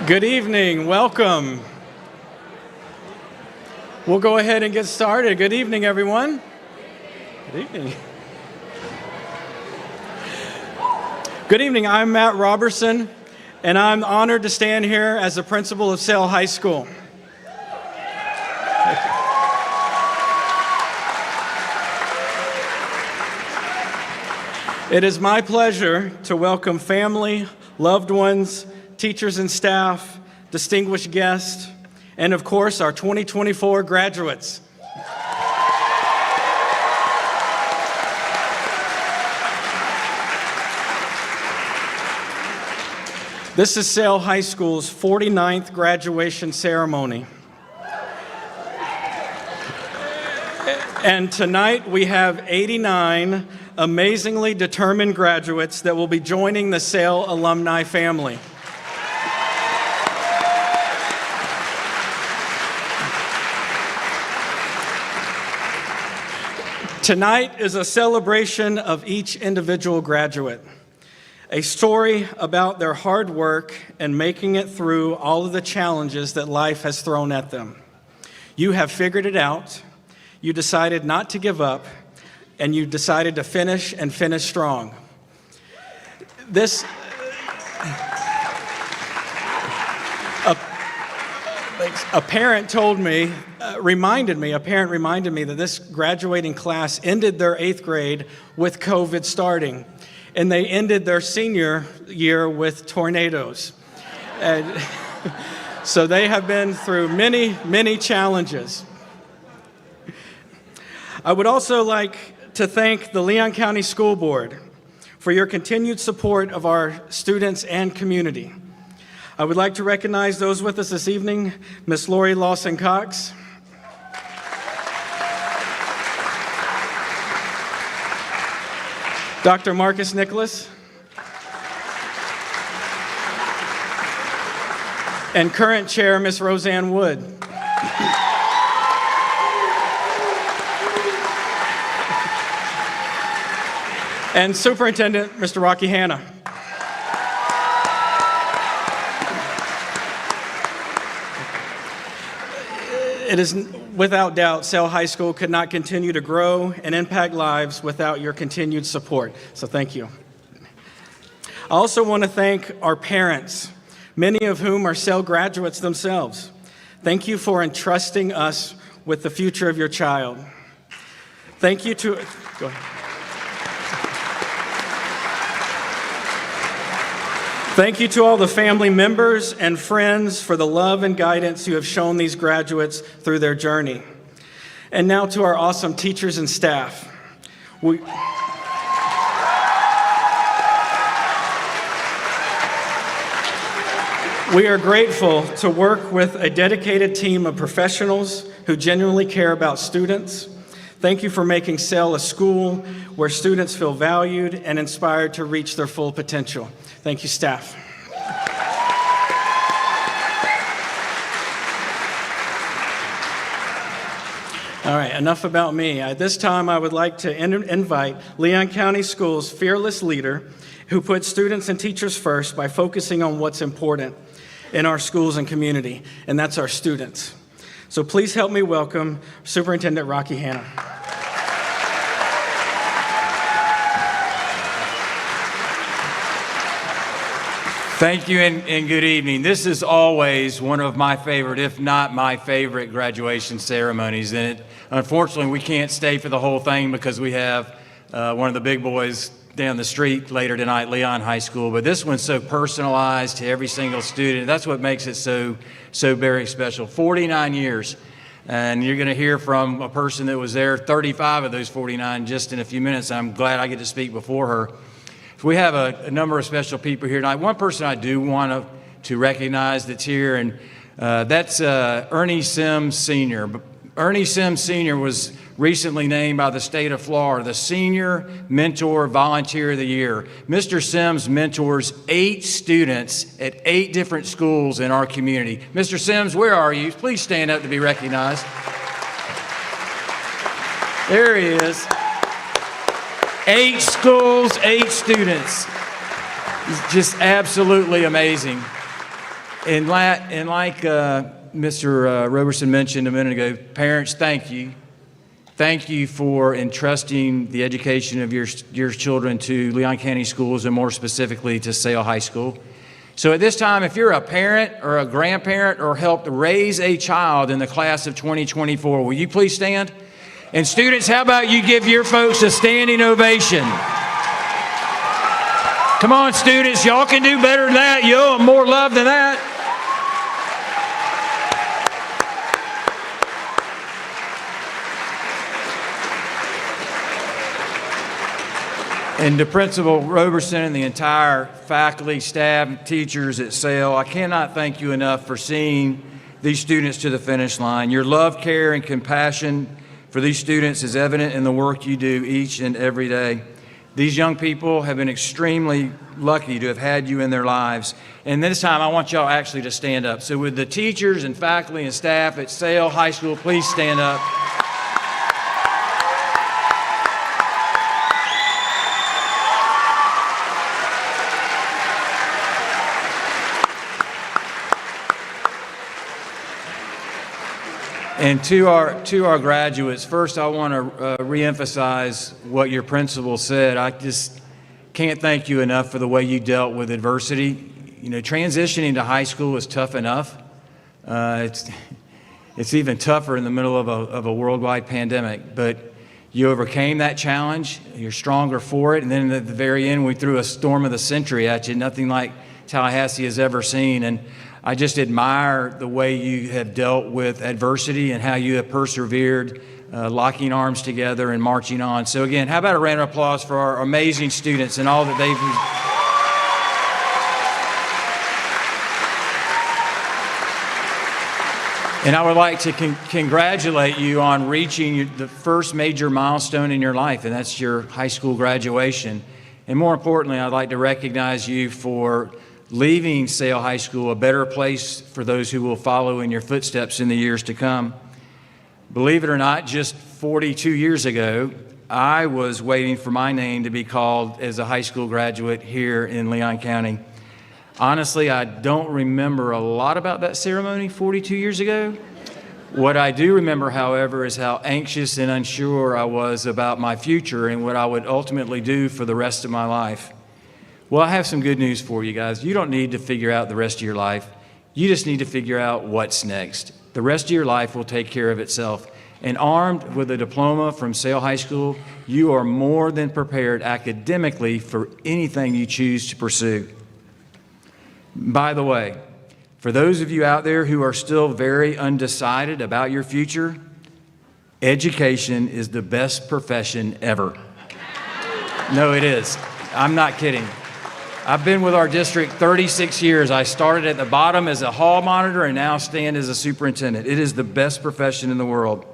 Good evening, welcome. We'll go ahead and get started. Good evening, everyone. Good evening. Good evening, I'm Matt Robertson, and I'm honored to stand here as the principal of Sale High School. It is my pleasure to welcome family, loved ones, teachers and staff, distinguished guests, and of course, our 2024 graduates. This is Sale High School's 49th graduation ceremony. And tonight we have 89 amazingly determined graduates that will be joining the Sale alumni family. Tonight is a celebration of each individual graduate, a story about their hard work and making it through all of the challenges that life has thrown at them. You have figured it out, you decided not to give up, and you decided to finish and finish strong. A parent reminded me that this graduating class ended their 8th grade with COVID starting, and they ended their senior year with tornadoes. And so they have been through many, many challenges. I would also like to thank the Leon County School Board for your continued support of our students and community. I would like to recognize those with us this evening, Ms. Lori Lawson-Cox, Dr. Marcus Nicholas, and current chair, Ms. Roseanne Wood. And Superintendent, Mr. Rocky Hanna. It is without doubt, Sale High School could not continue to grow and impact lives without your continued support. So thank you. I also want to thank our parents, many of whom are Sale graduates themselves. Thank you for entrusting us with the future of your child. Thank you to, go ahead. Thank you to all the family members and friends for the love and guidance you have shown these graduates through their journey. And now to our awesome teachers and staff. We are grateful to work with a dedicated team of professionals who genuinely care about students. Thank you for making Sale a school where students feel valued and inspired to reach their full potential. Thank you, staff. All right, enough about me. At this time, I would like to invite Leon County Schools' fearless leader who puts students and teachers first by focusing on what's important in our schools and community, and that's our students. So please help me welcome Superintendent Rocky Hanna. Thank you and good evening. This is always one of my favorite, if not my favorite, graduation ceremonies. And unfortunately, we can't stay for the whole thing because we have one of the big boys down the street later tonight, Leon High School. But this one's so personalized to every single student. That's what makes it so very special. 49 years. And you're going to hear from a person that was there 35 of those 49 just in a few minutes. I'm glad I get to speak before her. We have a number of special people here tonight. One person I do want to recognize that's here, and that's Ernie Sims Sr. Ernie Sims Sr. was recently named by the state of Florida the Senior Mentor Volunteer of the Year. Mr. Sims mentors 8 students at 8 different schools in our community. Mr. Sims, where are you? Please stand up to be recognized. There he is. 8 schools, 8 students. It's just absolutely amazing. And like Mr. Roberson mentioned a minute ago, parents, thank you. Thank you for entrusting the education of your children to Leon County Schools, and more specifically to Sale High School. So at this time, if you're a parent or a grandparent or helped raise a child in the class of 2024, will you please stand? And students, how about you give your folks a standing ovation? Come on, students, y'all can do better than that. You owe them more love than that. And to Principal Roberson and the entire faculty, staff, teachers at Sale, I cannot thank you enough for seeing these students to the finish line. Your love, care, and compassion for these students is evident in the work you do each and every day. These young people have been extremely lucky to have had you in their lives. And this time, I want y'all actually to stand up. So with the teachers and faculty and staff at Sale High School, please stand up. And to our graduates, first I want to reemphasize what your principal said. I just can't thank you enough for the way you dealt with adversity. You know, transitioning to high school is tough enough. It's even tougher in the middle of a worldwide pandemic. But you overcame that challenge. You're stronger for it. And then at the very end, we threw a storm of the century at you, nothing like Tallahassee has ever seen. And I just admire the way you have dealt with adversity and how you have persevered, locking arms together and marching on. So again, how about a round of applause for our amazing students and all that they've... And I would like to congratulate you on reaching the first major milestone in your life, and that's your high school graduation. And more importantly, I'd like to recognize you for leaving Sale High School a better place for those who will follow in your footsteps in the years to come. Believe it or not, just 42 years ago, I was waiting for my name to be called as a high school graduate here in Leon County. Honestly, I don't remember a lot about that ceremony 42 years ago. What I do remember, however, is how anxious and unsure I was about my future and what I would ultimately do for the rest of my life. Well, I have some good news for you guys. You don't need to figure out the rest of your life. You just need to figure out what's next. The rest of your life will take care of itself. And armed with a diploma from Sale High School, you are more than prepared academically for anything you choose to pursue. By the way, for those of you out there who are still very undecided about your future, education is the best profession ever. No, it is. I'm not kidding. I've been with our district 36 years. I started at the bottom as a hall monitor and now stand as a superintendent. It is the best profession in the world.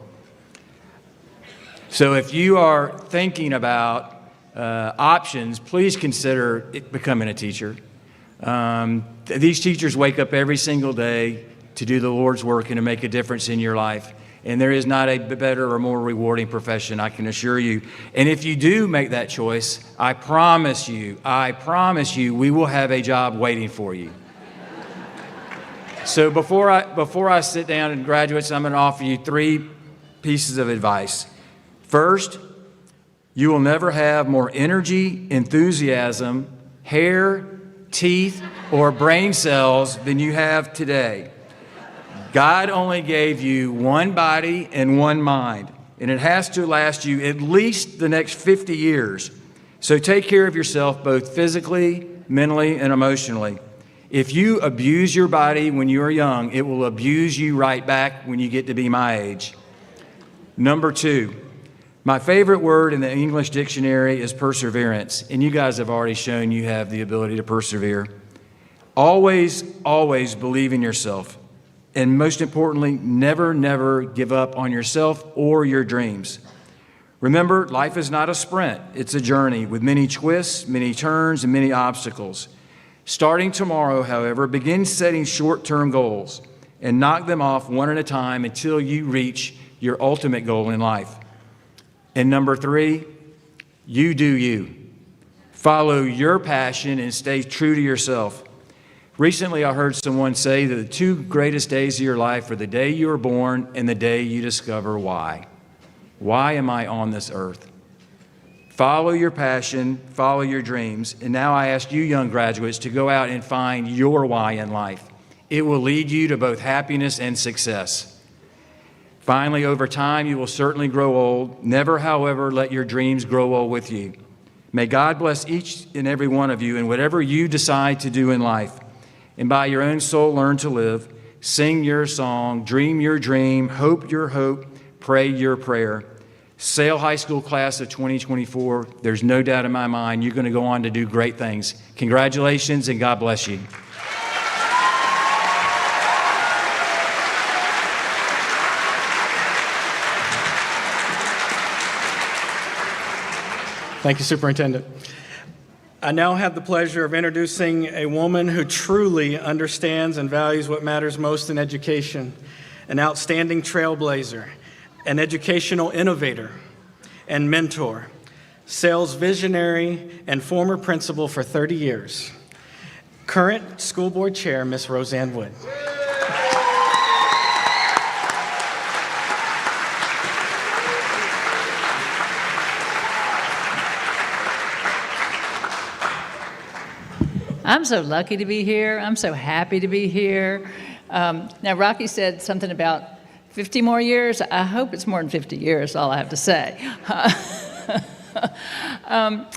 So if you are thinking about options, please consider becoming a teacher. These teachers wake up every single day to do the Lord's work and to make a difference in your life. And there is not a better or more rewarding profession, I can assure you. And if you do make that choice, I promise you, we will have a job waiting for you. So before I sit down, and graduates, I'm going to offer you 3 pieces of advice. First, you will never have more energy, enthusiasm, hair, teeth, or brain cells than you have today. God only gave you one body and one mind, and it has to last you at least the next 50 years. So take care of yourself both physically, mentally, and emotionally. If you abuse your body when you are young, it will abuse you right back when you get to be my age. Number 2, my favorite word in the English dictionary is perseverance, and you guys have already shown you have the ability to persevere. Always, always believe in yourself. And most importantly, never give up on yourself or your dreams. Remember, life is not a sprint. It's a journey with many twists, many turns, and many obstacles. Starting tomorrow, however, begin setting short-term goals and knock them off one at a time until you reach your ultimate goal in life. And number 3, you do you. Follow your passion and stay true to yourself. Recently, I heard someone say that the two greatest days of your life are the day you were born and the day you discover why. Why am I on this earth? Follow your passion, follow your dreams. And now I ask you, young graduates, to go out and find your why in life. It will lead you to both happiness and success. Finally, over time, you will certainly grow old. Never, however, let your dreams grow old with you. May God bless each and every one of you in whatever you decide to do in life. And by your own soul, learn to live. Sing your song, dream your dream, hope your hope, pray your prayer. Sale High School class of 2024, there's no doubt in my mind you're going to go on to do great things. Congratulations and God bless you. Thank you, Superintendent. I now have the pleasure of introducing a woman who truly understands and values what matters most in education, an outstanding trailblazer, an educational innovator and mentor, sales visionary, and former principal for 30 years. Current school board chair, Ms. Roseanne Wood. I'm so lucky to be here. I'm so happy to be here. Now, Rocky said something about 50 more years. I hope it's more than 50 years, all I have to say. I'm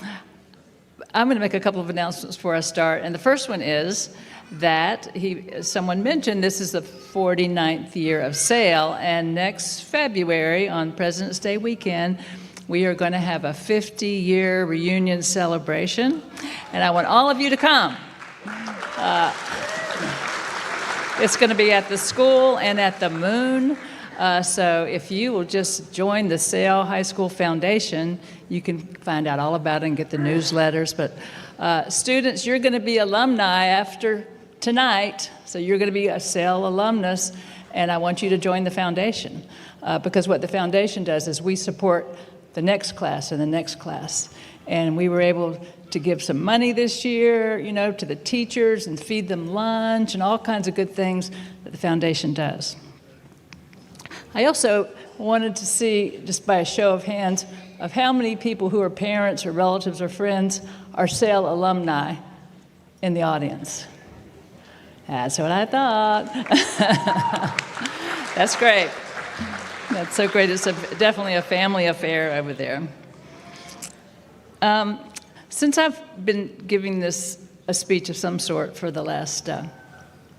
going to make a couple of announcements before I start. And the first one is that someone mentioned this is the 49th year of SAIL, and next February on President's Day weekend, we are going to have a 50-year reunion celebration, and I want all of you to come. It's going to be at the school and at the Moon, so if you will just join the SAIL High School Foundation, you can find out all about it and get the newsletters. But students, you're going to be alumni after tonight, so you're going to be a SAIL alumnus, and I want you to join the foundation, because what the foundation does is we support the next class and the next class. And we were able to give some money this year, to the teachers and feed them lunch and all kinds of good things that the foundation does. I also wanted to see, just by a show of hands, of how many people who are parents or relatives or friends are SAIL alumni in the audience. That's what I thought. That's great. That's so great. It's definitely a family affair over there. Since I've been giving this a speech of some sort for the last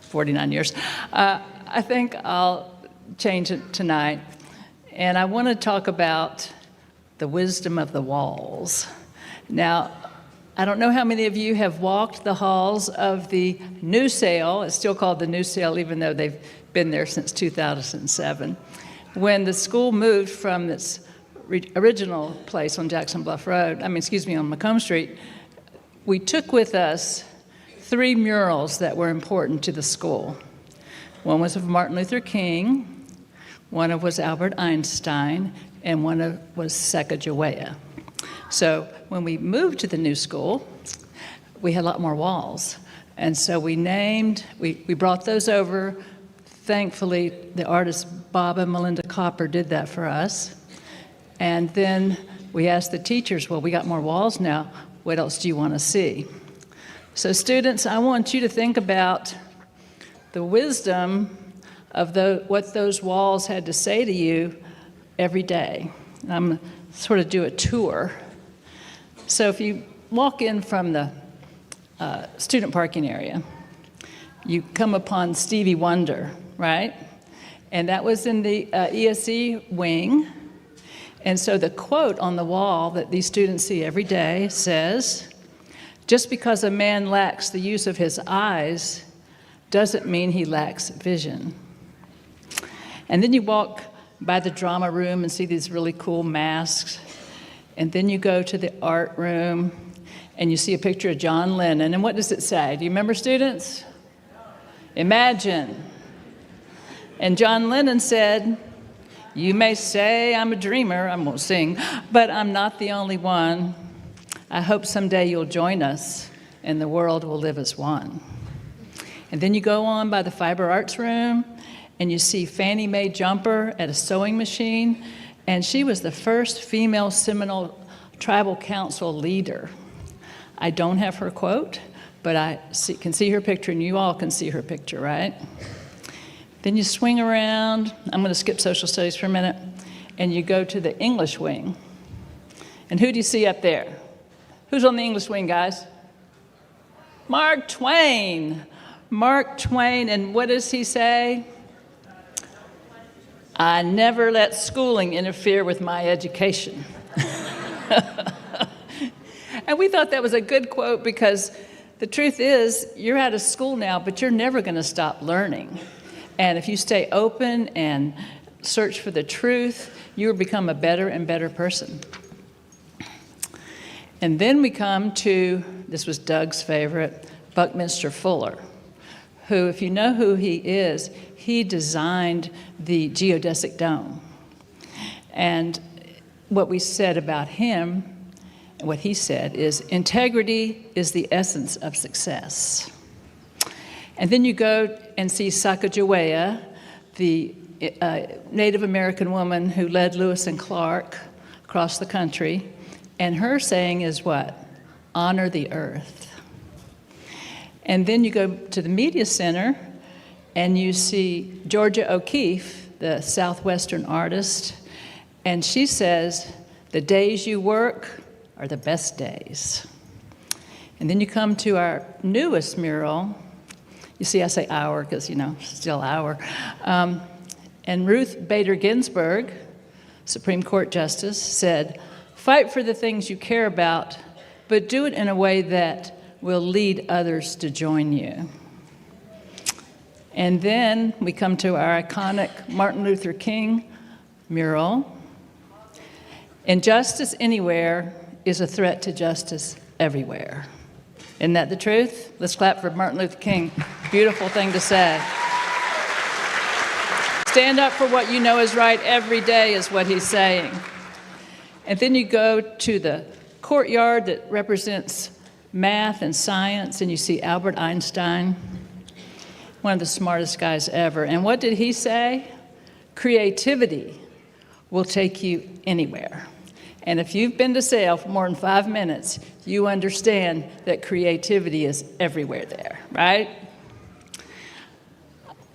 49 years, I think I'll change it tonight. And I want to talk about the wisdom of the walls. Now, I don't know how many of you have walked the halls of the new SAIL. It's still called the new SAIL, even though they've been there since 2007. When the school moved from its original place on Jackson Bluff Road, on Macomb Street, we took with us 3 murals that were important to the school. One was of Martin Luther King, one was Albert Einstein, and one was Sacagawea. So when we moved to the new school, we had a lot more walls. And so we brought those over. Thankfully, the artists Bob and Melinda Copper did that for us. And then we asked the teachers, well, we got more walls now. What else do you want to see? So students, I want you to think about the wisdom of what those walls had to say to you every day. And I'm going to sort of do a tour. So if you walk in from the student parking area, you come upon Stevie Wonder, right? And that was in the ESE wing. And so the quote on the wall that these students see every day says, "Just because a man lacks the use of his eyes doesn't mean he lacks vision." And then you walk by the drama room and see these really cool masks. And then you go to the art room and you see a picture of John Lennon. And what does it say? Do you remember, students? Imagine. And John Lennon said, "You may say I'm a dreamer," I won't sing, "but I'm not the only one. I hope someday you'll join us and the world will live as one." And then you go on by the fiber arts room, and you see Fannie Mae Jumper at a sewing machine, and she was the first female Seminole Tribal Council leader. I don't have her quote, but I can see her picture, and you all can see her picture, right? Then you swing around. I'm going to skip social studies for a minute, and you go to the English wing. And who do you see up there? Who's on the English wing, guys? Mark Twain. Mark Twain, and what does he say? I never let schooling interfere with my education. And we thought that was a good quote because the truth is, you're out of school now, but you're never going to stop learning. And if you stay open and search for the truth, you will become a better and better person. And then we come to, this was Doug's favorite, Buckminster Fuller, who, if you know who he is, he designed the geodesic dome. And what we said about him, what he said is, integrity is the essence of success. And then you go and see Sacagawea, the Native American woman who led Lewis and Clark across the country. And her saying is what? Honor the earth. And then you go to the Media Center and you see Georgia O'Keeffe, the Southwestern artist, and she says, the days you work are the best days. And then you come to our newest mural. You see, I say our because, still our. And Ruth Bader Ginsburg, Supreme Court Justice, said, fight for the things you care about, but do it in a way that will lead others to join you. And then we come to our iconic Martin Luther King mural. Injustice anywhere is a threat to justice everywhere. Isn't that the truth? Let's clap for Martin Luther King. Beautiful thing to say. Stand up for what you know is right every day is what he's saying. And then you go to the courtyard that represents math and science, and you see Albert Einstein, one of the smartest guys ever. And what did he say? Creativity will take you anywhere. And if you've been to SAIL for more than 5 minutes, you understand that creativity is everywhere there, right?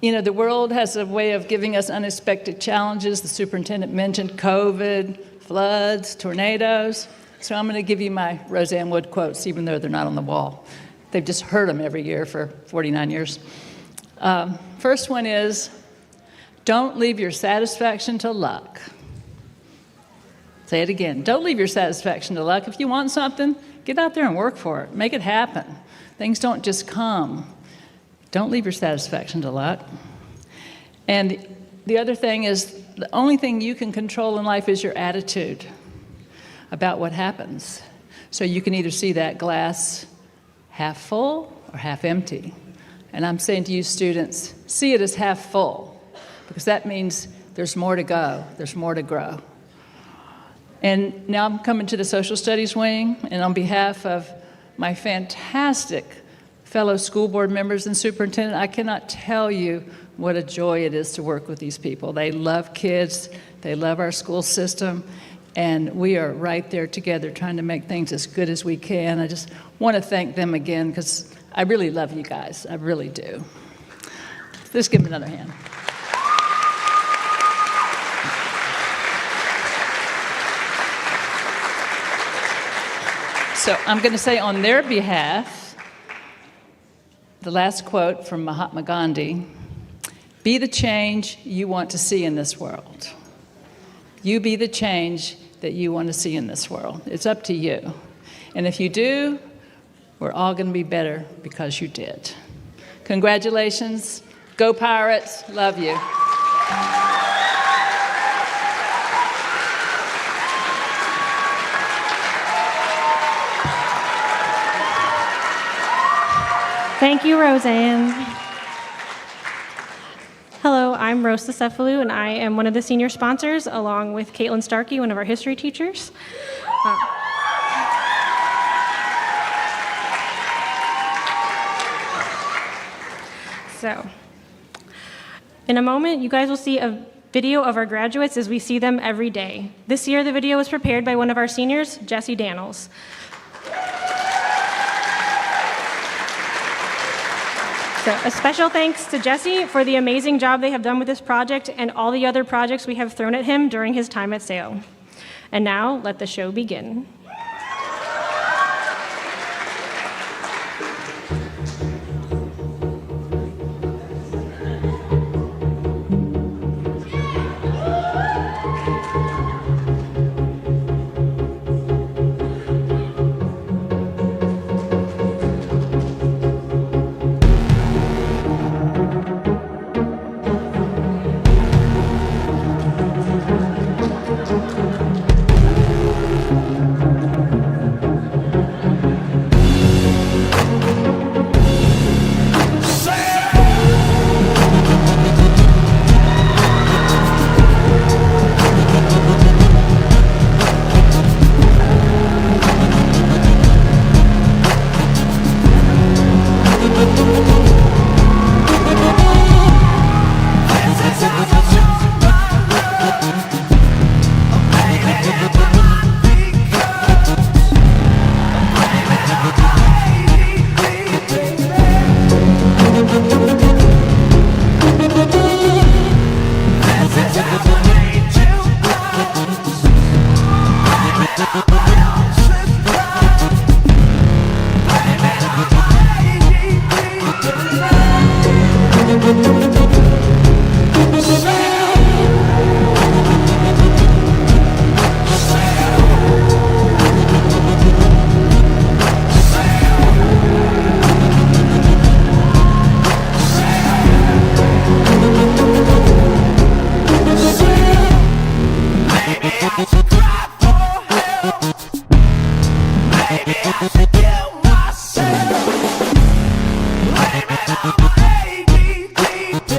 The world has a way of giving us unexpected challenges. The superintendent mentioned COVID, floods, tornadoes. So I'm going to give you my Roseanne Wood quotes, even though they're not on the wall. They've just heard them every year for 49 years. First one is, don't leave your satisfaction to luck. Say it again. Don't leave your satisfaction to luck. If you want something, get out there and work for it. Make it happen. Things don't just come. Don't leave your satisfaction to luck. And the other thing is, the only thing you can control in life is your attitude about what happens. So you can either see that glass half full or half empty. And I'm saying to you students, see it as half full, because that means there's more to go, there's more to grow. And now I'm coming to the social studies wing, and on behalf of my fantastic fellow school board members and superintendent, I cannot tell you what a joy it is to work with these people. They love kids, they love our school system, and we are right there together trying to make things as good as we can. I just want to thank them again because I really love you guys, I really do. Let's give them another hand. So I'm going to say on their behalf, the last quote from Mahatma Gandhi, be the change you want to see in this world. You be the change that you want to see in this world. It's up to you. And if you do, we're all going to be better because you did. Congratulations. Go Pirates. Love you. Thank you, Roseanne. Hello, I'm Rosa Cefalu, and I am one of the senior sponsors, along with Caitlin Starkey, one of our history teachers. So, in a moment, you guys will see a video of our graduates as we see them every day. This year, the video was prepared by one of our seniors, Jesse Daniels. So a special thanks to Jesse for the amazing job they have done with this project and all the other projects we have thrown at him during his time at SAIL. And now, let the show begin. Blame it on ADD.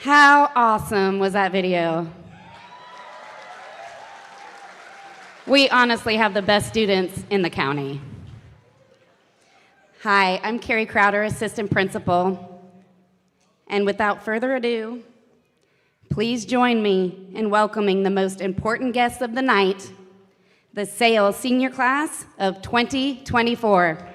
How awesome was that video? We honestly have the best students in the county. Hi, I'm Carrie Crowder, Assistant Principal. And without further ado, please join me in welcoming the most important guests of the night, the SAIL Senior Class of 2024.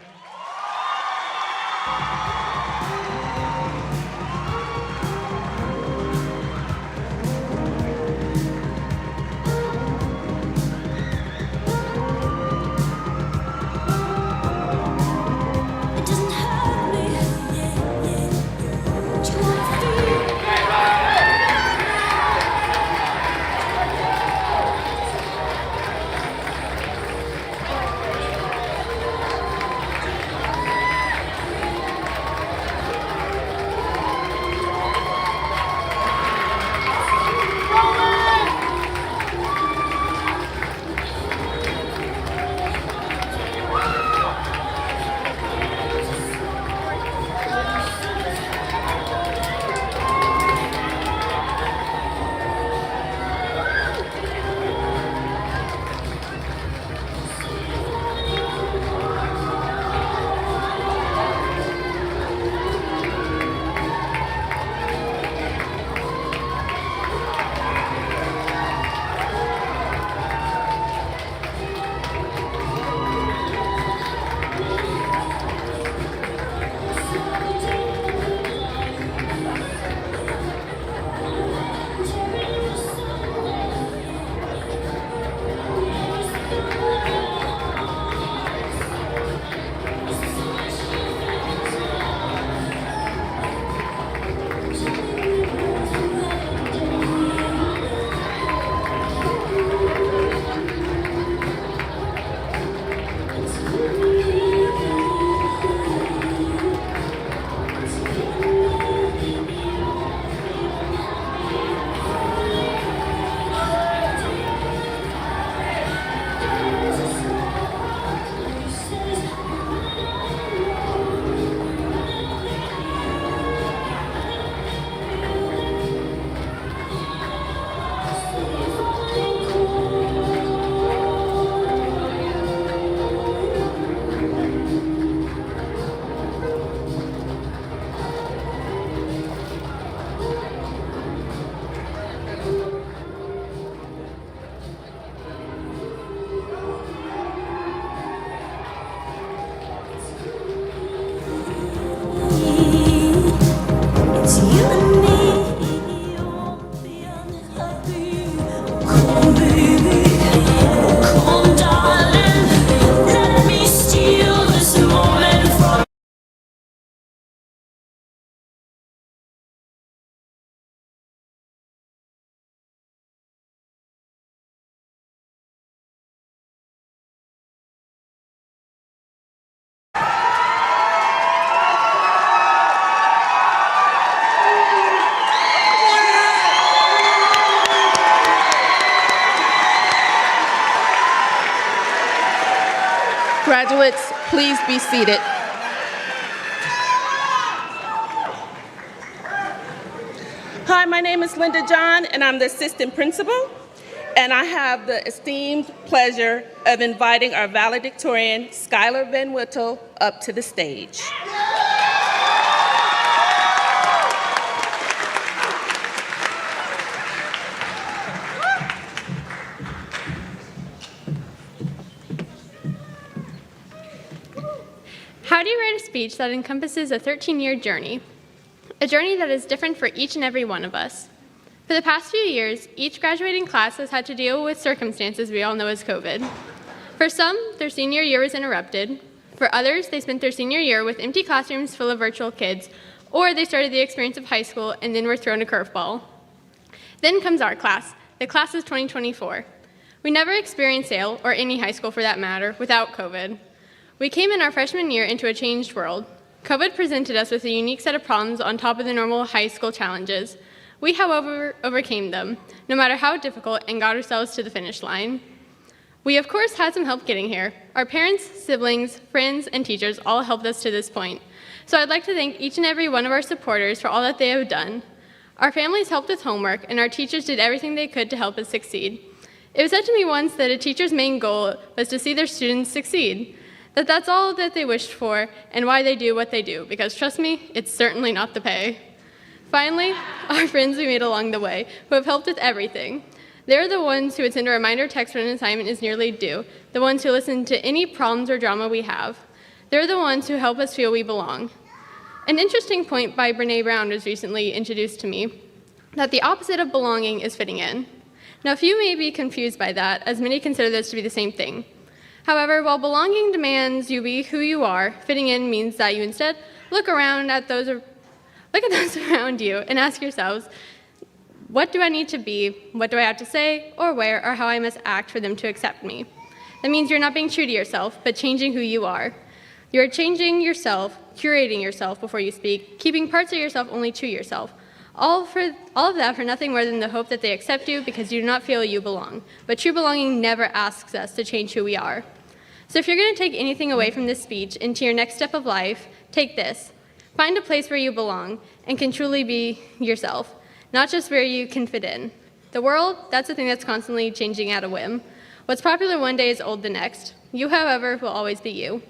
Graduates, please be seated. Hi, my name is Linda John, and I'm the assistant principal. And I have the esteemed pleasure of inviting our valedictorian, Skylar Van Whittle, up to the stage. How do you write a speech that encompasses a 13-year journey? A journey that is different for each and every one of us. For the past few years, each graduating class has had to deal with circumstances we all know as COVID. For some, their senior year was interrupted. For others, they spent their senior year with empty classrooms full of virtual kids, or they started the experience of high school and then were thrown a curveball. Then comes our class, the class of 2024. We never experienced SAIL, or any high school for that matter, without COVID. We came in our freshman year into a changed world. COVID presented us with a unique set of problems on top of the normal high school challenges. We, however, overcame them, no matter how difficult, and got ourselves to the finish line. We, of course, had some help getting here. Our parents, siblings, friends, and teachers all helped us to this point. So I'd like to thank each and every one of our supporters for all that they have done. Our families helped with homework, and our teachers did everything they could to help us succeed. It was said to me once that a teacher's main goal was to see their students succeed, that that's all that they wished for and why they do what they do, because trust me, it's certainly not the pay. Finally, our friends we made along the way, who have helped with everything. They're the ones who would send a reminder text when an assignment is nearly due, the ones who listen to any problems or drama we have. They're the ones who help us feel we belong. An interesting point by Brené Brown was recently introduced to me, that the opposite of belonging is fitting in. Now, few may be confused by that, as many consider those to be the same thing. However, while belonging demands you be who you are, fitting in means that you instead look at those around you and ask yourselves, what do I need to be, what do I have to say or wear, or how I must act for them to accept me? That means you're not being true to yourself, but changing who you are. You're changing yourself, curating yourself before you speak, keeping parts of yourself only to yourself. All of that for nothing more than the hope that they accept you because you do not feel you belong. But true belonging never asks us to change who we are. So if you're going to take anything away from this speech into your next step of life, take this. Find a place where you belong and can truly be yourself, not just where you can fit in. The world, that's the thing that's constantly changing at a whim. What's popular one day is old the next. You, however, will always be you.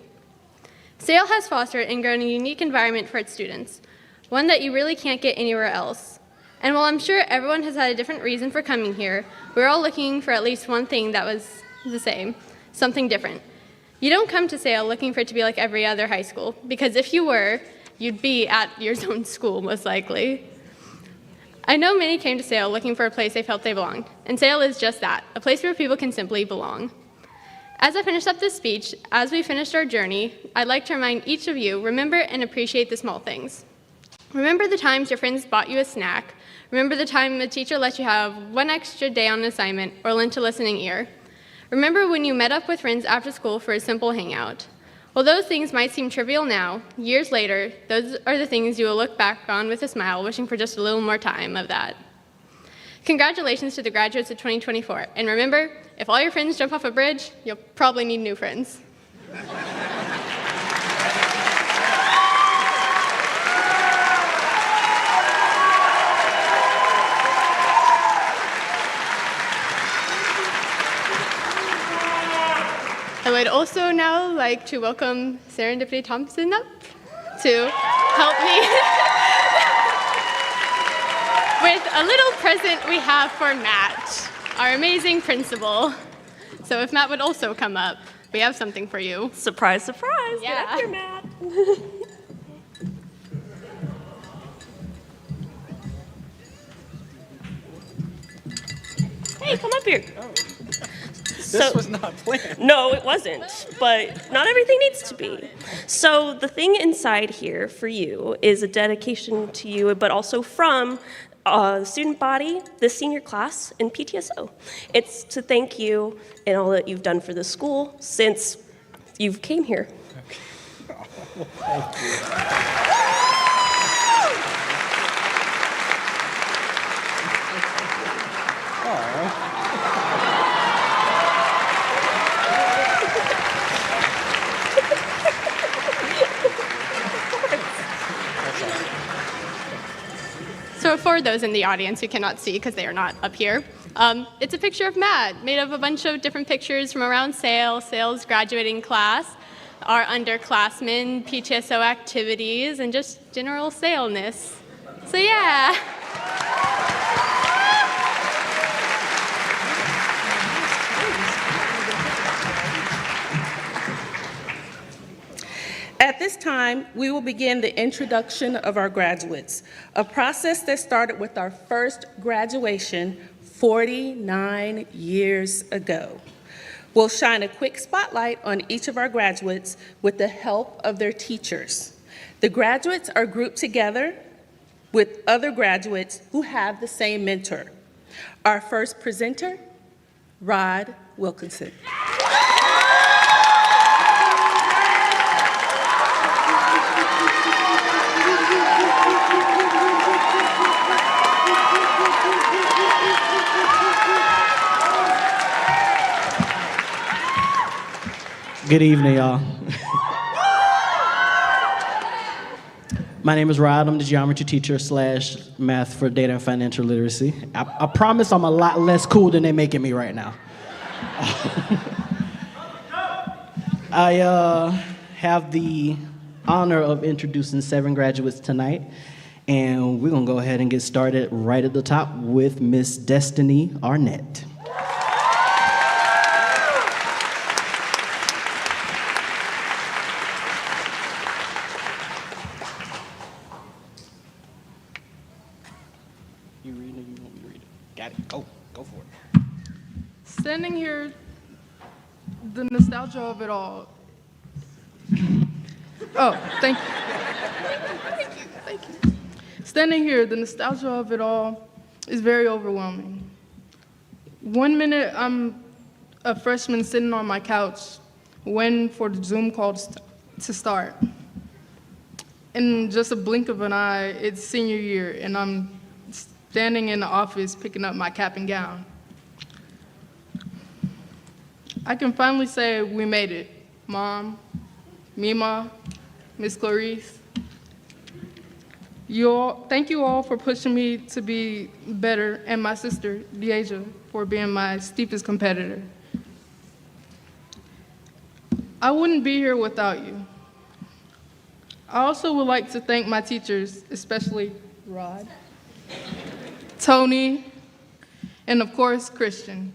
SAIL has fostered and grown a unique environment for its students, one that you really can't get anywhere else. And while I'm sure everyone has had a different reason for coming here, we're all looking for at least one thing that was the same, something different. You don't come to SAIL looking for it to be like every other high school, because if you were, you'd be at your own school, most likely. I know many came to SAIL looking for a place they felt they belonged, and SAIL is just that, a place where people can simply belong. As I finish up this speech, as we finished our journey, I'd like to remind each of you, remember and appreciate the small things. Remember the times your friends bought you a snack. Remember the time a teacher let you have one extra day on an assignment or lent a listening ear. Remember when you met up with friends after school for a simple hangout. While those things might seem trivial now, years later, those are the things you will look back on with a smile, wishing for just a little more time of that. Congratulations to the graduates of 2024, and remember, if all your friends jump off a bridge, you'll probably need new friends. I would also now like to welcome Serendipity Thompson up to help me with a little present we have for Matt, our amazing principal. So if Matt would also come up, we have something for you. Surprise, surprise. Yeah. Get up here, Matt. Hey, come up here. This was not planned. No, it wasn't, but not everything needs to be. So the thing inside here for you is a dedication to you, but also from the student body, the senior class, and PTSO. It's to thank you and all that you've done for the school since you came here. Thank you. So for those in the audience who cannot see because they are not up here, it's a picture of Matt made of a bunch of different pictures from around SAIL, SAIL's graduating class, our underclassmen, PTSO activities, and just general SAIL-ness. So yeah. At this time, we will begin the introduction of our graduates, a process that started with our first graduation 49 years ago. We'll shine a quick spotlight on each of our graduates with the help of their teachers. The graduates are grouped together with other graduates who have the same mentor. Our first presenter, Rod Wilkinson. Good evening, y'all. My name is Rod. I'm the geometry teacher / math for data and financial literacy. I promise I'm a lot less cool than they're making me right now. I have the honor of introducing 7 graduates tonight, and we're gonna go ahead and get started right at the top with Miss Destiny Arnett. You read it? You want me to read it? Got it. Go for it. Standing here, the nostalgia of it all. Oh, thank you. Thank you. Standing here, the nostalgia of it all is very overwhelming. 1 minute, I'm a freshman sitting on my couch, waiting for the Zoom call to start. In just a blink of an eye, it's senior year, and I'm standing in the office picking up my cap and gown. I can finally say we made it. Mom, Mima, Miss Clarice. Thank you all for pushing me to be better, and my sister, Deasia, for being my steepest competitor. I wouldn't be here without you. I also would like to thank my teachers, especially Rod, Tony, and of course, Christian.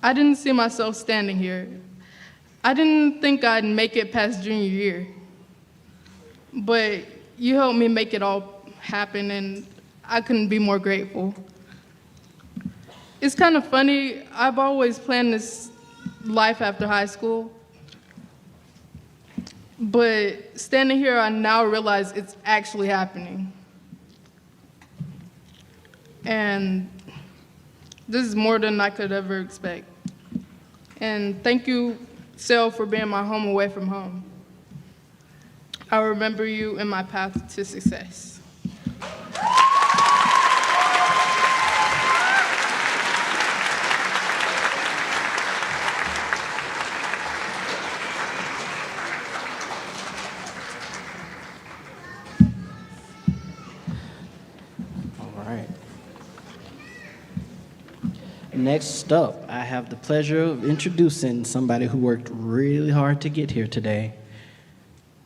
I didn't see myself standing here. I didn't think I'd make it past junior year. But you helped me make it all happen, and I couldn't be more grateful. It's kind of funny, I've always planned this life after high school. But standing here, I now realize it's actually happening. And this is more than I could ever expect. And thank you, Sel, for being my home away from home. I remember you in my path to success. All right. Next up, I have the pleasure of introducing somebody who worked really hard to get here today,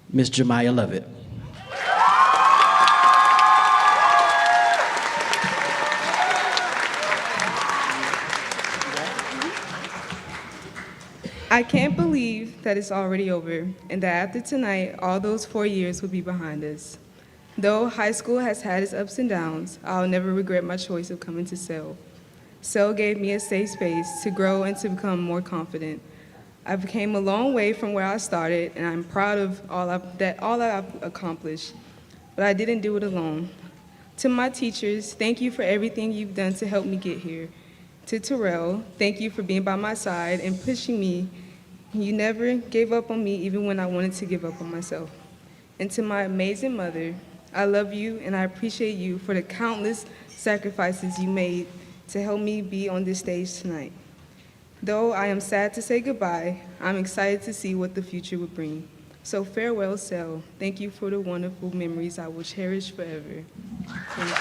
Miss Jemiah Lovett. I can't believe that it's already over and that after tonight, all those 4 years will be behind us. Though high school has had its ups and downs, I'll never regret my choice of coming to SEL. SEL gave me a safe space to grow and to become more confident. I came a long way from where I started, and I'm proud of all that I've accomplished, but I didn't do it alone. To my teachers, thank you for everything you've done to help me get here. To Terrell, thank you for being by my side and pushing me. You never gave up on me even when I wanted to give up on myself. And to my amazing mother, I love you and I appreciate you for the countless sacrifices you made to help me be on this stage tonight. Though I am sad to say goodbye, I'm excited to see what the future will bring. So farewell, SEL. Thank you for the wonderful memories I will cherish forever. Thank you.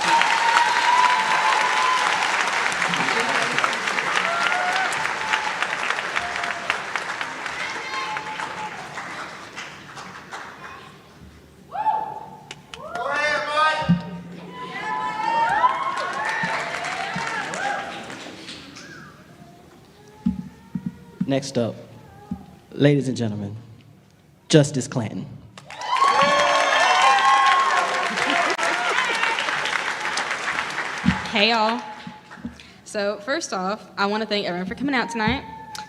Next up, ladies and gentlemen, Justice Clanton. Hey y'all. So first off, I want to thank everyone for coming out tonight.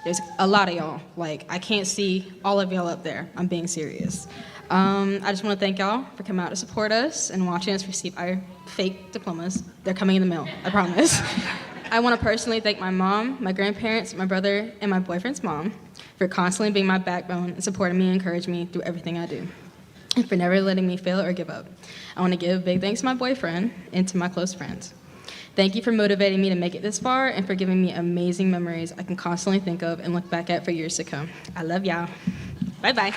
There's a lot of y'all. Like, I can't see all of y'all up there. I'm being serious. I just want to thank y'all for coming out to support us and watching us receive our fake diplomas. They're coming in the mail, I promise. I want to personally thank my mom, my grandparents, my brother, and my boyfriend's mom for constantly being my backbone and supporting me and encouraging me through everything I do, and for never letting me fail or give up. I want to give big thanks to my boyfriend and to my close friends. Thank you for motivating me to make it this far and for giving me amazing memories I can constantly think of and look back at for years to come. I love y'all. Bye-bye.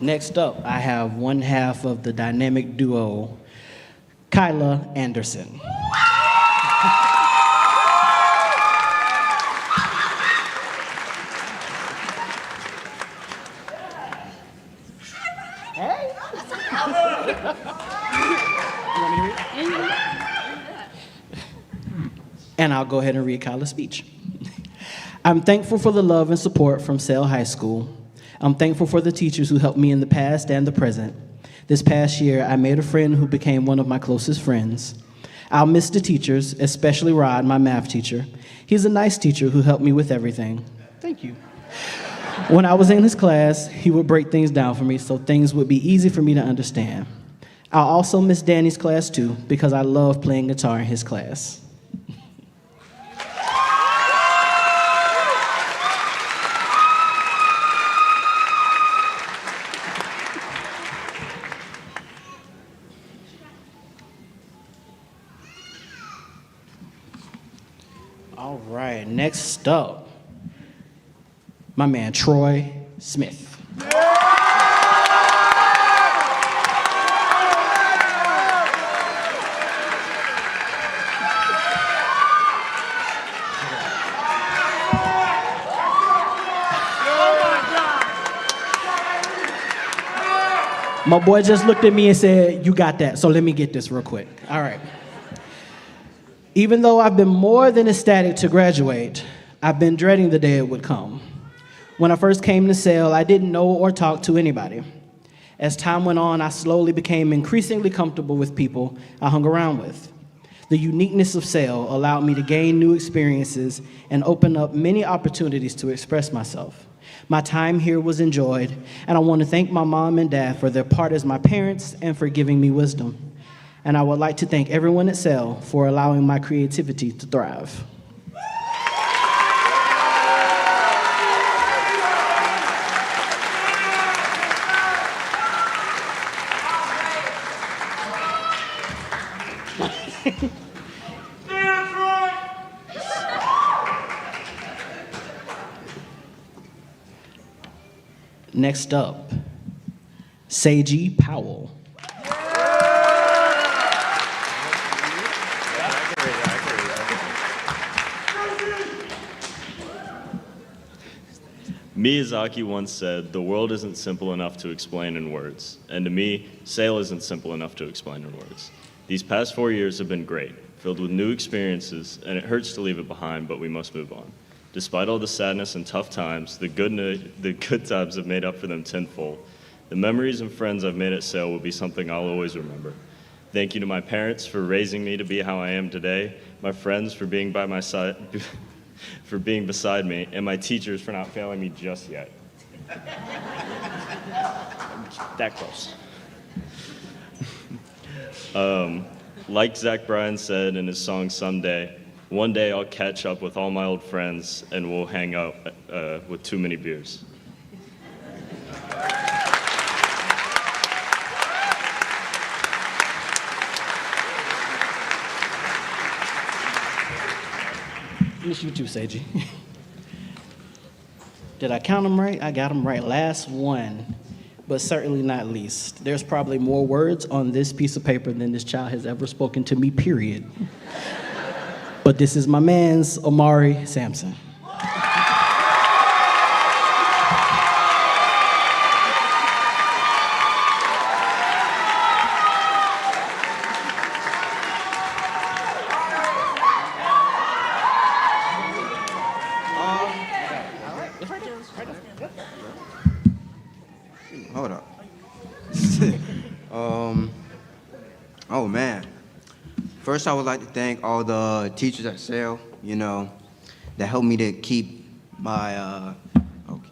Next up, I have one half of the dynamic duo, Kyla Anderson. And I'll go ahead and read Kyla's speech. I'm thankful for the love and support from Sale High School. I'm thankful for the teachers who helped me in the past and the present. This past year, I made a friend who became one of my closest friends. I'll miss the teachers, especially Rod, my math teacher. He's a nice teacher who helped me with everything. Thank you. When I was in his class, he would break things down for me so things would be easy for me to understand. I'll also miss Danny's class too, because I love playing guitar in his class. All right, next up, my man Troy Smith. My boy just looked at me and said, "You got that, so let me get this real quick." All right. Even though I've been more than ecstatic to graduate, I've been dreading the day it would come. When I first came to Sale, I didn't know or talk to anybody. As time went on, I slowly became increasingly comfortable with people I hung around with. The uniqueness of Sale allowed me to gain new experiences and open up many opportunities to express myself. My time here was enjoyed, and I want to thank my mom and dad for their part as my parents and for giving me wisdom. And I would like to thank everyone at Sale for allowing my creativity to thrive. Next up, Seiji Powell. Miyazaki once said, "The world isn't simple enough to explain in words." And to me, Sale isn't simple enough to explain in words. These past 4 years have been great, filled with new experiences, and it hurts to leave it behind, but we must move on. Despite all the sadness and tough times, the good times have made up for them tenfold. The memories and friends I've made at Sale will be something I'll always remember. Thank you to my parents for raising me to be how I am today, my friends for being by my side, for being beside me, and my teachers for not failing me just yet. That close. Like Zach Bryan said in his song Someday, one day I'll catch up with all my old friends and we'll hang out with too many beers. Miss you too, Seiji. Did I count them right? I got them right. Last one, but certainly not least. There's probably more words on this piece of paper than this child has ever spoken to me, period. But this is my man's Omari Sampson. Hold up. Oh man. First, I would like to thank all the teachers at Sale, that helped me to keep my, okay.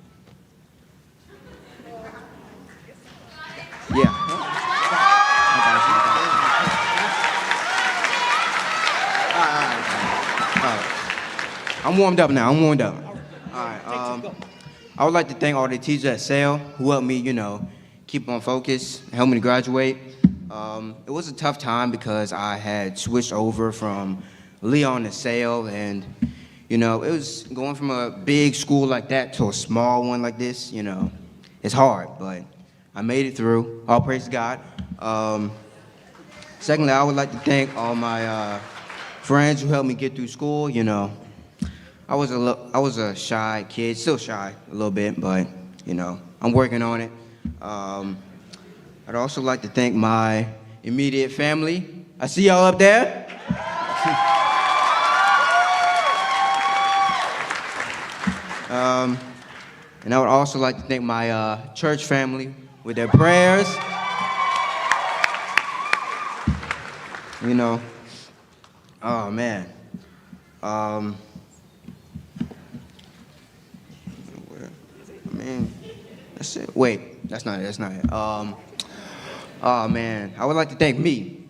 Yeah. All right. I'm warmed up now, All right, I would like to thank all the teachers at Sale who helped me, keep on focus, help me to graduate. It was a tough time because I had switched over from Leon to Sale, and it was going from a big school like that to a small one like this. It's hard, but I made it through. All praise to God. Secondly, I would like to thank all my friends who helped me get through school. You know, I was a shy kid, still shy a little bit, but you know, I'm working on it. I'd also like to thank my immediate family. I see y'all up there. And I would also like to thank my church family with their prayers. You know, oh man. Man, that's it. Wait, that's not it. Oh man, I would like to thank me.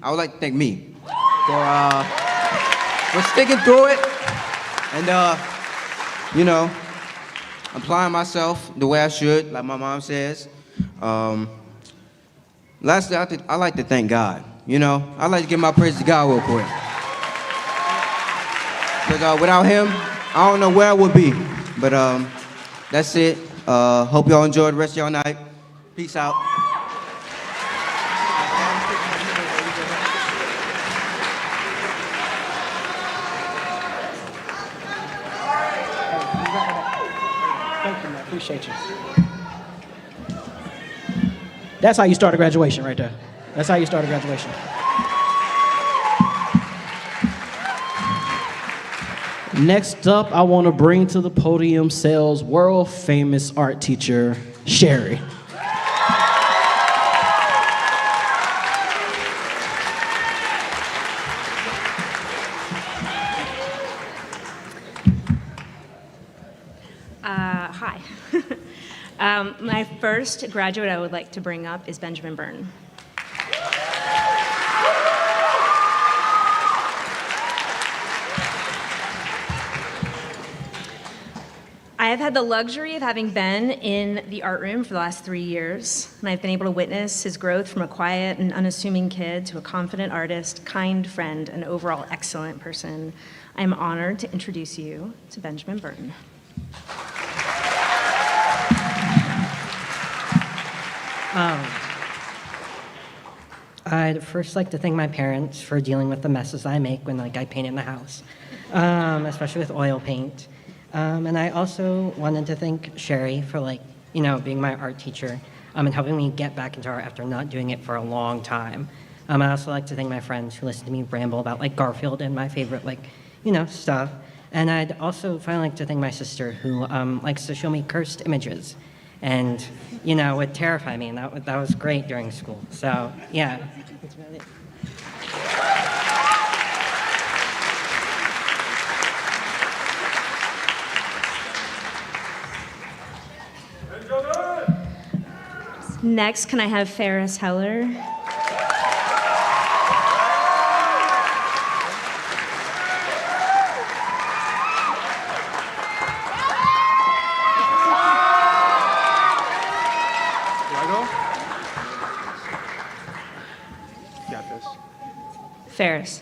For sticking through it and you know, applying myself the way I should, like my mom says. Lastly, I like to thank God. You know, I like to give my praise to God real quick. Because without him, I don't know where I would be. But that's it. Hope y'all enjoy the rest of y'all night. Peace out. Thank you, man. Appreciate you. That's how you start a graduation right there. That's how you start a graduation. Next up, I want to bring to the podium SAIL's world famous art teacher, Sherry. Hi. My first graduate I would like to bring up is Benjamin Byrne. I have had the luxury of having been in the art room for the last 3 years, and I've been able to witness his growth from a quiet and unassuming kid to a confident artist, kind friend, and overall excellent person. I am honored to introduce you to Benjamin Byrne. I'd first like to thank my parents for dealing with the messes I make when I paint in the house, especially with oil paint. And I also wanted to thank Sherry for being my art teacher and helping me get back into art after not doing it for a long time. I'd also like to thank my friends who listen to me ramble about Garfield and my favorite stuff. And I'd also finally like to thank my sister who likes to show me cursed images. And, would terrify me, and that was great during school. So, yeah, that's about it. Next, can I have Ferris Heller? Ferris,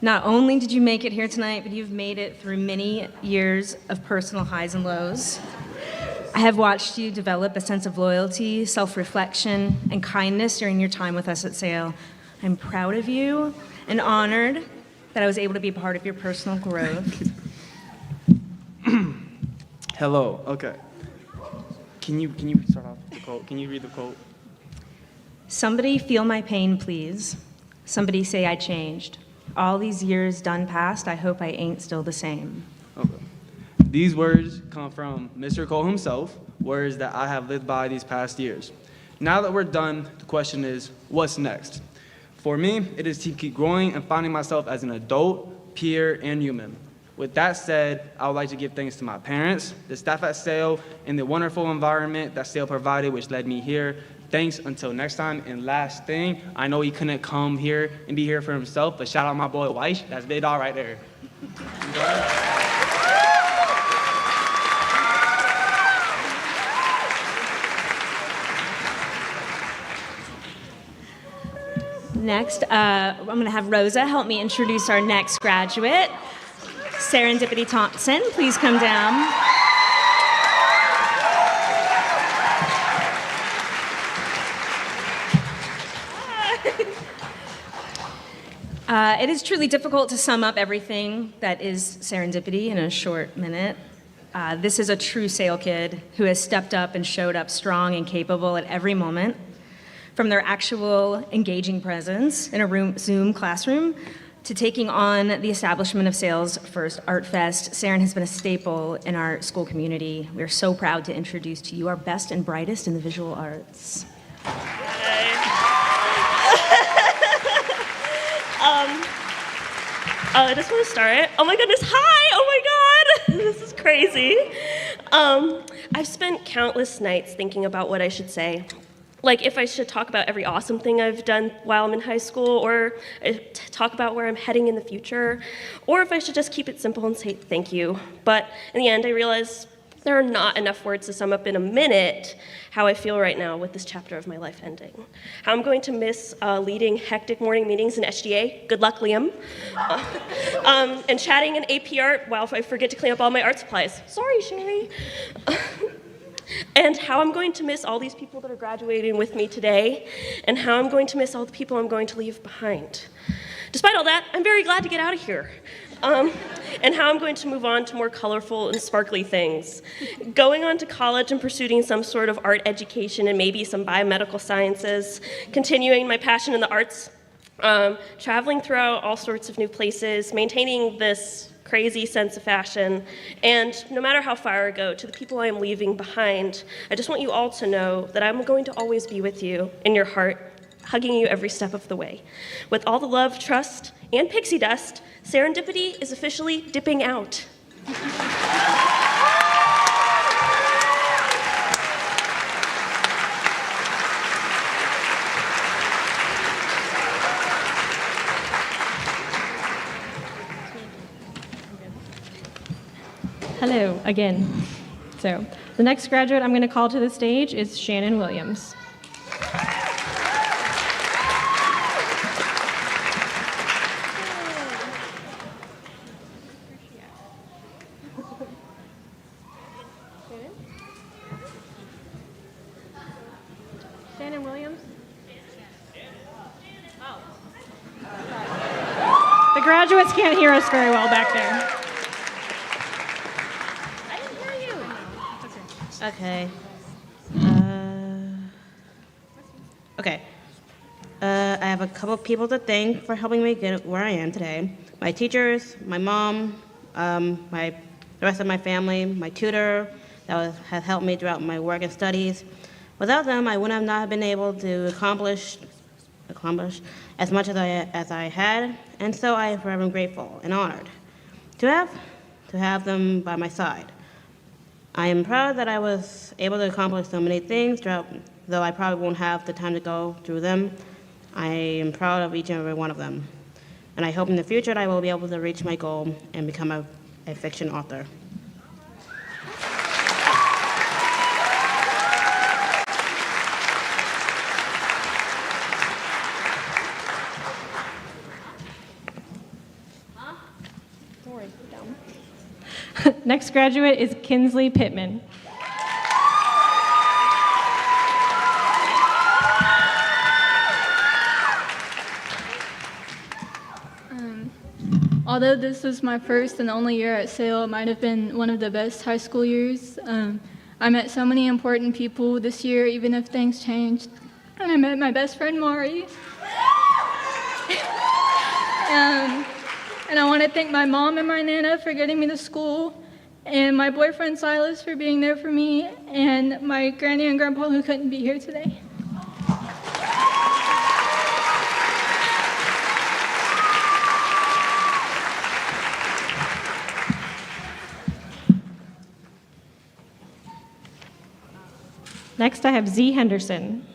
not only did you make it here tonight, but you've made it through many years of personal highs and lows. I have watched you develop a sense of loyalty, self-reflection, and kindness during your time with us at SAIL. I'm proud of you and honored that I was able to be a part of your personal growth. Hello, okay. Can you start off with the quote? Can you read the quote? Somebody feel my pain, please. Somebody say I changed. All these years done past, I hope I ain't still the same. Okay. These words come from Mr. Cole himself, words that I have lived by these past years. Now that we're done, the question is, what's next? For me, it is to keep growing and finding myself as an adult, peer, and human. With that said, I would like to give thanks to my parents, the staff at SAIL, and the wonderful environment that SAIL provided, which led me here. Thanks until next time. And last thing, I know he couldn't come here and be here for himself, but shout out my boy Weish. That's Big Dog right there. Next, I'm going to have Rosa help me introduce our next graduate. Serendipity Thompson, please come down. It is truly difficult to sum up everything that is serendipity in a short minute. This is a true SAIL kid who has stepped up and showed up strong and capable at every moment. From their actual engaging presence in a Zoom classroom to taking on the establishment of SAIL's first Art Fest, Saren has been a staple in our school community. We are so proud to introduce to you our best and brightest in the visual arts. I just want to start. Oh my goodness, hi! Oh my god! This is crazy. I've spent countless nights thinking about what I should say. Like if I should talk about every awesome thing I've done while I'm in high school, or talk about where I'm heading in the future, or if I should just keep it simple and say thank you. But in the end, I realized there are not enough words to sum up in a minute how I feel right now with this chapter of my life ending. How I'm going to miss leading hectic morning meetings in SGA. Good luck, Liam. And chatting in AP Art while I forget to clean up all my art supplies. Sorry, Sherry. And how I'm going to miss all these people that are graduating with me today, and how I'm going to miss all the people I'm going to leave behind. Despite all that, I'm very glad to get out of here. And how I'm going to move on to more colorful and sparkly things. Going on to college and pursuing some sort of art education and maybe some biomedical sciences, continuing my passion in the arts, traveling throughout all sorts of new places, maintaining this crazy sense of fashion, and no matter how far I go, to the people I am leaving behind, I just want you all to know that I'm going to always be with you in your heart, hugging you every step of the way. With all the love, trust, and pixie dust, Serendipity is officially dipping out. Hello again. So the next graduate I'm going to call to the stage is Shannon Williams. Shannon Williams? The graduates can't hear us very well back there. Okay. Okay. I have a couple people to thank for helping me get where I am today. My teachers, my mom, the rest of my family, my tutor that has helped me throughout my work and studies. Without them, I would have not been able to accomplish as much as I had, and so I am forever grateful and honored to have them by my side. I am proud that I was able to accomplish so many things, though I probably won't have the time to go through them. I am proud of each and every one of them. And I hope in the future that I will be able to reach my goal and become a fiction author. Next graduate is Kinsley Pittman. Although this was my first and only year at SAIL, it might have been one of the best high school years. I met so many important people this year, even if things changed. And I met my best friend, Mari. And I want to thank my mom and my Nana for getting me to school, and my boyfriend, Silas, for being there for me, and my granny and grandpa who couldn't be here today. Next, I have Z. Henderson.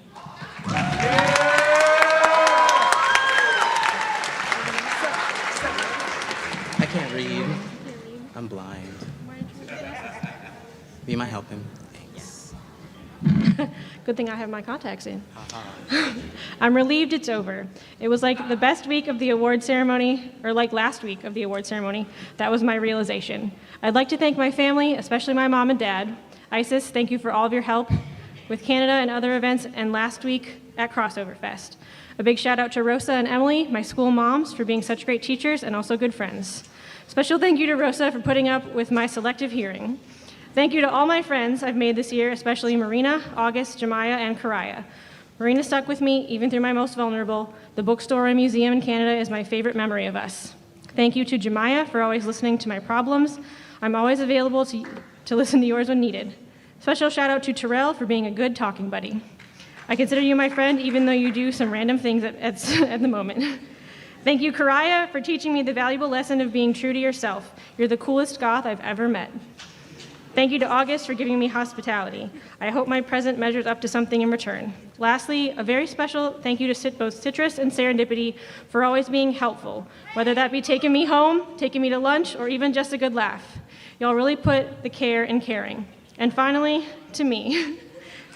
I can't read. I'm blind. You might help him. Thanks. Good thing I have my contacts in. I'm relieved it's over. It was like the best week of the award ceremony, or like last week of the award ceremony. That was my realization. I'd like to thank my family, especially my mom and dad. Isis, thank you for all of your help. with Canada and other events, and last week at Crossover Fest. A big shout out to Rosa and Emily, my school moms, for being such great teachers and also good friends. Special thank you to Rosa for putting up with my selective hearing. Thank you to all my friends I've made this year, especially Marina, August, Jemiah, and Karaya. Marina stuck with me even through my most vulnerable. The bookstore and museum in Canada is my favorite memory of us. Thank you to Jemiah for always listening to my problems. I'm always available to listen to yours when needed. Special shout out to Terrell for being a good talking buddy. I consider you my friend even though you do some random things at the moment. Thank you, Karaya, for teaching me the valuable lesson of being true to yourself. You're the coolest goth I've ever met. Thank you to August for giving me hospitality. I hope my present measures up to something in return. Lastly, a very special thank you to both Citrus and Serendipity for always being helpful, whether that be taking me home, taking me to lunch, or even just a good laugh. Y'all really put the care in caring. And finally, to me,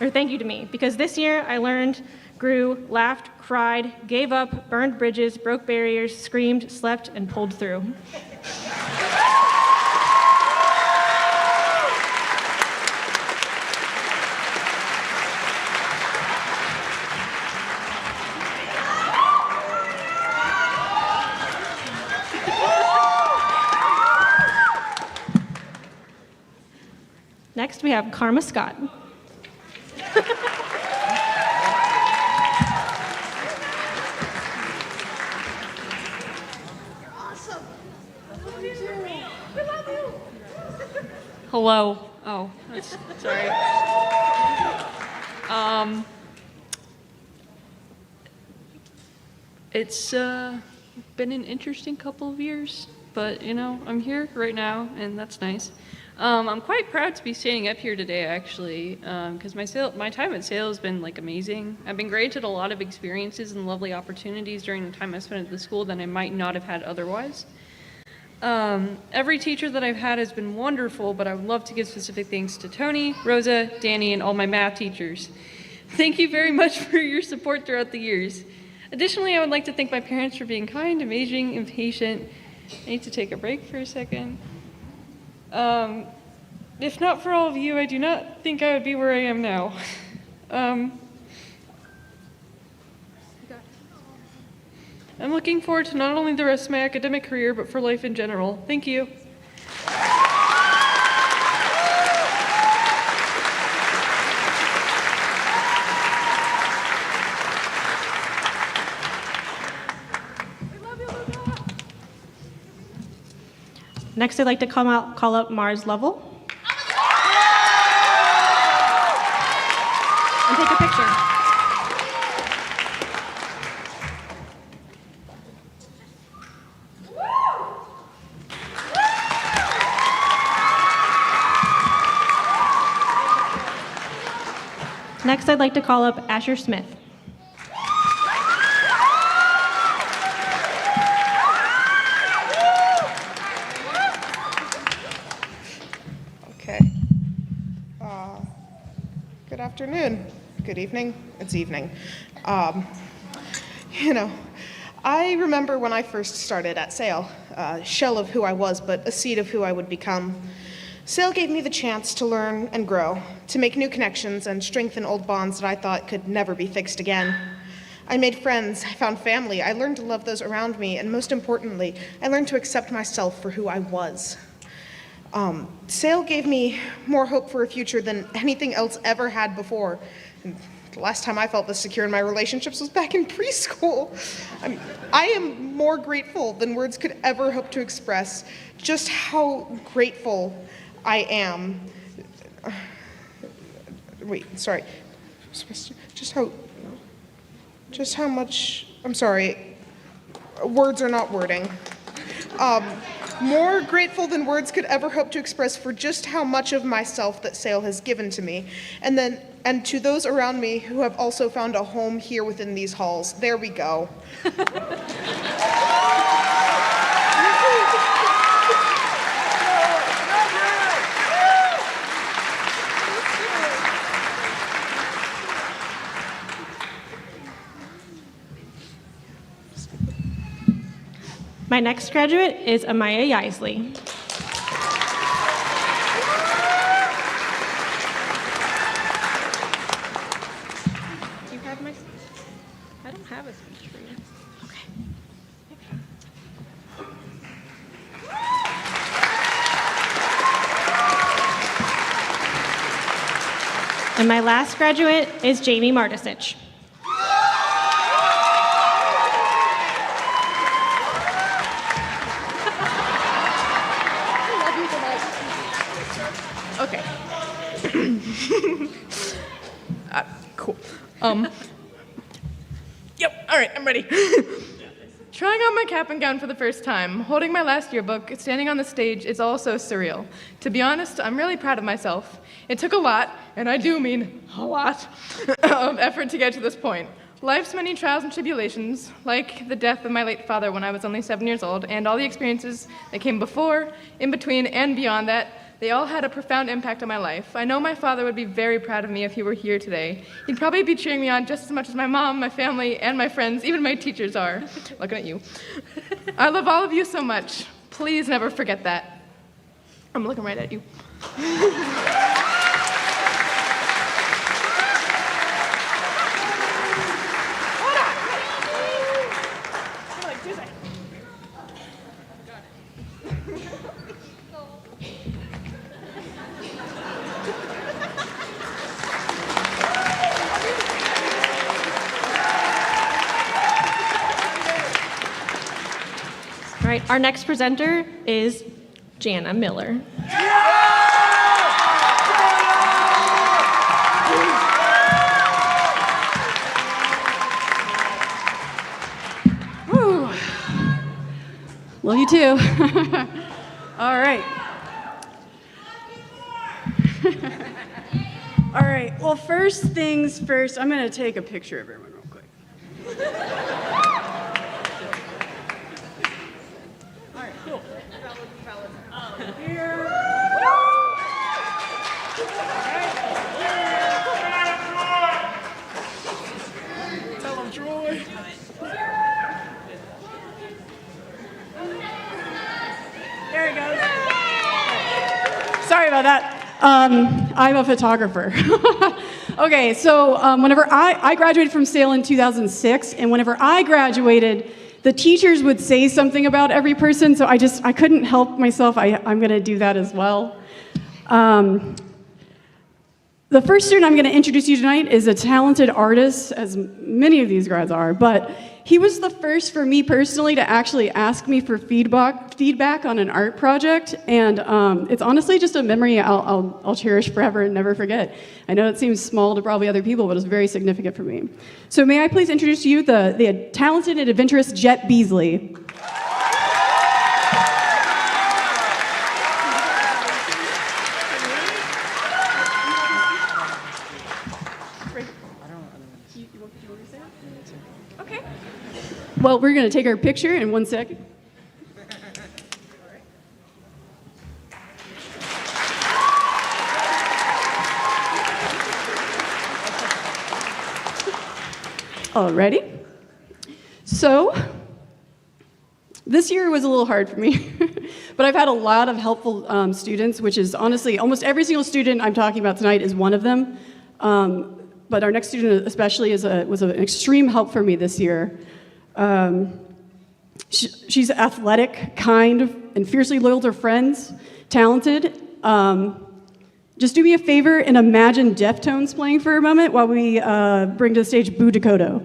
or thank you to me, because this year I learned, grew, laughed, cried, gave up, burned bridges, broke barriers, screamed, slept, and pulled through. Next, we have Karma Scott. Hello. Oh, that's, sorry. It's been an interesting couple of years, but you know, I'm here right now, and that's nice. I'm quite proud to be standing up here today, actually, because my time at SAIL has been like amazing. I've been granted a lot of experiences and lovely opportunities during the time I spent at the school that I might not have had otherwise. Every teacher that I've had has been wonderful, but I would love to give specific thanks to Tony, Rosa, Danny, and all my math teachers. Thank you very much for your support throughout the years. Additionally, I would like to thank my parents for being kind, amazing, and patient. I need to take a break for a second. If not for all of you, I do not think I would be where I am now. I'm looking forward to not only the rest of my academic career, but for life in general. Thank you. Next, I'd like to call up Mars Lovell and take a picture. Next, I'd like to call up Asher Smith. Good afternoon, good evening, it's evening. I remember when I first started at SAIL, a shell of who I was, but a seed of who I would become. SAIL gave me the chance to learn and grow, to make new connections and strengthen old bonds that I thought could never be fixed again. I made friends, I found family, I learned to love those around me, and most importantly, I learned to accept myself for who I was. SAIL gave me more hope for a future than anything else ever had before. And the last time I felt this secure in my relationships was back in preschool. I am more grateful than words could ever hope to express just how grateful I am. Just how much, I'm sorry, words are not wording. More grateful than words could ever hope to express for just how much of myself that SAIL has given to me. And to those around me who have also found a home here within these halls. There we go. My next graduate is Amaya Yaisley. I don't have a speech for you. And my last graduate is Jamie Martisich. Okay. Cool. Yep, all right, I'm ready. Trying on my cap and gown for the first time, holding my last yearbook, standing on the stage is all so surreal. To be honest, I'm really proud of myself. It took a lot, and I do mean a lot, of effort to get to this point. Life's many trials and tribulations, like the death of my late father when I was only 7 years old, and all the experiences that came before, in between, and beyond that, they all had a profound impact on my life. I know my father would be very proud of me if he were here today. He'd probably be cheering me on just as much as my mom, my family, and my friends, even my teachers are. Looking at you. I love all of you so much. Please never forget that. I'm looking right at you. All right, our next presenter is Jana Miller. Whew. Love you too. All right. All right, well, first things first, I'm going to take a picture of everyone real quick. All right, cool. Here. Tell him, Troy. There he goes. Sorry about that. I'm a photographer. Okay, so whenever I graduated from Sale in 2006, and whenever I graduated, the teachers would say something about every person, so I couldn't help myself. I'm going to do that as well. The first student I'm going to introduce you tonight is a talented artist, as many of these grads are, but he was the first for me personally to actually ask me for feedback on an art project, and it's honestly just a memory I'll cherish forever and never forget. I know it seems small to probably other people, but it's very significant for me. So may I please introduce to you the talented and adventurous Jet Beasley. Well, we're going to take our picture in 1 second. Alrighty. So, this year was a little hard for me, but I've had a lot of helpful students, which is honestly, almost every single student I'm talking about tonight is one of them. But our next student especially was an extreme help for me this year. She's athletic, kind, and fiercely loyal to her friends, talented. Just do me a favor and imagine Deftones playing for a moment while we bring to the stage Boo Dakota.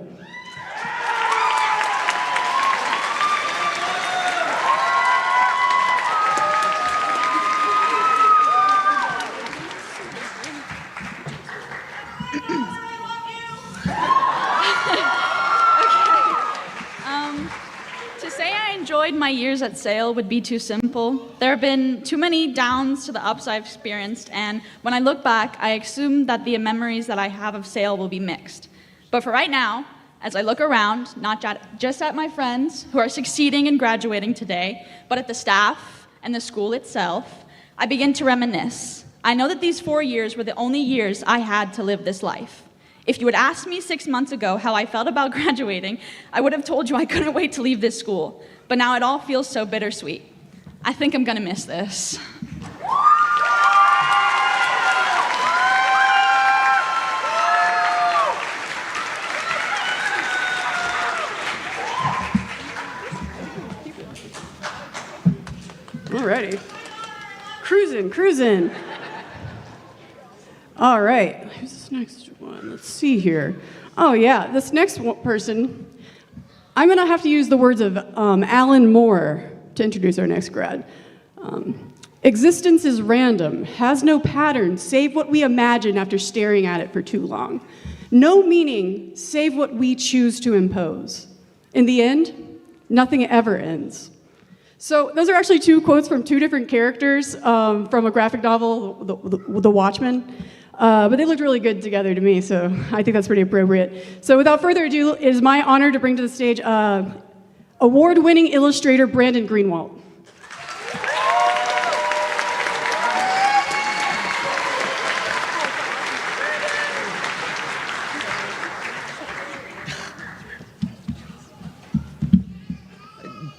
My years at Sale would be too simple. There have been too many downs to the ups I've experienced, and when I look back, I assume that the memories that I have of Sale will be mixed. But for right now, as I look around, not just at my friends who are succeeding and graduating today, but at the staff and the school itself, I begin to reminisce. I know that these 4 years were the only years I had to live this life. If you had asked me 6 months ago how I felt about graduating, I would have told you I couldn't wait to leave this school. But now it all feels so bittersweet. I think I'm gonna miss this. Alrighty. Cruising. All right, who's this next one? Let's see here. Oh yeah, this next person, I'm gonna have to use the words of Alan Moore to introduce our next grad. Existence is random, has no pattern save what we imagine after staring at it for too long. No meaning save what we choose to impose. In the end, nothing ever ends. So those are actually two quotes from two different characters from a graphic novel, The Watchmen. But they looked really good together to me, so I think that's pretty appropriate. So without further ado, it is my honor to bring to the stage award-winning illustrator Brandon Greenwald.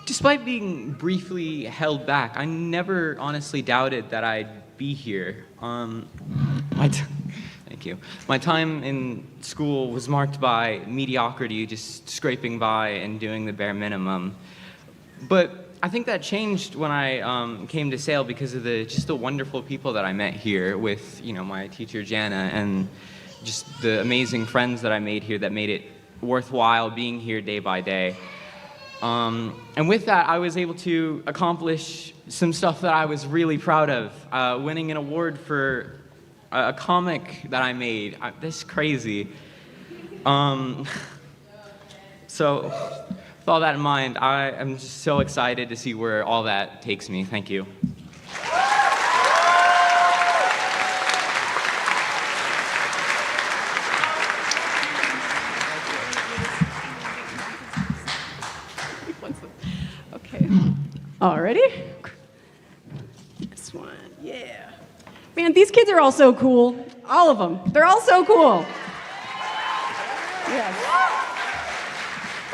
Despite being briefly held back, I never honestly doubted that I'd be here. Thank you. My time in school was marked by mediocrity, just scraping by and doing the bare minimum. But I think that changed when I came to Sale because of just the wonderful people that I met here with, my teacher Jana, and just the amazing friends that I made here that made it worthwhile being here day by day. And with that, I was able to accomplish some stuff that I was really proud of, winning an award for a comic that I made. This is crazy. So with all that in mind, I am just so excited to see where all that takes me. Thank you. Okay. Alrighty. This one, yeah. Man, these kids are all so cool. All of them. They're all so cool. Yes.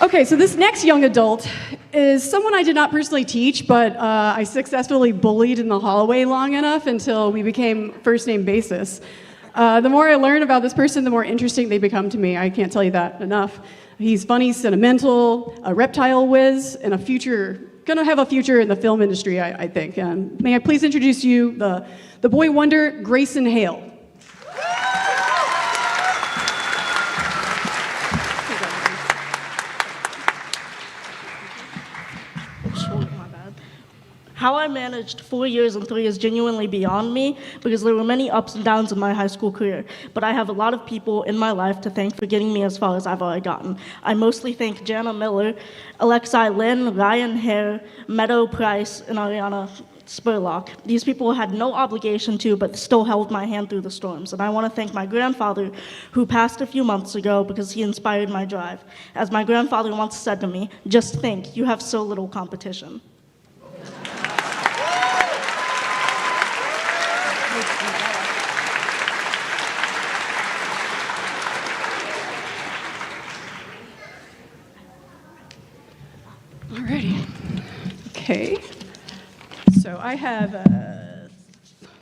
Okay, so this next young adult is someone I did not personally teach, but I successfully bullied in the hallway long enough until we became first-name basis. The more I learn about this person, the more interesting they become to me. I can't tell you that enough. He's funny, sentimental, a reptile whiz, and gonna have a future in the film industry, I think. May I please introduce you, the boy wonder, Grayson Hale. How I managed 4 years and 3 is genuinely beyond me because there were many ups and downs in my high school career, but I have a lot of people in my life to thank for getting me as far as I've already gotten. I mostly thank Jana Miller, Alexi Lynn, Ryan Hare, Meadow Price, and Ariana Spurlock. These people had no obligation to, but still held my hand through the storms. And I want to thank my grandfather, who passed a few months ago because he inspired my drive. As my grandfather once said to me, just think, you have so little competition. Alrighty. Okay. So I have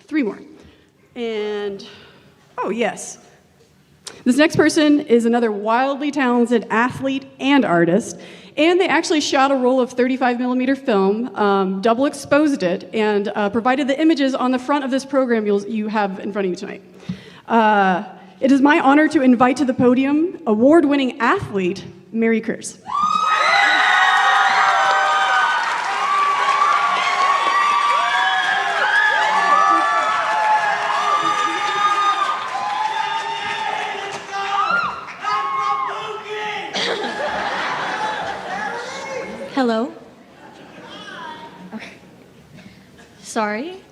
3 more. And, oh yes. This next person is another wildly talented athlete and artist. And they actually shot a roll of 35mm film, double exposed it, and provided the images on the front of this program you have in front of you tonight. It is my honor to invite to the podium award-winning athlete, Mary Kurz. Hello? Okay. Sorry.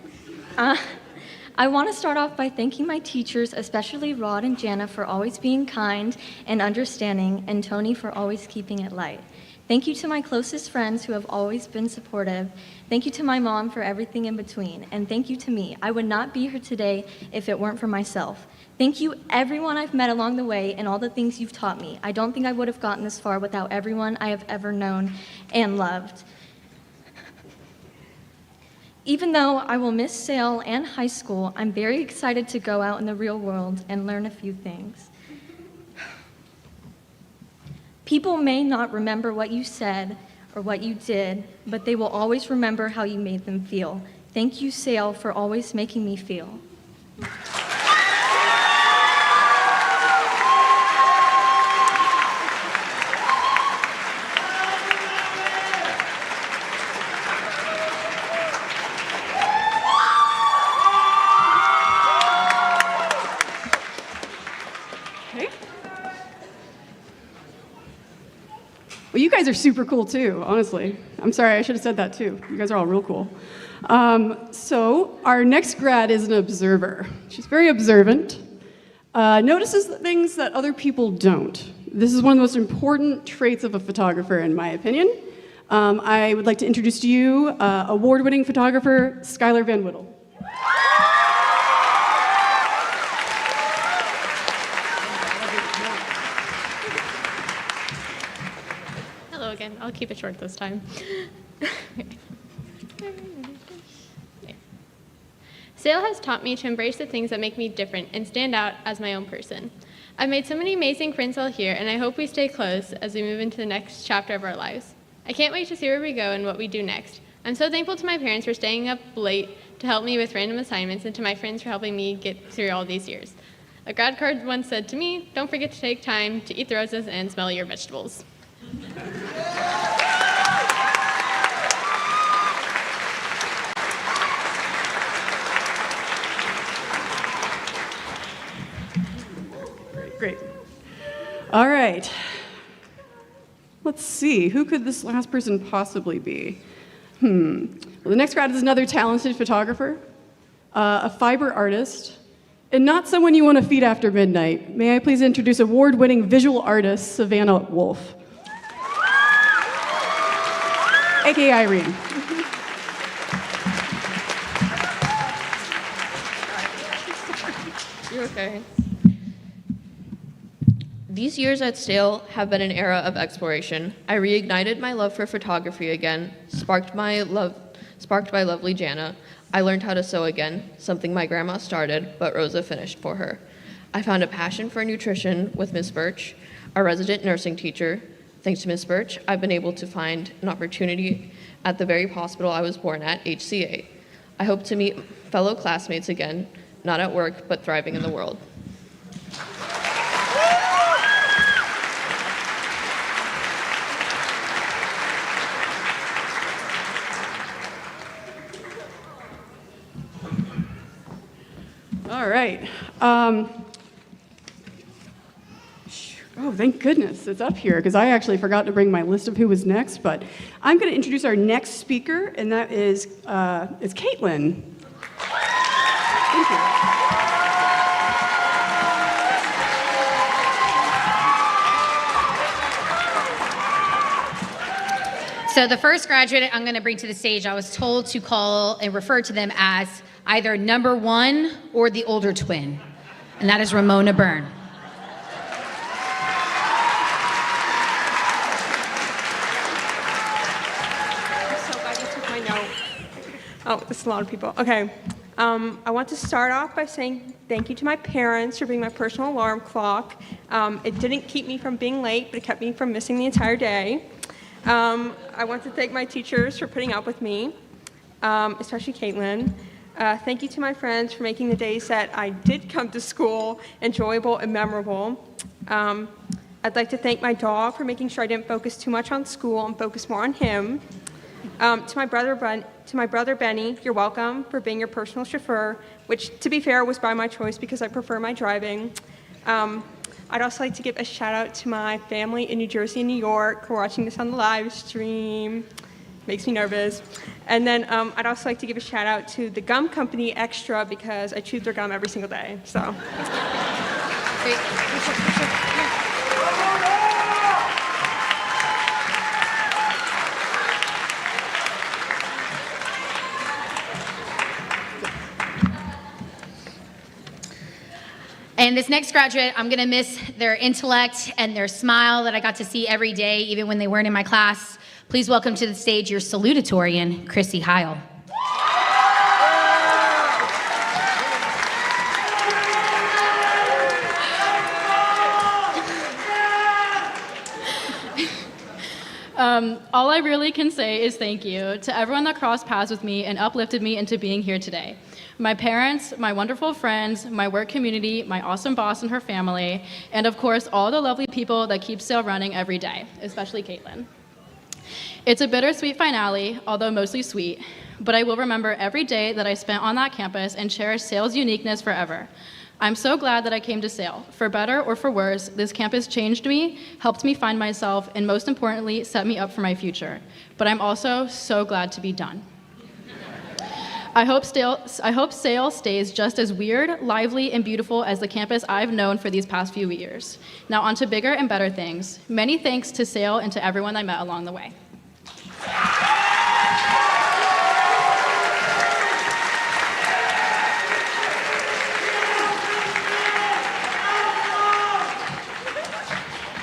I want to start off by thanking my teachers, especially Rod and Jana, for always being kind and understanding, and Tony for always keeping it light. Thank you to my closest friends who have always been supportive. Thank you to my mom for everything in between. And thank you to me. I would not be here today if it weren't for myself. Thank you, everyone I've met along the way and all the things you've taught me. I don't think I would have gotten this far without everyone I have ever known and loved. Even though I will miss Sale and high school, I'm very excited to go out in the real world and learn a few things. People may not remember what you said or what you did, but they will always remember how you made them feel. Thank you, Sale, for always making me feel. Well, you guys are super cool too, honestly. I'm sorry, I should have said that too. You guys are all real cool. So our next grad is an observer. She's very observant, notices things that other people don't. This is one of the most important traits of a photographer, in my opinion. I would like to introduce to you award-winning photographer Skylar Van Whittle. Hello again. I'll keep it short this time. Sale has taught me to embrace the things that make me different and stand out as my own person. I've made so many amazing friends while here, and I hope we stay close as we move into the next chapter of our lives. I can't wait to see where we go and what we do next. I'm so thankful to my parents for staying up late to help me with random assignments and to my friends for helping me get through all these years. A grad card once said to me, "Don't forget to take time to eat the roses and smell your vegetables." Great. All right. Let's see, who could this last person possibly be? Well, the next grad is another talented photographer, a fiber artist, and not someone you want to feed after midnight. May I please introduce award-winning visual artist Savannah Wolf, aka Irene. You're okay. These years at Sale have been an era of exploration. I reignited my love for photography again, sparked by lovely Jana. I learned how to sew again, something my grandma started, but Rosa finished for her. I found a passion for nutrition with Miss Birch, our resident nursing teacher. Thanks to Miss Birch, I've been able to find an opportunity at the very hospital I was born at, HCA. I hope to meet fellow classmates again, not at work, but thriving in the world. All right. Oh, thank goodness it's up here, because I actually forgot to bring my list of who was next, but I'm going to introduce our next speaker, and that is Caitlin. Thank you. So the first graduate I'm going to bring to the stage, I was told to call and refer to them as either number one or the older twin, and that is Ramona Byrne. I'm so glad you took my note. Oh, there's a lot of people. Okay. I want to start off by saying thank you to my parents for being my personal alarm clock. It didn't keep me from being late, but it kept me from missing the entire day. I want to thank my teachers for putting up with me, especially Caitlin. Thank you to my friends for making the days that I did come to school enjoyable and memorable. I'd like to thank my dog for making sure I didn't focus too much on school and focus more on him. To my brother Benny, you're welcome for being your personal chauffeur, which, to be fair, was by my choice because I prefer my driving. I'd also like to give a shout out to my family in New Jersey and New York who are watching this on the live stream. Makes me nervous. And then I'd also like to give a shout out to the gum company Extra because I chew their gum every single day. So. And this next graduate, I'm gonna miss their intellect and their smile that I got to see every day, even when they weren't in my class. Please welcome to the stage your salutatorian, Chrissy Heil. All I really can say is thank you to everyone that crossed paths with me and uplifted me into being here today. My parents, my wonderful friends, my work community, my awesome boss and her family, and of course, all the lovely people that keep Sale running every day, especially Caitlin. It's a bittersweet finale, although mostly sweet, but I will remember every day that I spent on that campus and cherish Sale's uniqueness forever. I'm so glad that I came to Sale. For better or for worse, this campus changed me, helped me find myself, and most importantly, set me up for my future. But I'm also so glad to be done. I hope Sale stays just as weird, lively, and beautiful as the campus I've known for these past few years. Now on to bigger and better things. Many thanks to Sale and to everyone I met along the way.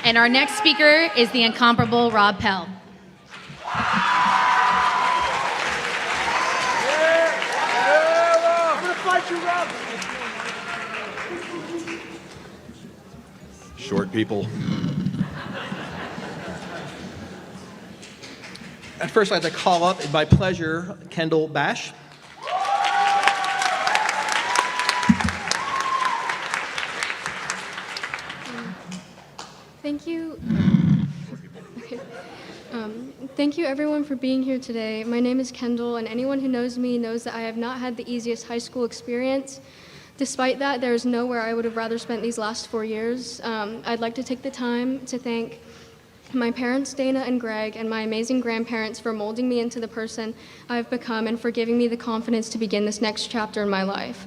And our next speaker is the incomparable Rob Pell. Short people. At first, I'd like to call up, by pleasure, Kendall Bash. Thank you. Okay. Thank you everyone for being here today. My name is Kendall, and anyone who knows me knows that I have not had the easiest high school experience. Despite that, there is nowhere I would have rather spent these last 4 years. I'd like to take the time to thank my parents, Dana and Greg, and my amazing grandparents for molding me into the person I've become and for giving me the confidence to begin this next chapter in my life.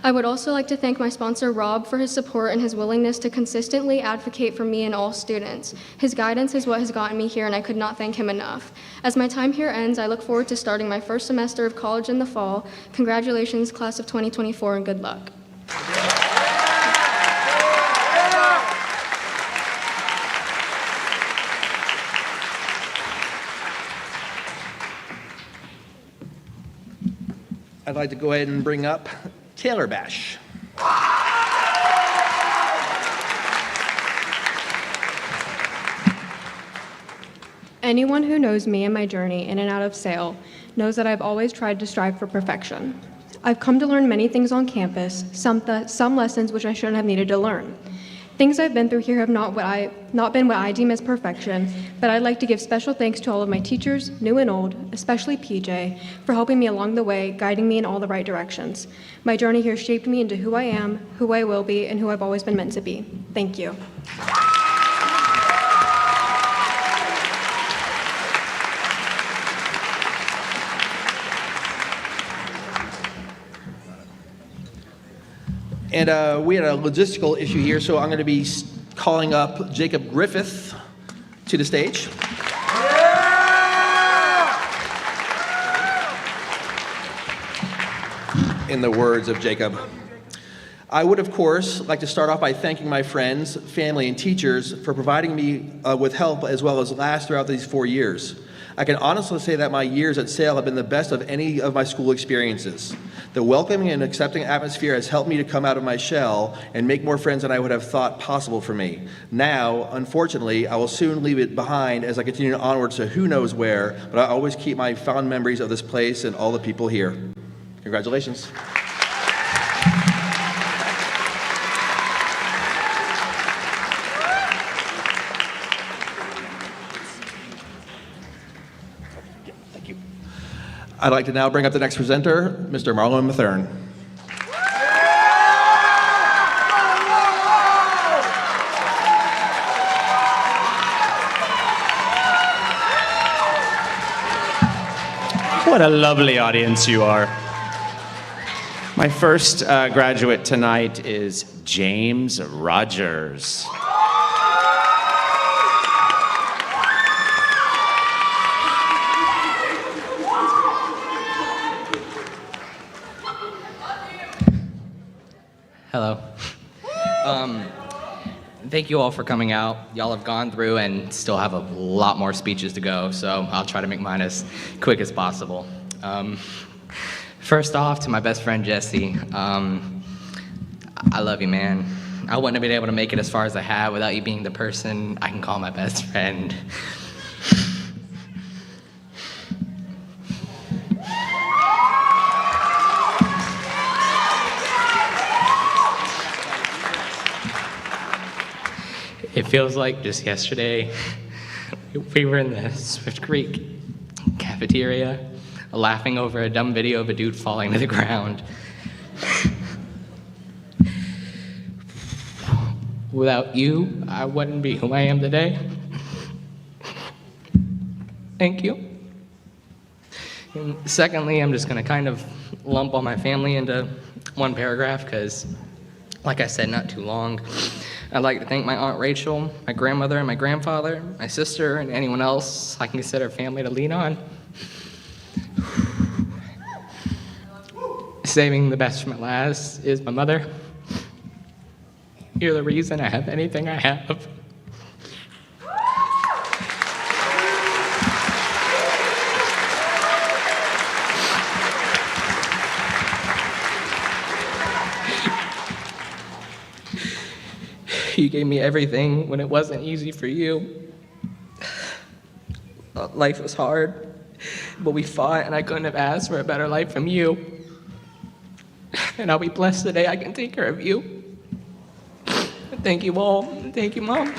I would also like to thank my sponsor, Rob, for his support and his willingness to consistently advocate for me and all students. His guidance is what has gotten me here, and I could not thank him enough. As my time here ends, I look forward to starting my first semester of college in the fall. Congratulations, class of 2024, and good luck. I'd like to go ahead and bring up Taylor Bash. Anyone who knows me and my journey in and out of Sale knows that I've always tried to strive for perfection. I've come to learn many things on campus, some lessons which I shouldn't have needed to learn. Things I've been through here have not been what I deem as perfection, but I'd like to give special thanks to all of my teachers, new and old, especially PJ, for helping me along the way, guiding me in all the right directions. My journey here shaped me into who I am, who I will be, and who I've always been meant to be. Thank you. And we had a logistical issue here, so I'm going to be calling up Jacob Griffith to the stage. In the words of Jacob, I would, of course, like to start off by thanking my friends, family, and teachers for providing me with help as well as last throughout these 4 years. I can honestly say that my years at Sale have been the best of any of my school experiences. The welcoming and accepting atmosphere has helped me to come out of my shell and make more friends than I would have thought possible for me. Now, unfortunately, I will soon leave it behind as I continue onwards to who knows where, but I always keep my fond memories of this place and all the people here. Congratulations. I'd like to now bring up the next presenter, Mr. Marlon Mathern. What a lovely audience you are. My first graduate tonight is James Rogers. Hello. Thank you all for coming out. Y'all have gone through and still have a lot more speeches to go, so I'll try to make mine as quick as possible. First off, to my best friend Jesse, I love you, man. I wouldn't have been able to make it as far as I have without you being the person I can call my best friend. It feels like just yesterday we were in the Swift Creek cafeteria laughing over a dumb video of a dude falling to the ground. Without you, I wouldn't be who I am today. Thank you. And secondly, I'm just going to kind of lump all my family into one paragraph because, like I said, not too long. I'd like to thank my Aunt Rachel, my grandmother and my grandfather, my sister, and anyone else I can consider family to lean on. Saving the best for my last is my mother. You're the reason I have anything I have. You gave me everything when it wasn't easy for you. Life was hard, but we fought, and I couldn't have asked for a better life from you. And I'll be blessed the day I can take care of you. Thank you all. Thank you, Mom.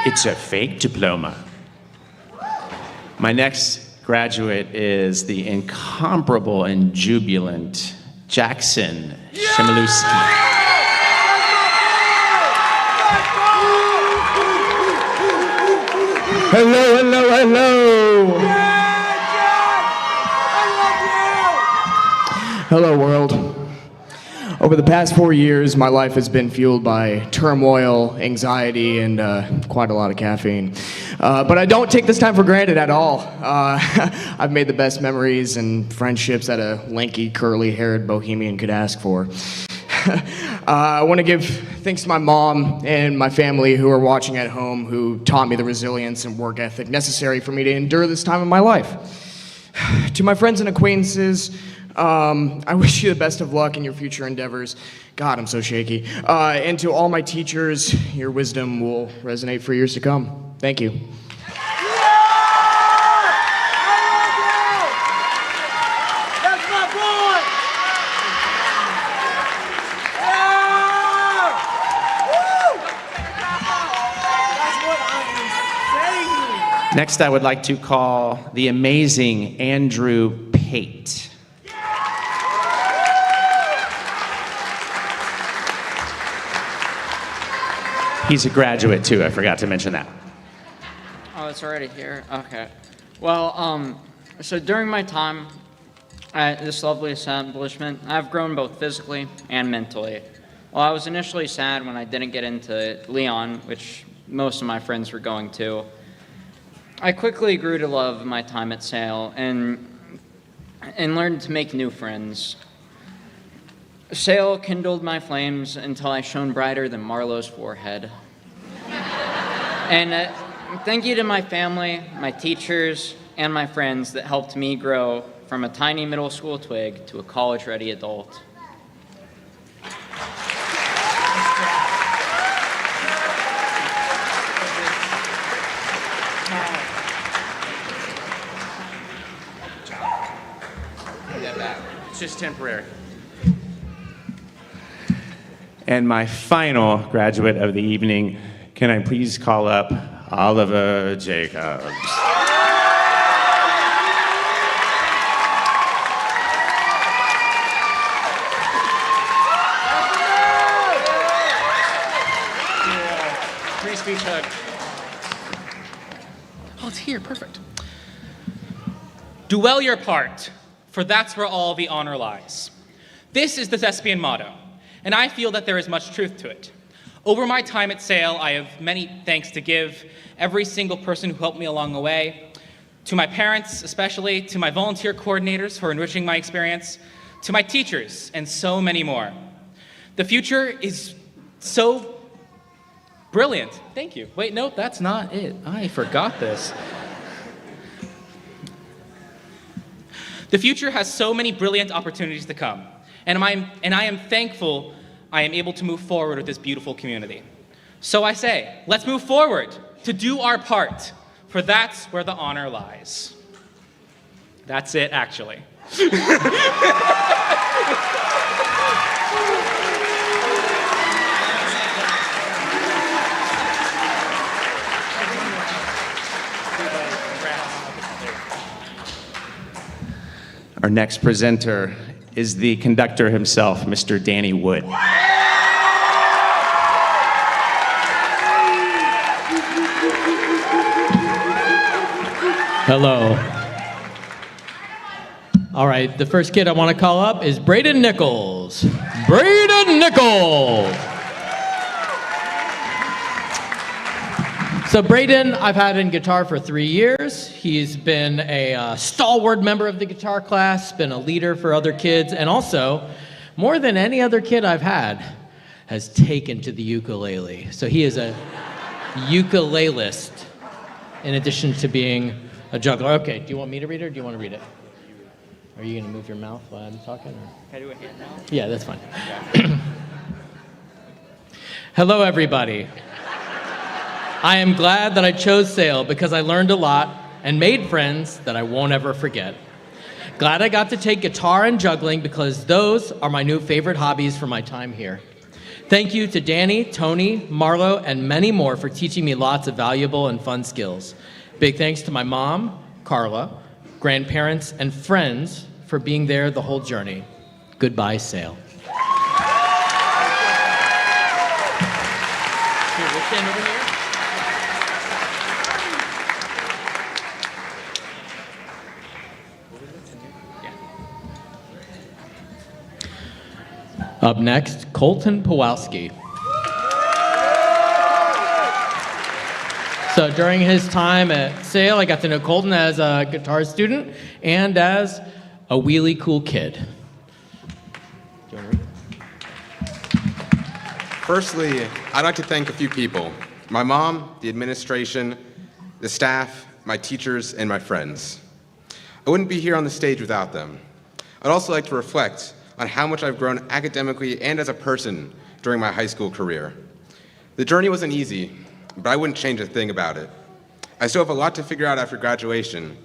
It's a fake diploma. My next graduate is the incomparable and jubilant Jackson Shimilewski. Hello, hello, hello. Hello, world. Over the past 4 years, my life has been fueled by turmoil, anxiety, and quite a lot of caffeine. But I don't take this time for granted at all. I've made the best memories and friendships that a lanky, curly-haired bohemian could ask for. I want to give thanks to my mom and my family who are watching at home, who taught me the resilience and work ethic necessary for me to endure this time of my life. To my friends and acquaintances, I wish you the best of luck in your future endeavors. God, I'm so shaky. And to all my teachers, your wisdom will resonate for years to come. Thank you. Next, I would like to call the amazing Andrew Pate. He's a graduate too, I forgot to mention that. Oh, it's already here? Okay. Well, so during my time at this lovely establishment, I've grown both physically and mentally. Well, I was initially sad when I didn't get into Leon, which most of my friends were going to. I quickly grew to love my time at Sale and learned to make new friends. Sale kindled my flames until I shone brighter than Marlowe's forehead. And thank you to my family, my teachers, and my friends that helped me grow from a tiny middle school twig to a college-ready adult. It's just temporary. And my final graduate of the evening, can I please call up Oliver Jacobs? Free speech hug. Oh, it's here, perfect. Do well your part, for that's where all the honor lies. This is the Thespian motto, and I feel that there is much truth to it. Over my time at Sale, I have many thanks to give every single person who helped me along the way, to my parents especially, to my volunteer coordinators for enriching my experience, to my teachers, and so many more. The future is so brilliant. Thank you. Wait, no, that's not it. I forgot this. The future has so many brilliant opportunities to come, and I am thankful I am able to move forward with this beautiful community. So I say, let's move forward to do our part, for that's where the honor lies. That's it, actually. Our next presenter is the conductor himself, Mr. Danny Wood. Hello. All right, the first kid I want to call up is Braden Nichols. Braden Nichols! So Braden, I've had in guitar for 3 years. He's been a stalwart member of the guitar class, been a leader for other kids, and also, more than any other kid I've had, has taken to the ukulele. So he is a ukulelist, in addition to being a juggler. Okay, do you want me to read it, or do you want to read it? Are you going to move your mouth while I'm talking? Or? Can I do a hand now? Yeah, that's fine. Hello, everybody. I am glad that I chose Sale because I learned a lot and made friends that I won't ever forget. Glad I got to take guitar and juggling because those are my new favorite hobbies for my time here. Thank you to Danny, Tony, Marlo, and many more for teaching me lots of valuable and fun skills. Big thanks to my mom, Carla, grandparents, and friends for being there the whole journey. Goodbye, Sale. Here, we'll stand over here. Up next, Colton Pawlowski. So during his time at Sale, I got to know Colton as a guitar student and as a wheelie cool kid. Do you want to read? Firstly, I'd like to thank a few people. My mom, the administration, the staff, my teachers, and my friends. I wouldn't be here on the stage without them. I'd also like to reflect on how much I've grown academically and as a person during my high school career. The journey wasn't easy, but I wouldn't change a thing about it. I still have a lot to figure out after graduation,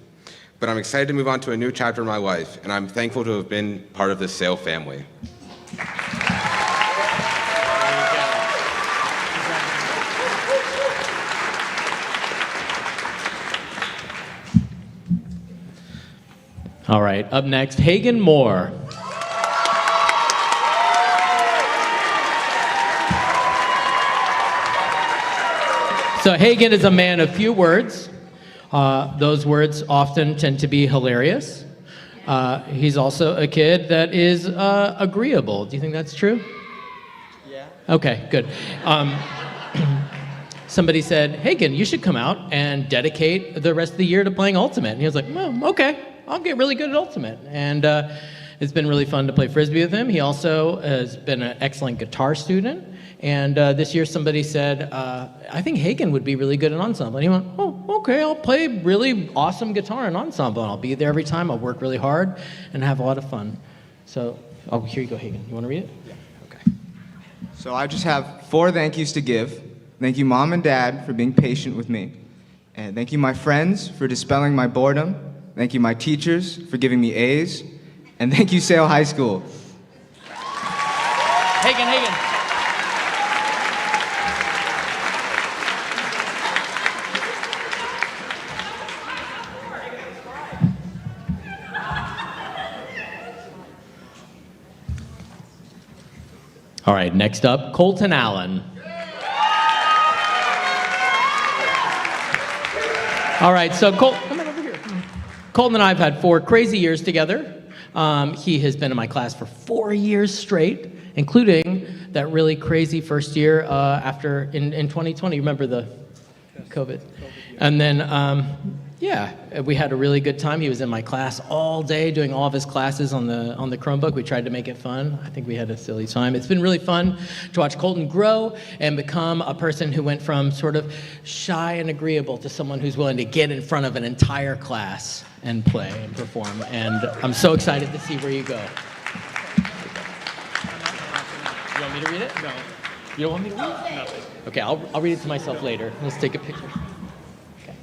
but I'm excited to move on to a new chapter in my life, and I'm thankful to have been part of this Sale family. All right, up next, Hagen Moore. So Hagen is a man of few words. Those words often tend to be hilarious. He's also a kid that is agreeable. Do you think that's true? Yeah. Okay, good. Somebody said, Hagen, you should come out and dedicate the rest of the year to playing Ultimate. And he was like, well, okay, I'll get really good at Ultimate. And it's been really fun to play Frisbee with him. He also has been an excellent guitar student. And this year somebody said, I think Hagen would be really good at ensemble. And he went, oh, okay, I'll play really awesome guitar in ensemble. And I'll be there every time. I'll work really hard and have a lot of fun. So, oh, here you go, Hagen. You want to read it? Yeah, okay. So I just have 4 thank yous to give. Thank you, Mom and Dad, for being patient with me. And thank you, my friends, for dispelling my boredom. Thank you, my teachers, for giving me A's. And thank you, Sale High School. Hagen. All right, next up, Colton Allen. All right, so come on over here. Colton and I have had 4 crazy years together. He has been in my class for 4 years straight, including that really crazy first year after in 2020. Remember the COVID? And then, yeah, we had a really good time. He was in my class all day doing all of his classes on the Chromebook. We tried to make it fun. I think we had a silly time. It's been really fun to watch Colton grow and become a person who went from sort of shy and agreeable to someone who's willing to get in front of an entire class and play and perform. And I'm so excited to see where you go. me to read it? No. You don't want me to read it? Nothing. Okay, I'll read it to myself later. Let's take a picture. Okay.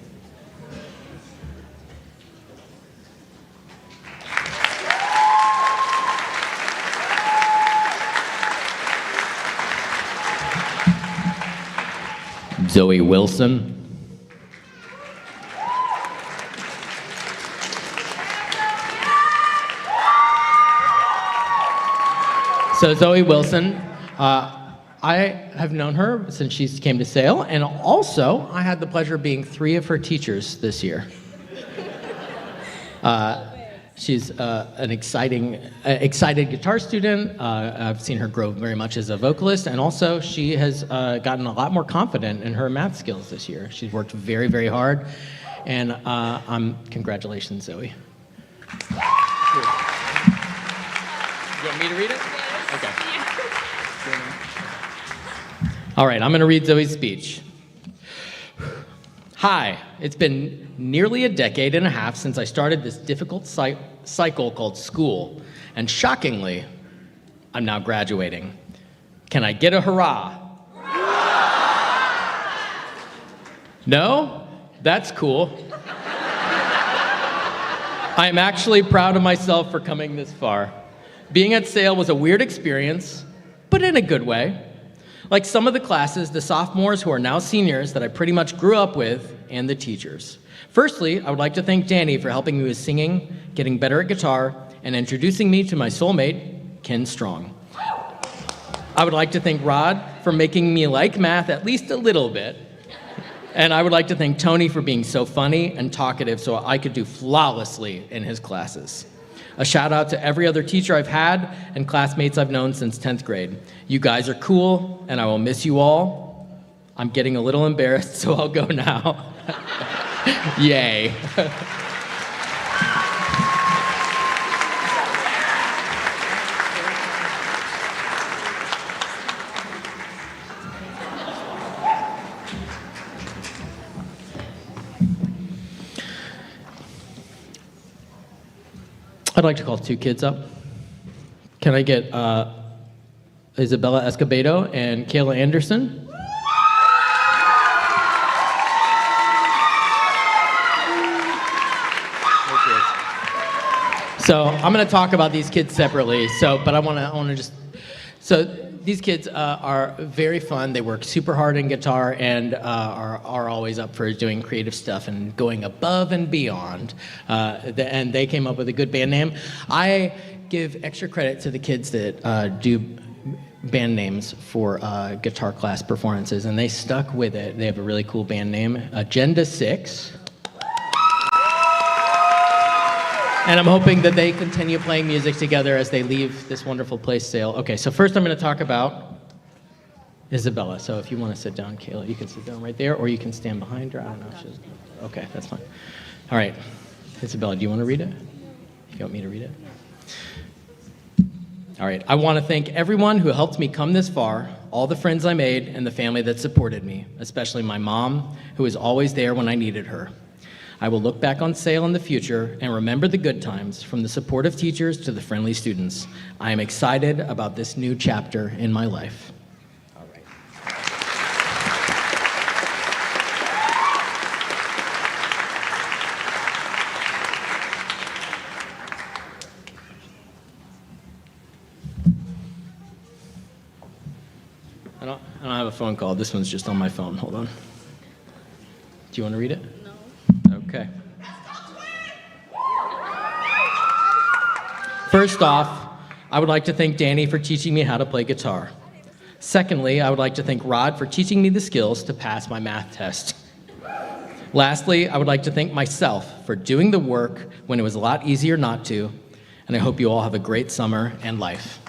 Zoe Wilson. So Zoe Wilson, I have known her since she came to Sale, and also I had the pleasure of being 3 of her teachers this year. She's an excited guitar student. I've seen her grow very much as a vocalist, and also she has gotten a lot more confident in her math skills this year. She's worked very, very hard, and congratulations, Zoe. You want me to read it? Okay. All right, I'm going to read Zoe's speech. Hi, it's been nearly a decade and a half since I started this difficult cycle called school, and shockingly, I'm now graduating. Can I get a hurrah? No? That's cool. I am actually proud of myself for coming this far. Being at Sale was a weird experience, but in a good way. Like some of the classes, the sophomores who are now seniors that I pretty much grew up with, and the teachers. Firstly, I would like to thank Danny for helping me with singing, getting better at guitar, and introducing me to my soulmate, Ken Strong. I would like to thank Rod for making me like math at least a little bit. And I would like to thank Tony for being so funny and talkative so I could do flawlessly in his classes. A shout out to every other teacher I've had and classmates I've known since 10th grade. You guys are cool, and I will miss you all. I'm getting a little embarrassed, so I'll go now. Yay. I'd like to call 2 kids up. Can I get Isabella Escobedo and Kayla Anderson? So I'm going to talk about these kids separately. But I want to just. So these kids are very fun. They work super hard in guitar and are always up for doing creative stuff and going above and beyond. And they came up with a good band name. I give extra credit to the kids that do band names for guitar class performances, and they stuck with it. They have a really cool band name, Agenda 6. And I'm hoping that they continue playing music together as they leave this wonderful place, Sale. Okay, so first I'm going to talk about Isabella. So if you want to sit down, Kayla, you can sit down right there, or you can stand behind her. I don't know if she's... Okay, that's fine. All right, Isabella, do you want to read it? If you want me to read it? All right, I want to thank everyone who helped me come this far, all the friends I made, and the family that supported me, especially my mom, who was always there when I needed her. I will look back on Sale in the future and remember the good times, from the supportive teachers to the friendly students. I am excited about this new chapter in my life. All right. I don't have a phone call. This one's just on my phone. Hold on. Do you want to read it? Okay. First off, I would like to thank Danny for teaching me how to play guitar. Secondly, I would like to thank Rod for teaching me the skills to pass my math test. Lastly, I would like to thank myself for doing the work when it was a lot easier not to, and I hope you all have a great summer and life.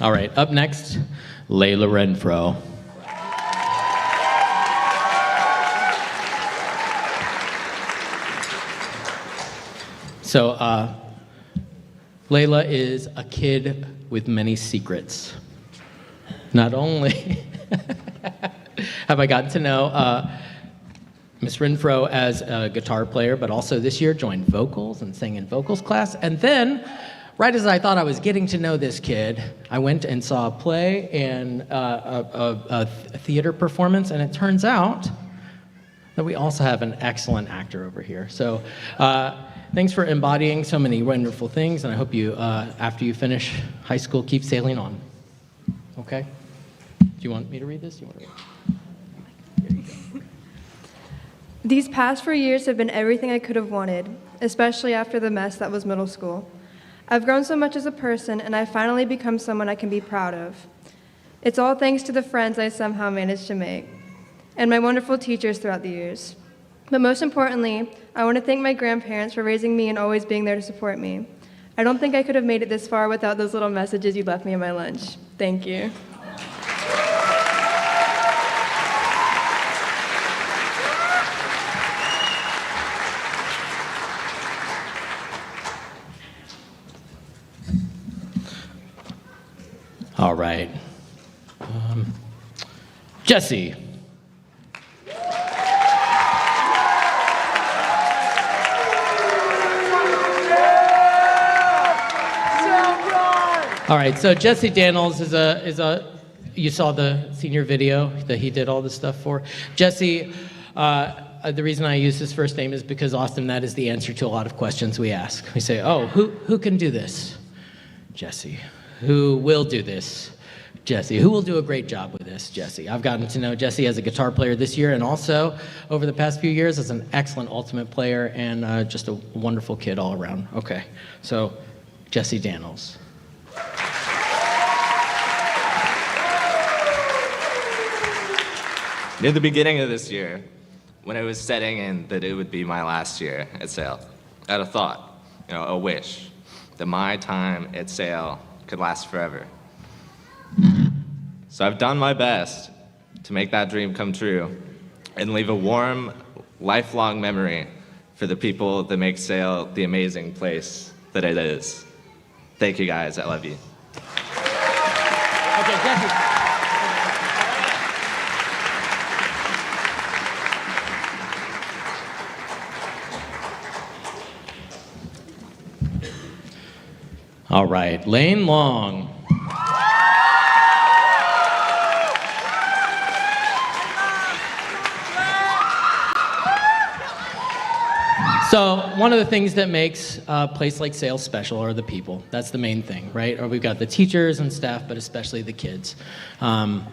All right, up next, Layla Renfro. So, Layla is a kid with many secrets. Not only have I gotten to know Miss Renfro as a guitar player, but also this year joined vocals and sang in vocals class. And then, right as I thought I was getting to know this kid, I went and saw a play and a theater performance, and it turns out that we also have an excellent actor over here. So thanks for embodying so many wonderful things, and I hope you, after you finish high school, keep sailing on. Okay? Do you want me to read this? You want to read it? These past 4 years have been everything I could have wanted, especially after the mess that was middle school. I've grown so much as a person, and I've finally become someone I can be proud of. It's all thanks to the friends I somehow managed to make, and my wonderful teachers throughout the years. But most importantly, I want to thank my grandparents for raising me and always being there to support me. I don't think I could have made it this far without those little messages you left me in my lunch. Thank you. All right. Jesse. All right, so Jesse Daniels is a you saw the senior video that he did all this stuff for. Jesse, the reason I use his first name is because often that is the answer to a lot of questions we ask. We say, oh, who can do this? Jesse. Who will do this? Jesse. Who will do a great job with this? Jesse. I've gotten to know Jesse as a guitar player this year, and also over the past few years as an excellent ultimate player and just a wonderful kid all around. Okay, so Jesse Daniels. Near the beginning of this year, when I was setting in that it would be my last year at Sale, I had a thought, a wish, that my time at Sale could last forever. So I've done my best to make that dream come true and leave a warm, lifelong memory for the people that make Sale the amazing place that it is. Thank you guys, I love you. Okay, Jesse. All right, Lane Long. So one of the things that makes a place like Sale special are the people. That's the main thing, right? Or we've got the teachers and staff, but especially the kids. Lane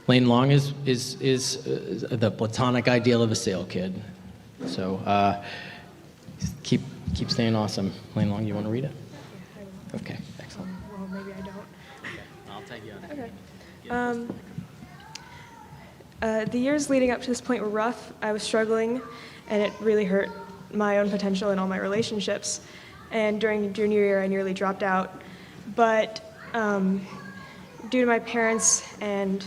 Long is the platonic ideal of a Sale kid. So keep staying awesome. Lane Long, you want to read it? Okay, excellent. Well, maybe I don't. I'll take you on it. Okay. The years leading up to this point were rough. I was struggling, and it really hurt my own potential in all my relationships. And during junior year, I nearly dropped out. But due to my parents and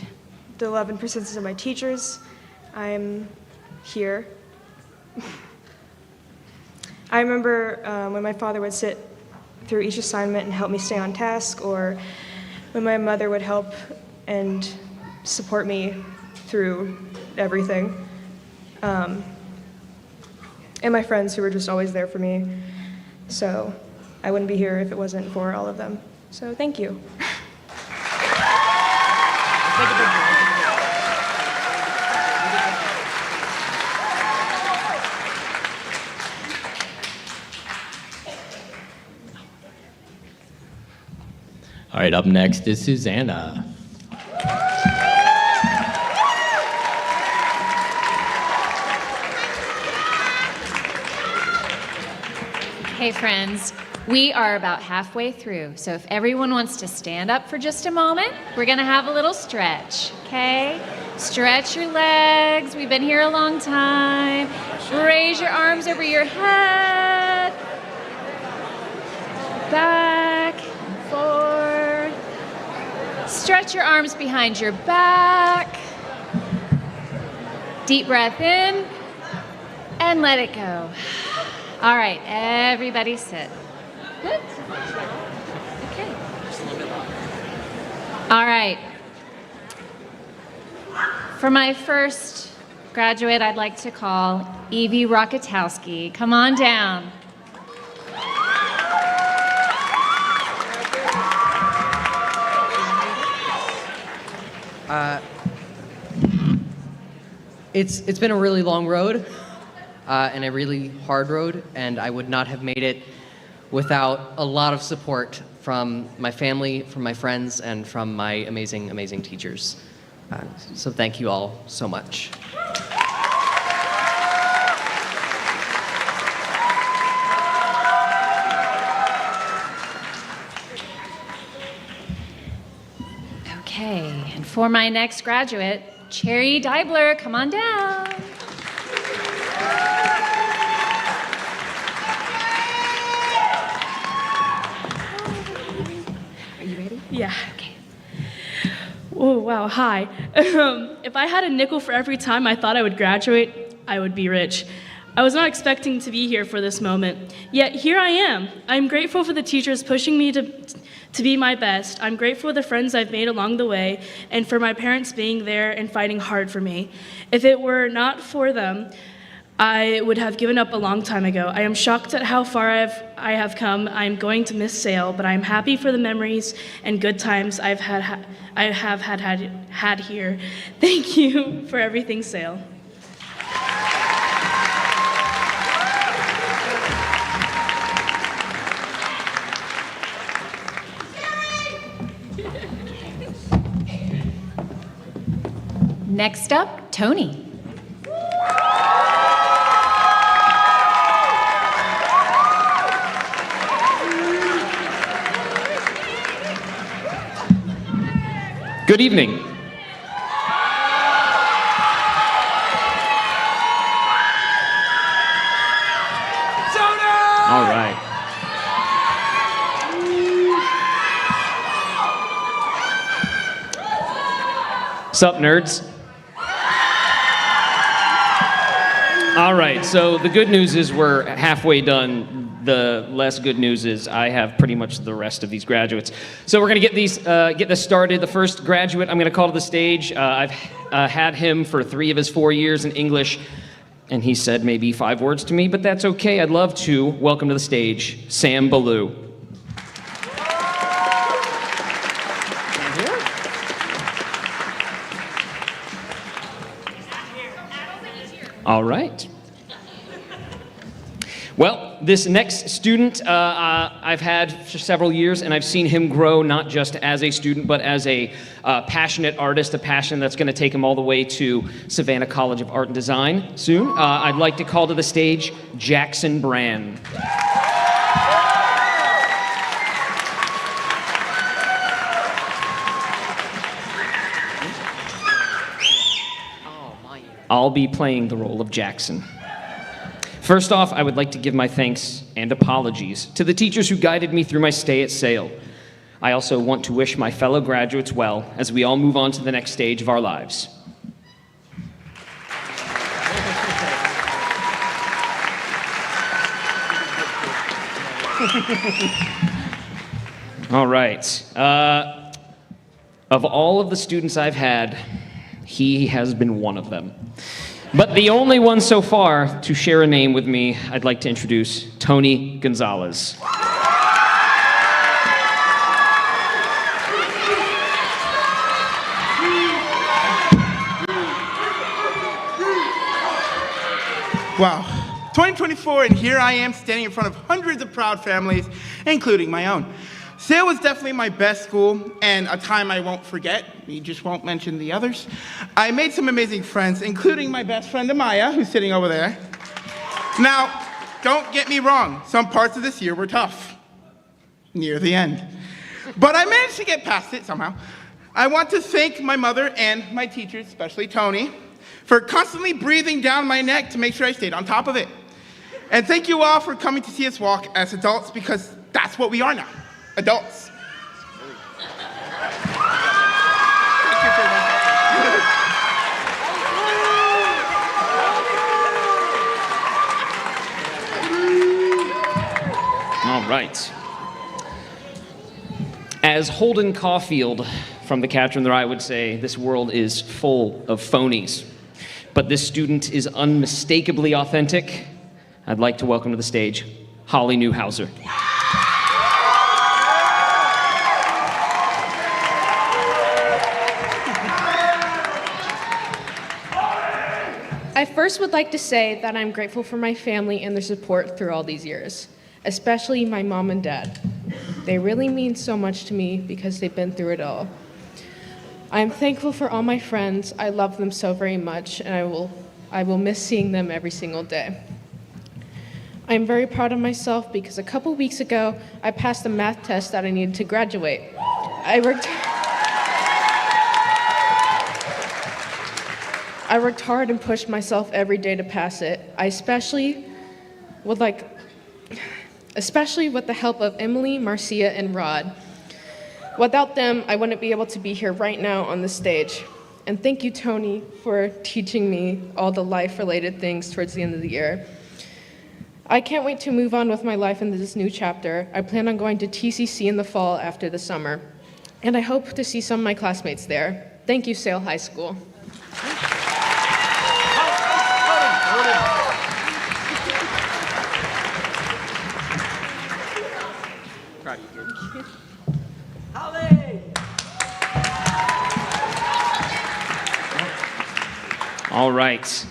the love and persistence of my teachers, I'm here. I remember when my father would sit through each assignment and help me stay on task, or when my mother would help and support me through everything. And my friends who were just always there for me. So I wouldn't be here if it wasn't for all of them. So thank you. All right, up next is Susanna. Hey friends, we are about halfway through, so if everyone wants to stand up for just a moment, we're gonna have a little stretch, okay? Stretch your legs, we've been here a long time. Raise your arms over your head. Back, forward. Stretch your arms behind your back. Deep breath in, and let it go. All right, everybody sit. Good. Okay. All right, For my first graduate, I'd like to call Evie Rockatowski. Come on down. It's been a really long road and a really hard road, and I would not have made it without a lot of support from my family, from my friends, and from my amazing, amazing teachers. So thank you all so much. Okay, and for my next graduate, Cherry Deibler, come on down. Are you ready? Yeah. Okay. Oh, wow. Hi. If I had a nickel for every time I thought I would graduate, I would be rich. I was not expecting to be here for this moment, yet here I am. I'm grateful for the teachers pushing me to be my best. I'm grateful for the friends I've made along the way and for my parents being there and fighting hard for me. If it were not for them, I would have given up a long time ago. I am shocked at how far I have come. I'm going to miss Sale, but I'm happy for the memories and good times I have had here. Thank you for everything, Sale. Next up, Tony. Good evening. All right. Sup, nerds? All right, so the good news is we're halfway done. The less good news is I have pretty much the rest of these graduates. So we're gonna get this started. The first graduate I'm gonna call to the stage. I've had him for 3 of his 4 years in English, and he said maybe 5 words to me, but that's okay. I'd love to welcome to the stage, Sam Ballou. All right. Well, this next student I've had for several years, and I've seen him grow not just as a student, but as a passionate artist, a passion that's going to take him all the way to Savannah College of Art and Design soon. I'd like to call to the stage Jackson Brand. I'll be playing the role of Jackson. First off, I would like to give my thanks and apologies to the teachers who guided me through my stay at Sale. I also want to wish my fellow graduates well as we all move on to the next stage of our lives. All right. Of all of the students I've had, he has been one of them. But the only one so far to share a name with me, I'd like to introduce Tony Gonzalez. Wow. 2024, and here I am standing in front of hundreds of proud families, including my own. Sale was definitely my best school, and a time I won't forget. We just won't mention the others. I made some amazing friends, including my best friend Amaya, who's sitting over there. Now, don't get me wrong, some parts of this year were tough, near the end. But I managed to get past it somehow. I want to thank my mother and my teachers, especially Tony, for constantly breathing down my neck to make sure I stayed on top of it. And thank you all for coming to see us walk as adults, because that's what we are now, adults. All right. As Holden Caulfield from The Catcher in the Rye would say, this world is full of phonies. But this student is unmistakably authentic. I'd like to welcome to the stage Holly Newhouser. I first would like to say that I'm grateful for my family and their support through all these years, especially my mom and dad. They really mean so much to me because they've been through it all. I am thankful for all my friends. I love them so very much, and I will miss seeing them every single day. I am very proud of myself because a couple weeks ago, I passed the math test that I needed to graduate. I worked hard and pushed myself every day to pass it. I especially with the help of Emily, Marcia, and Rod. Without them, I wouldn't be able to be here right now on the stage. And thank you, Tony, for teaching me all the life-related things towards the end of the year. I can't wait to move on with my life into this new chapter. I plan on going to TCC in the fall after the summer. And I hope to see some of my classmates there. Thank you, Sale High School. All right.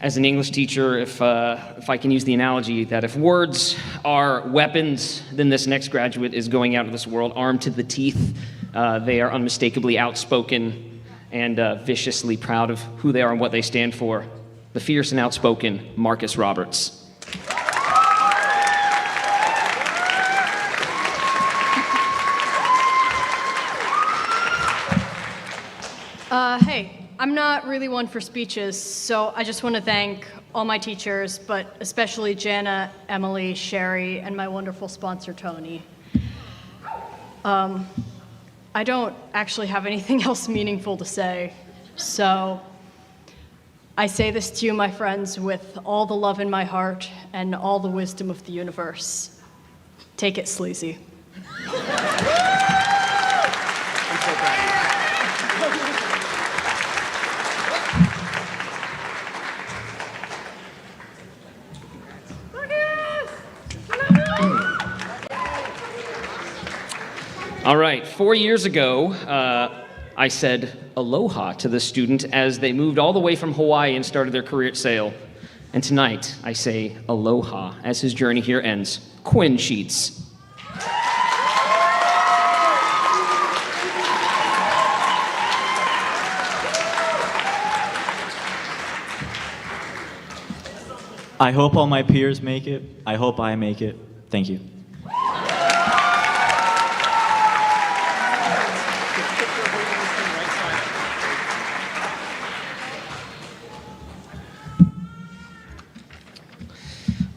As an English teacher, if I can use the analogy that if words are weapons, then this next graduate is going out of this world armed to the teeth. They are unmistakably outspoken and viciously proud of who they are and what they stand for. The fierce and outspoken Marcus Roberts. Hey, I'm not really one for speeches, so I just want to thank all my teachers, but especially Jana, Emily, Sherry, and my wonderful sponsor, Tony. I don't actually have anything else meaningful to say, so I say this to you, my friends, with all the love in my heart and all the wisdom of the universe. Take it sleazy. All right, 4 years ago, I said aloha to the student as they moved all the way from Hawaii and started their career at Sale. And tonight, I say aloha as his journey here ends. Quinn Sheets. I hope all my peers make it. I hope I make it. Thank you.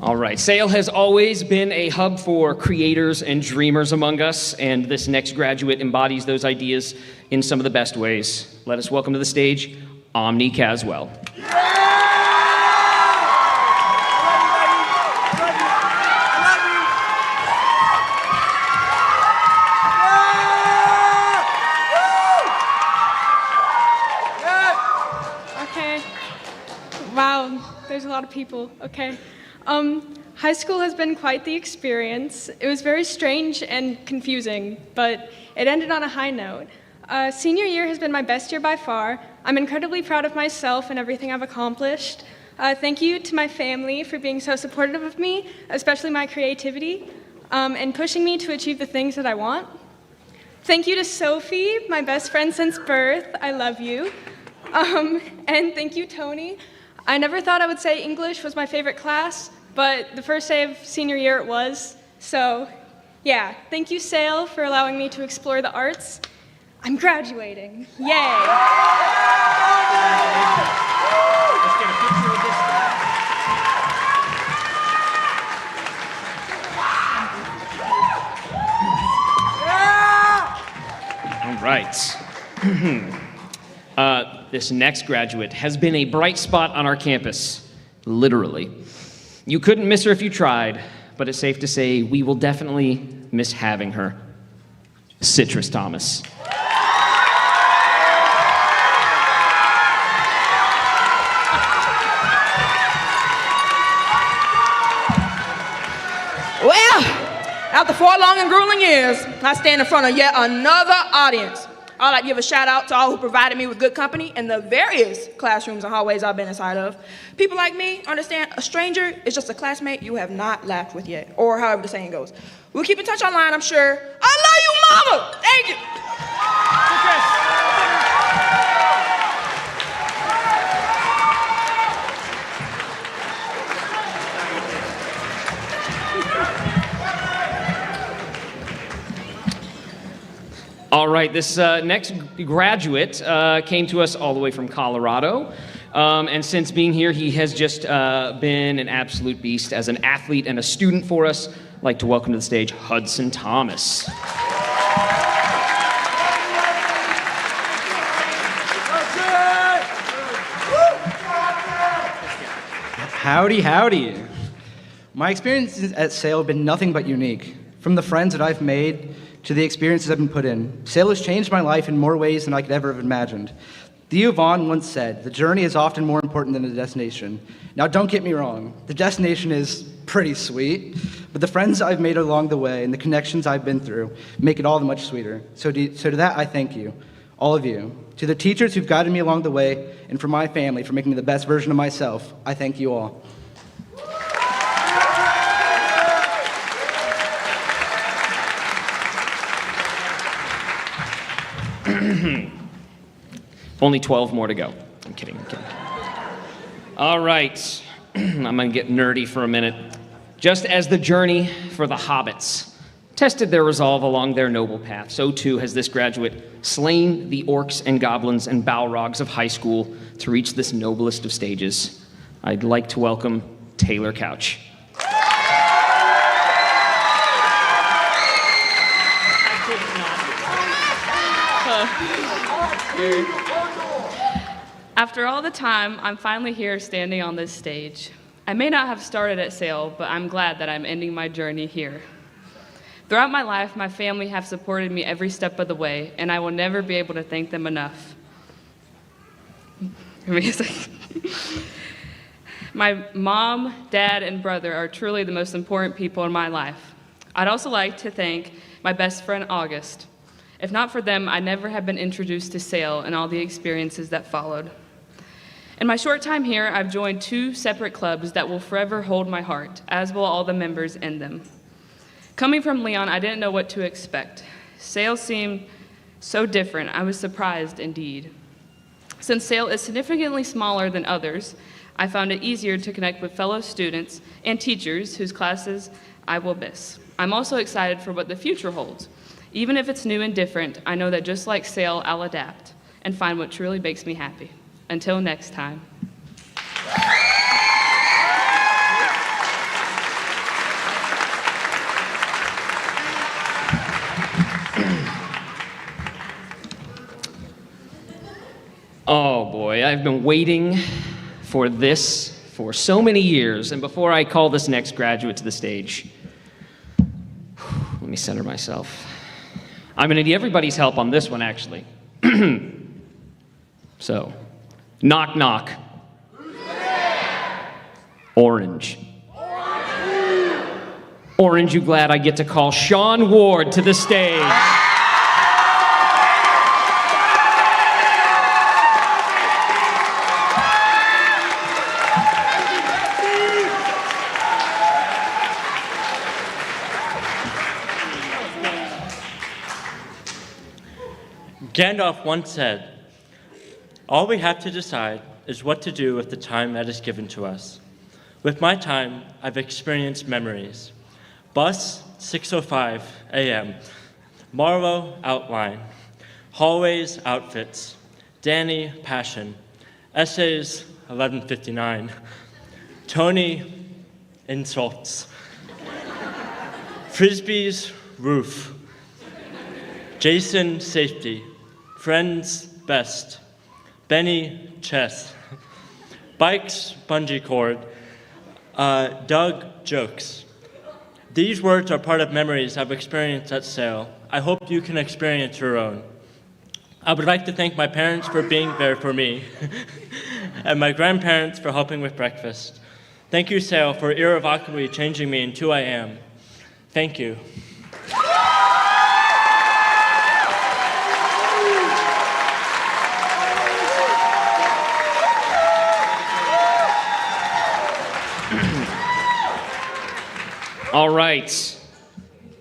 All right, Sale has always been a hub for creators and dreamers among us, and this next graduate embodies those ideas in some of the best ways. Let us welcome to the stage Omni Caswell. Okay. Wow, there's a lot of people. Okay. High school has been quite the experience. It was very strange and confusing, but it ended on a high note. Senior year has been my best year by far. I'm incredibly proud of myself and everything I've accomplished. Thank you to my family for being so supportive of me, especially my creativity, and pushing me to achieve the things that I want. Thank you to Sophie, my best friend since birth. I love you. And thank you, Tony. I never thought I would say English was my favorite class, but the first day of senior year it was. So, yeah, thank you, Sale, for allowing me to explore the arts. I'm graduating. Yay! All right. This next graduate has been a bright spot on our campus, literally. You couldn't miss her if you tried, but it's safe to say we will definitely miss having her. Citrus Thomas. After 4 long and grueling years, I stand in front of yet another audience. I'd like to give a shout out to all who provided me with good company in the various classrooms and hallways I've been inside of. People like me understand a stranger is just a classmate you have not laughed with yet, or however the saying goes. We'll keep in touch online, I'm sure. I love you, mama! Thank you! All right, this next graduate came to us all the way from Colorado. And since being here, he has just been an absolute beast as an athlete and a student for us. I'd like to welcome to the stage Hudson Thomas. Howdy, howdy. My experiences at SAIL have been nothing but unique. From the friends that I've made to the experiences I've been put in, SAIL has changed my life in more ways than I could ever have imagined. Theo Vaughn once said, "The journey is often more important than the destination." Now, don't get me wrong, the destination is pretty sweet, but the friends I've made along the way and the connections I've been through make it all the much sweeter. So to that, I thank you, all of you. To the teachers who've guided me along the way, and for my family for making me the best version of myself, I thank you all. Only 12 more to go. I'm kidding, I'm kidding. All right, I'm gonna get nerdy for a minute. Just as the journey for the hobbits tested their resolve along their noble path, so too has this graduate slain the orcs and goblins and balrogs of high school to reach this noblest of stages. I'd like to welcome Taylor Couch. After all the time, I'm finally here standing on this stage. I may not have started at SAIL, but I'm glad that I'm ending my journey here. Throughout my life, my family have supported me every step of the way, and I will never be able to thank them enough. My mom, dad, and brother are truly the most important people in my life. I'd also like to thank my best friend, August. If not for them, I never have been introduced to SAIL and all the experiences that followed. In my short time here, I've joined 2 separate clubs that will forever hold my heart, as will all the members in them. Coming from Leon, I didn't know what to expect. SAIL seemed so different. I was surprised indeed. Since SAIL is significantly smaller than others, I found it easier to connect with fellow students and teachers whose classes I will miss. I'm also excited for what the future holds. Even if it's new and different, I know that just like SAIL, I'll adapt and find what truly makes me happy. Until next time. Oh boy, I've been waiting for this for so many years, and before I call this next graduate to the stage, let me center myself. I'm gonna need everybody's help on this one, actually. So, knock, knock. Orange. Orange, you glad I get to call Sean Ward to the stage. Gandalf once said, "All we have to decide is what to do with the time that is given to us." With my time, I've experienced memories. Bus, 6:05 a.m. Marlowe, outline. Hallways, outfits. Danny, passion. Essays, 11:59. Tony, insults. Frisbees, roof. Jason, safety. Friends, best. Benny, chess. Bikes, bungee cord. Doug, jokes. These words are part of memories I've experienced at SAIL. I hope you can experience your own. I would like to thank my parents for being there for me, and my grandparents for helping with breakfast. Thank you, SAIL, for irrevocably changing me into who I am. Thank you. All right.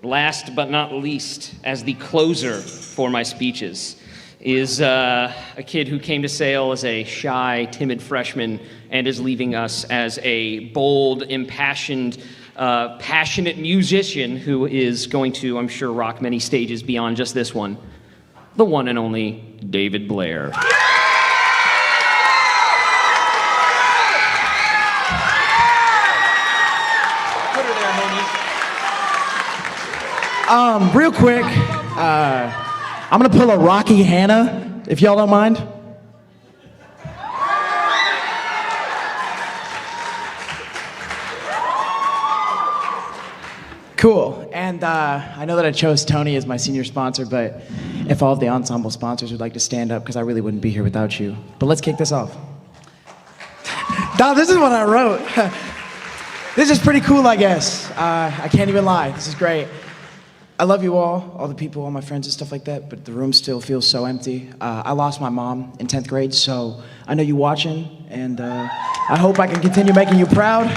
Last but not least, as the closer for my speeches, is a kid who came to Sale as a shy, timid freshman and is leaving us as a bold, impassioned, passionate musician who is going to, I'm sure, rock many stages beyond just this one. The one and only David Blair. Real quick, I'm gonna pull a Rocky Hannah, if y'all don't mind. Cool, and I know that I chose Tony as my senior sponsor, but if all of the ensemble sponsors would like to stand up, because I really wouldn't be here without you. But let's kick this off. Dog, this is what I wrote. This is pretty cool, I guess. I can't even lie, this is great. I love you all the people, all my friends and stuff like that, but the room still feels so empty. I lost my mom in 10th grade, so I know you watching, and I hope I can continue making you proud.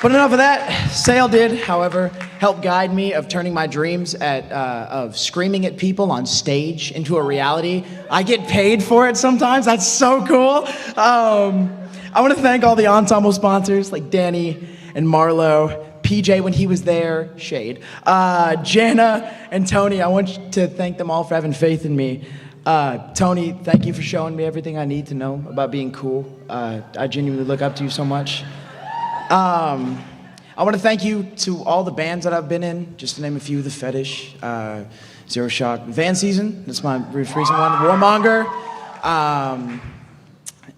But enough of that. Sale did, however, help guide me of turning my dreams of screaming at people on stage into a reality. I get paid for it sometimes, that's so cool. I want to thank all the ensemble sponsors like Danny and Marlo, PJ when he was there, Shade, Jana and Tony. I want to thank them all for having faith in me. Tony, thank you for showing me everything I need to know about being cool. I genuinely look up to you so much. I want to thank you to all the bands that I've been in, just to name a few: The Fetish, Zero Shock, Van Season, that's my recent one, Warmonger,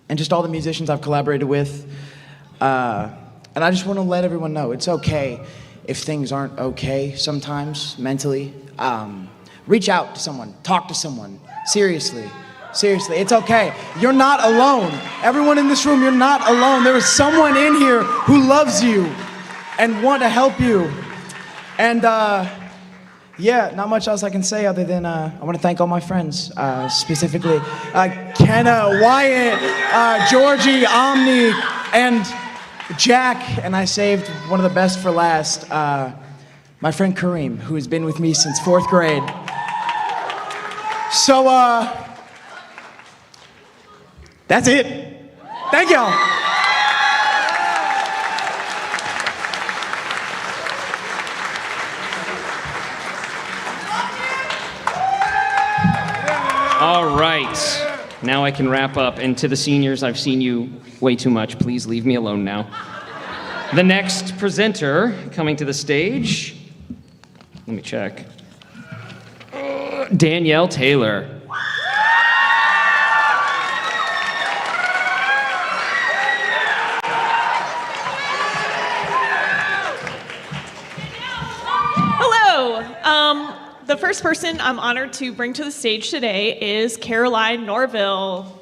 and just all the musicians I've collaborated with. And I just want to let everyone know it's okay if things aren't okay sometimes mentally. Reach out to someone, talk to someone, seriously, it's okay. You're not alone. Everyone in this room, you're not alone. There is someone in here who loves you and want to help you. And yeah, not much else I can say other than I want to thank all my friends, specifically Kenna, Wyatt, Georgie, Omni, and Jack, and I saved one of the best for last, my friend Kareem, who has been with me since 4th grade. So, that's it. Thank y'all. All right. Now I can wrap up. And to the seniors, I've seen you way too much. Please leave me alone now. The next presenter coming to the stage, let me check. Danielle Taylor. Hello. The first person I'm honored to bring to the stage today is Caroline Norville.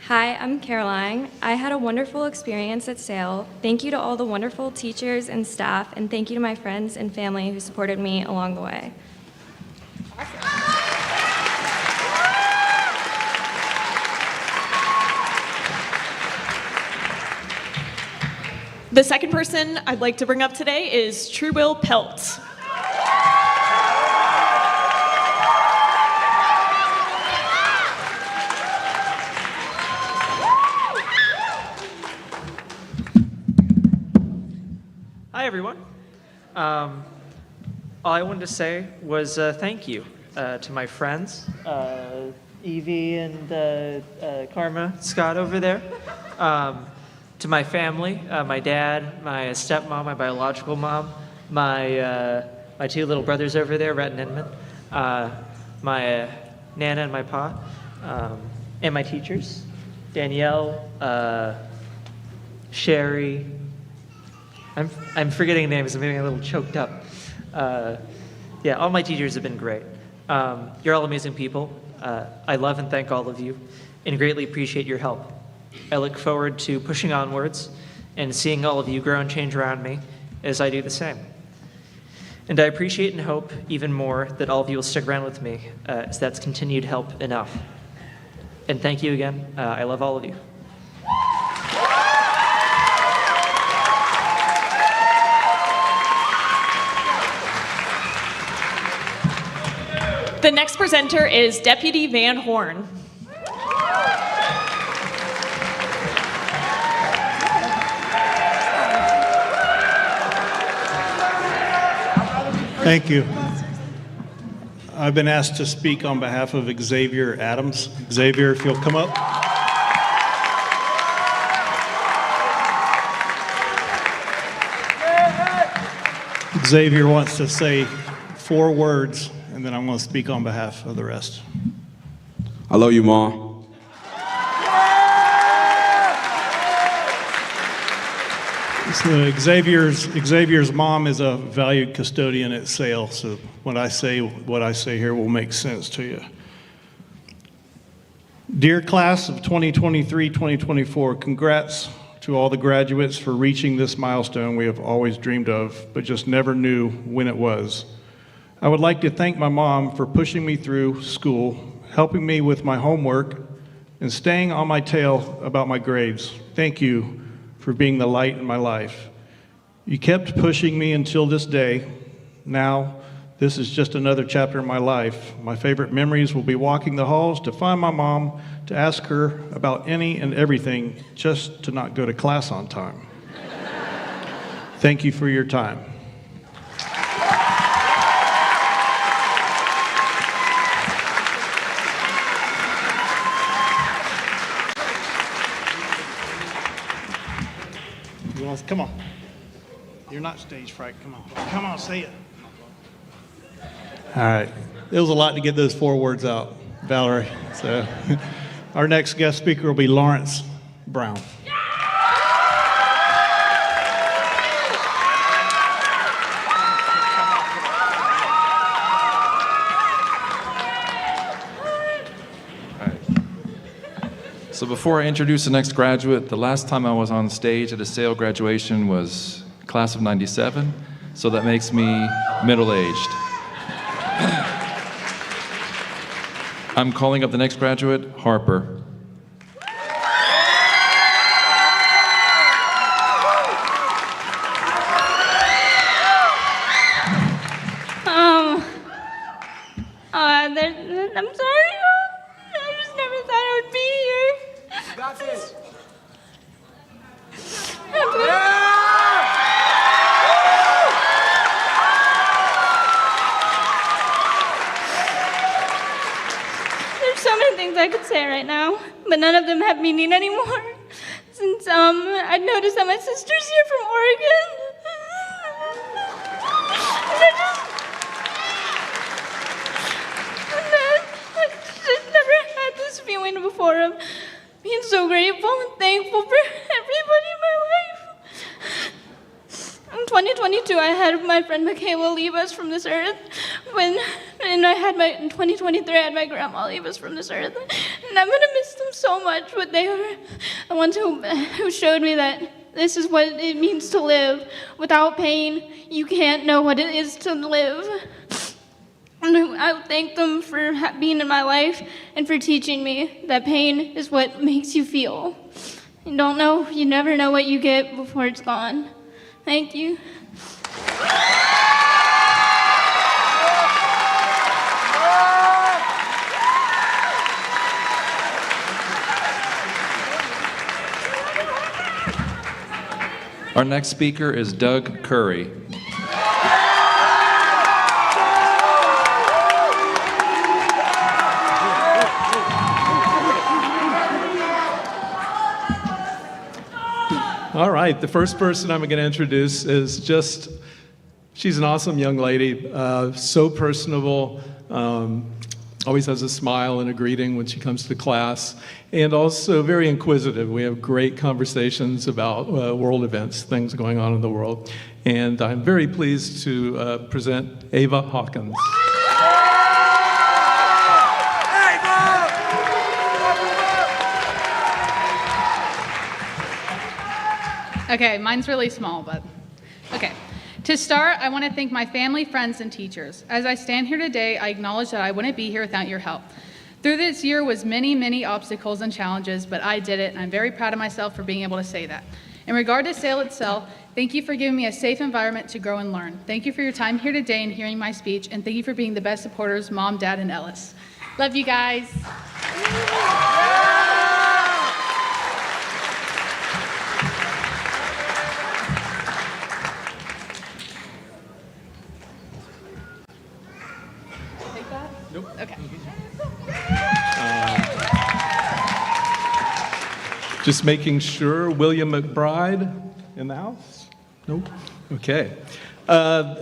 Hi, I'm Caroline. I had a wonderful experience at Sale. Thank you to all the wonderful teachers and staff, and thank you to my friends and family who supported me along the way. The second person I'd like to bring up today is Truewill Pelt. Hi, everyone. All I wanted to say was thank you to my friends, Evie and Karma, Scott over there, to my family, my dad, my stepmom, my biological mom, my two little brothers over there, Rhett and Edmund, my Nana and my Pa, and my teachers, Danielle, Sherry. I'm forgetting names. I'm getting a little choked up. Yeah, all my teachers have been great. You're all amazing people. I love and thank all of you and greatly appreciate your help. I look forward to pushing onwards and seeing all of you grow and change around me as I do the same. And I appreciate and hope even more that all of you will stick around with me, as that's continued help enough. And thank you again. I love all of you. The next presenter is Deputy Van Horn. Thank you. I've been asked to speak on behalf of Xavier Adams. Xavier, if you'll come up. Xavier wants to say 4 words, and then I'm going to speak on behalf of the rest. I love you, Mom. So Xavier's mom is a valued custodian at SAIL, so what I say here will make sense to you. Dear class of 2023-2024, congrats to all the graduates for reaching this milestone we have always dreamed of, but just never knew when it was. I would like to thank my mom for pushing me through school, helping me with my homework, and staying on my tail about my grades. Thank you for being the light in my life. You kept pushing me until this day. Now, this is just another chapter in my life. My favorite memories will be walking the halls to find my mom, to ask her about any and everything, just to not go to class on time. Thank you for your time. Come on. You're not stage fright. Come on. Come on, say it. All right. It was a lot to get those 4 words out, Valerie. So our next guest speaker will be Lawrence Brown. So before I introduce the next graduate, the last time I was on stage at a SAIL graduation was class of 97, so that makes me middle-aged. I'm calling up the next graduate, Harper. I'm sorry. I just never thought I would be here. You got this. There's so many things I could say right now, but none of them have meaning anymore. Since I noticed that my sister's here from Oregon. I just never had this feeling before of being so grateful and thankful for everybody in my life. In 2022, I had my friend Michaela leave us from this earth. In 2023, I had my grandma leave us from this earth. And I'm gonna miss them so much, but they were the ones who showed me that this is what it means to live. Without pain, you can't know what it is to live. And I thank them for being in my life and for teaching me that pain is what makes you feel. You never know what you get before it's gone. Thank you. Our next speaker is Doug Curry. All right, the first person I'm going to introduce is she's an awesome young lady, so personable, always has a smile and a greeting when she comes to class, and also very inquisitive. We have great conversations about world events, things going on in the world. And I'm very pleased to present Ava Hawkins. Okay, mine's really small, but okay. To start, I want to thank my family, friends, and teachers. As I stand here today, I acknowledge that I wouldn't be here without your help. Through this year was many, many obstacles and challenges, but I did it, and I'm very proud of myself for being able to say that. In regard to SAIL itself, thank you for giving me a safe environment to grow and learn. Thank you for your time here today and hearing my speech, and thank you for being the best supporters, Mom, Dad, and Ellis. Love you guys. Take that? Nope. Okay. Just making sure, William McBride in the house? Nope. Okay.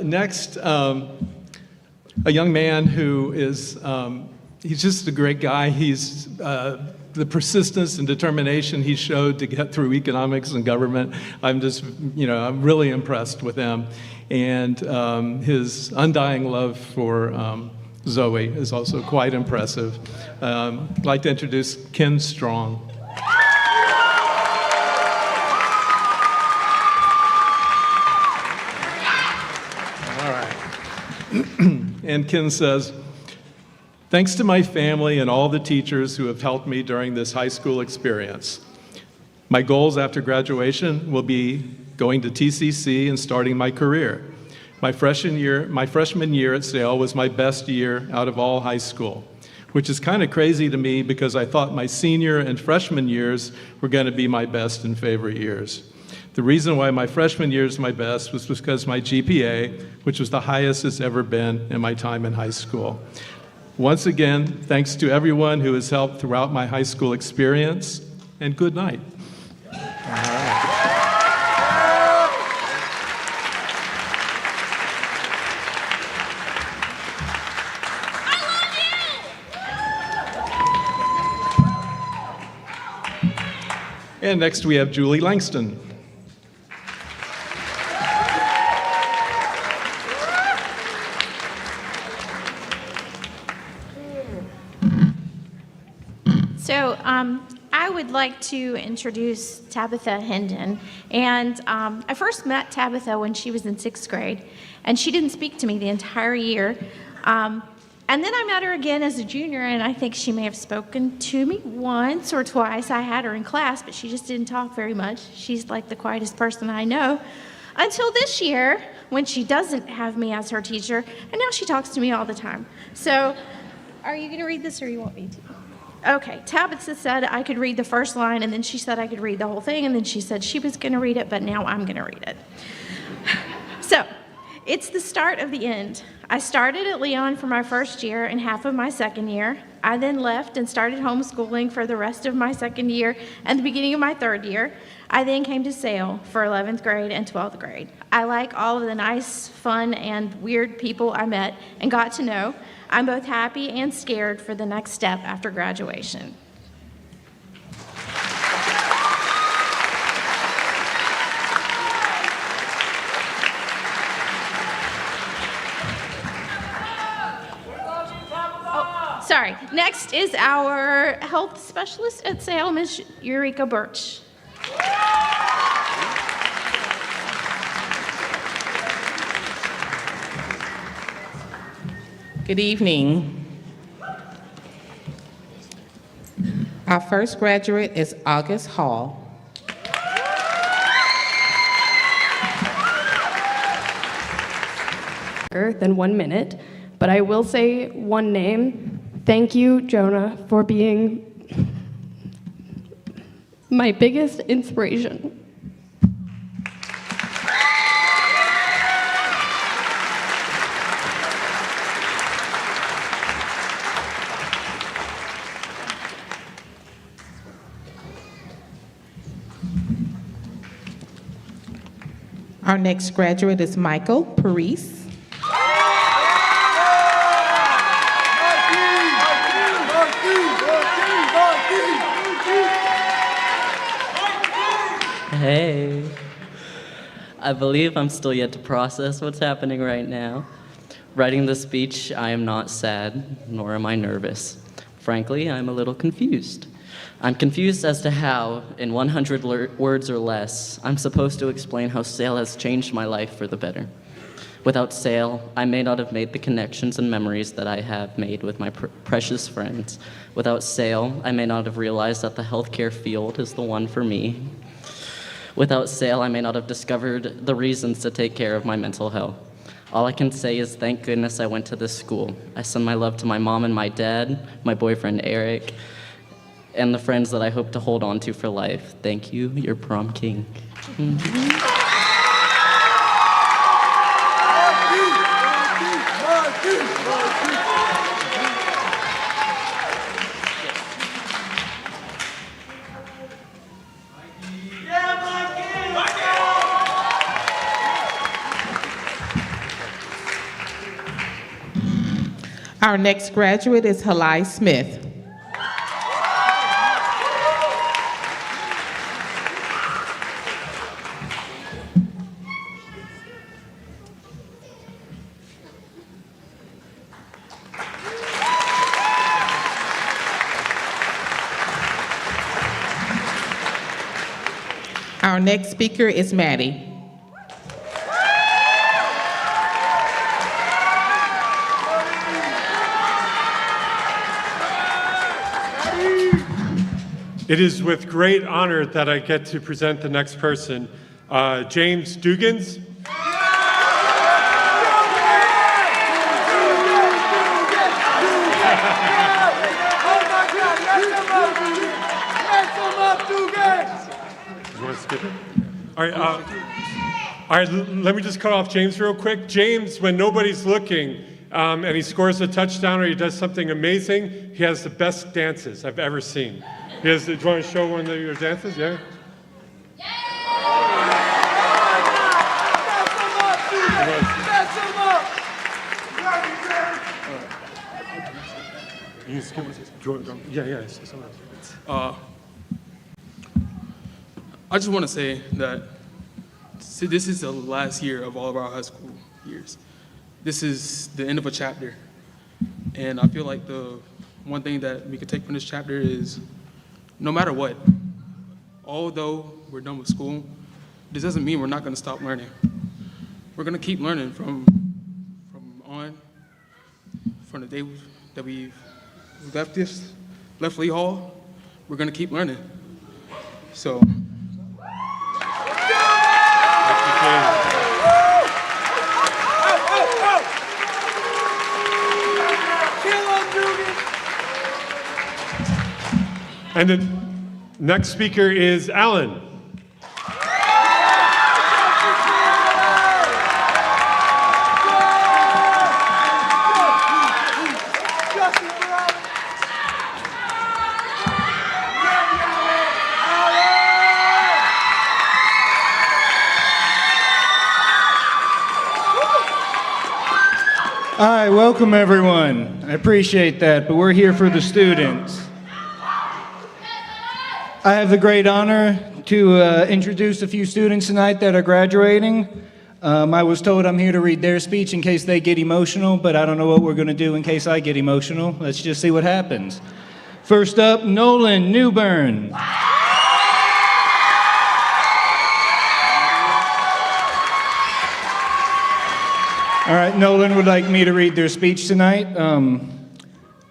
Next, a young man who is, he's just a great guy. He's the persistence and determination he showed to get through economics and government. I'm just, I'm really impressed with him. And his undying love for Zoe is also quite impressive. I'd like to introduce Ken Strong. And Ken says, thanks to my family and all the teachers who have helped me during this high school experience. My goals after graduation will be going to TCC and starting my career. My freshman year at SAIL was my best year out of all high school, which is kind of crazy to me because I thought my senior and freshman years were going to be my best and favorite years. The reason why my freshman year is my best was because my GPA, which was the highest it's ever been in my time in high school. Once again, thanks to everyone who has helped throughout my high school experience, and good night. All right. And next we have Julie Langston. So I would like to introduce Tabitha Hendon. And I first met Tabitha when she was in 6th grade, and she didn't speak to me the entire year. And then I met her again as a junior, and I think she may have spoken to me once or twice. I had her in class, but she just didn't talk very much. She's like the quietest person I know. Until this year, when she doesn't have me as her teacher, and now she talks to me all the time. So, are you going to read this, or you want me to? Okay, Tabitha said I could read the first line, and then she said I could read the whole thing, and then she said she was going to read it, but now I'm going to read it. So, it's the start of the end. I started at Leon for my first year and half of my second year. I then left and started homeschooling for the rest of my second year and the beginning of my third year. I then came to SAIL for 11th grade and 12th grade. I like all of the nice, fun, and weird people I met and got to know. I'm both happy and scared for the next step after graduation. Oh, sorry. Next is our health specialist at SAIL, Ms. Eureka Birch. Good evening. Our first graduate is August Hall. Than 1 minute, but I will say one name. Thank you, Jonah, for being my biggest inspiration. Our next graduate is Michael Parise. Hey. I believe I'm still yet to process what's happening right now. Writing this speech, I am not sad, nor am I nervous. Frankly, I'm a little confused. I'm confused as to how, in 100 words or less, I'm supposed to explain how SAIL has changed my life for the better. Without SAIL, I may not have made the connections and memories that I have made with my precious friends. Without SAIL, I may not have realized that the healthcare field is the one for me. Without SAIL, I may not have discovered the reasons to take care of my mental health. All I can say is thank goodness I went to this school. I send my love to my mom and my dad, my boyfriend Eric, and the friends that I hope to hold on to for life. Thank you, your prom king. Our next graduate is Halai Smith. Our next speaker is Maddie. It is with great honor that I get to present the next person, James Dugans. You want to skip it? All right, let me just cut off James real quick. James, when nobody's looking, and he scores a touchdown or he does something amazing, he has the best dances I've ever seen. Do you want to show one of your dances? Yeah? You can skip it. Yeah. Someone else. I just want to say that this is the last year of all of our high school years. This is the end of a chapter. And I feel like the one thing that we could take from this chapter is no matter what, although we're done with school, this doesn't mean we're not going to stop learning. We're going to keep learning from the day that we've left Lee Hall. We're going to keep learning. So. And the next speaker is Alan. All right, welcome everyone. I appreciate that, but we're here for the students. I have the great honor to introduce a few students tonight that are graduating. I was told I'm here to read their speech in case they get emotional, but I don't know what we're going to do in case I get emotional. Let's just see what happens. First up, Nolan Newburn. All right, Nolan would like me to read their speech tonight. I'm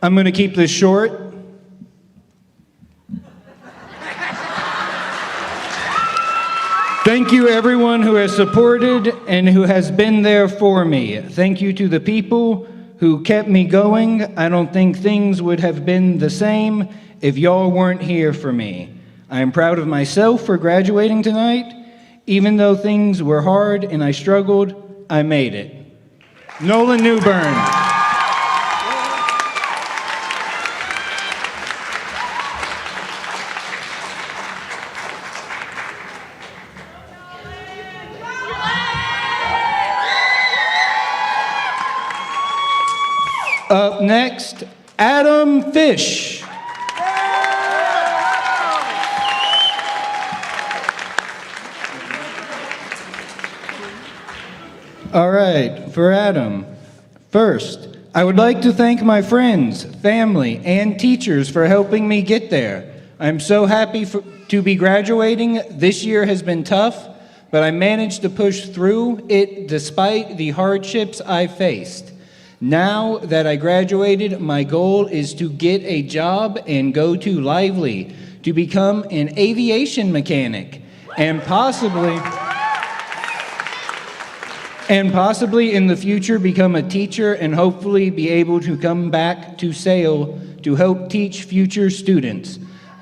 going to keep this short. Thank you, everyone who has supported and who has been there for me. Thank you to the people who kept me going. I don't think things would have been the same if y'all weren't here for me. I am proud of myself for graduating tonight. Even though things were hard and I struggled, I made it. Nolan Newburn. Up next, Adam Fish. All right, for Adam. First, I would like to thank my friends, family, and teachers for helping me get there. I'm so happy to be graduating. This year has been tough, but I managed to push through it despite the hardships I faced. Now that I graduated, my goal is to get a job and go to Lively to become an aviation mechanic and possibly in the future become a teacher and hopefully be able to come back to SAIL to help teach future students.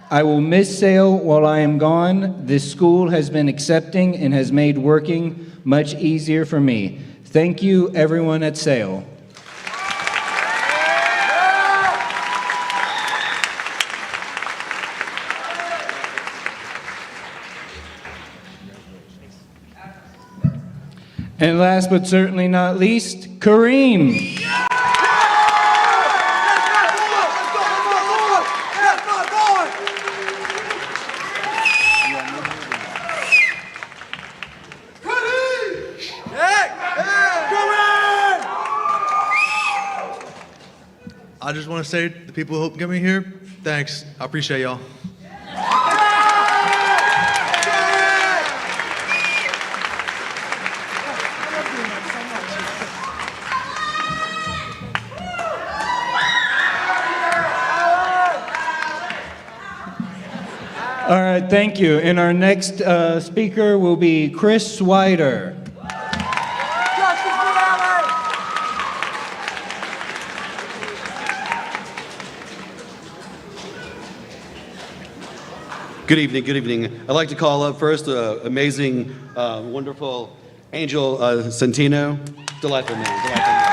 I will miss SAIL while I am gone. This school has been accepting and has made working much easier for me. Thank you, everyone at SAIL. And last but certainly not least, Kareem. I just want to say to the people who helped get me here, thanks. I appreciate y'all. All right, thank you. And our next speaker will be Chris Swider. Good evening, good evening. I'd like to call up first amazing, wonderful Angel Centino. Delightful man, delightful man.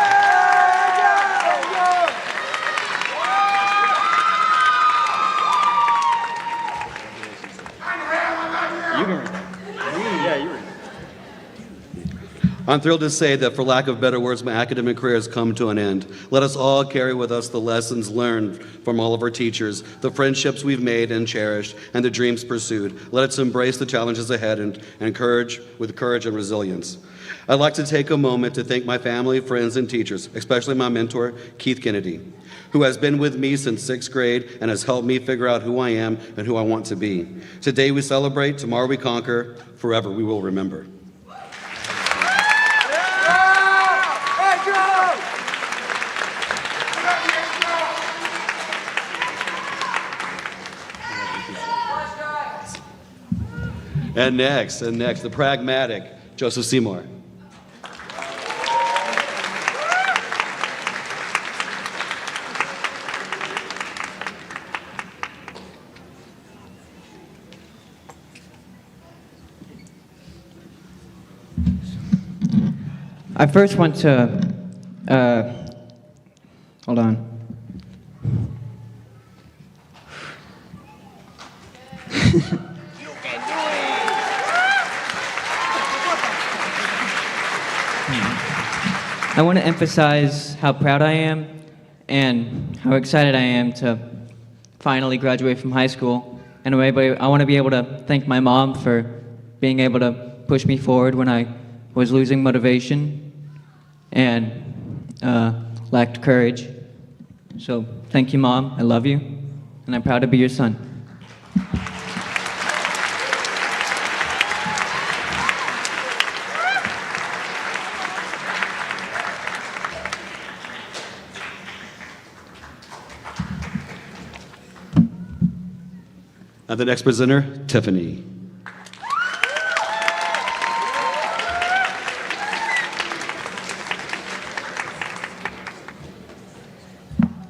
I'm thrilled to say that, for lack of better words, my academic career has come to an end. Let us all carry with us the lessons learned from all of our teachers, the friendships we've made and cherished, and the dreams pursued. Let us embrace the challenges ahead and encourage with courage and resilience. I'd like to take a moment to thank my family, friends, and teachers, especially my mentor, Keith Kennedy, who has been with me since 6th grade and has helped me figure out who I am and who I want to be. Today we celebrate, tomorrow we conquer, forever we will remember. And next, the pragmatic Joseph Seymour. I first want to, hold on. I want to emphasize how proud I am and how excited I am to finally graduate from high school. And I want to be able to thank my mom for being able to push me forward when I was losing motivation and lacked courage. So thank you, Mom. I love you, and I'm proud to be your son. And the next presenter, Tiffany.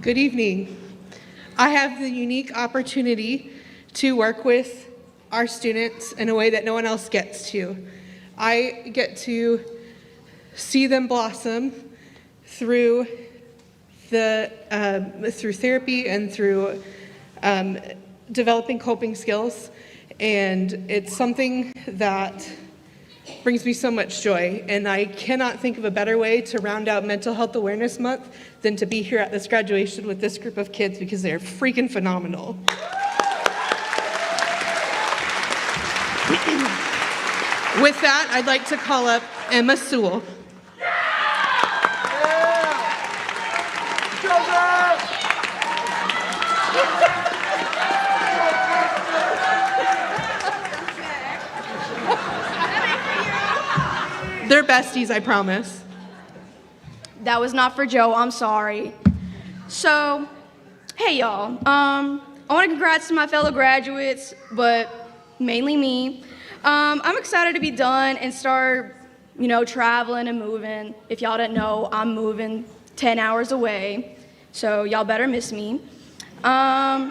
Good evening. I have the unique opportunity to work with our students in a way that no one else gets to. I get to see them blossom through through therapy and through developing coping skills, and it's something that brings me so much joy, and I cannot think of a better way to round out Mental Health Awareness Month than to be here at this graduation with this group of kids, because they're freaking phenomenal. With that, I'd like to call up Emma Sewell. They're besties, I promise. That was not for Joe, I'm sorry. So, hey y'all. I want to congrats to my fellow graduates, but mainly me. I'm excited to be done and start, traveling and moving. If y'all didn't know, I'm moving 10 hours away, so y'all better miss me. I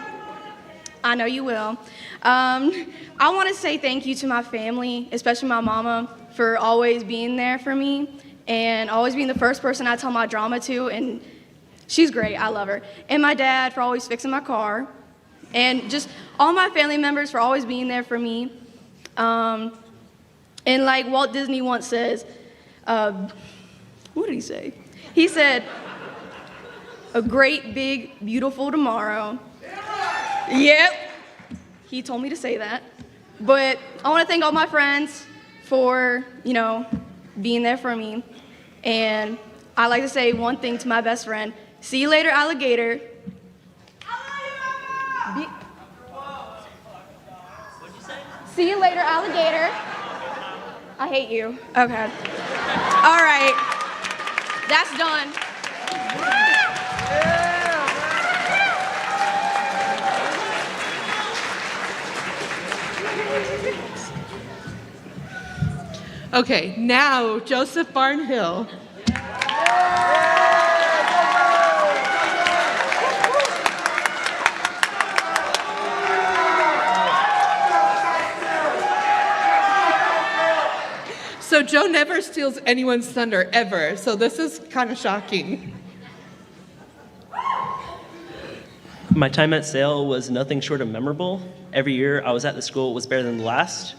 know you will. I want to say thank you to my family, especially my mama, for always being there for me and always being the first person I tell my drama to, and she's great, I love her. And my dad for always fixing my car, and just all my family members for always being there for me. And like Walt Disney once says, what did he say? He said, a great, big, beautiful tomorrow. Yep, he told me to say that. But I want to thank all my friends for, being there for me. And I like to say one thing to my best friend. See you later, alligator. See you later, alligator. I hate you. Okay. All right. That's done. Okay, now Joseph Barnhill. So Joe never steals anyone's thunder, ever. So this is kind of shocking. My time at Sale was nothing short of memorable. Every year I was at the school was better than the last.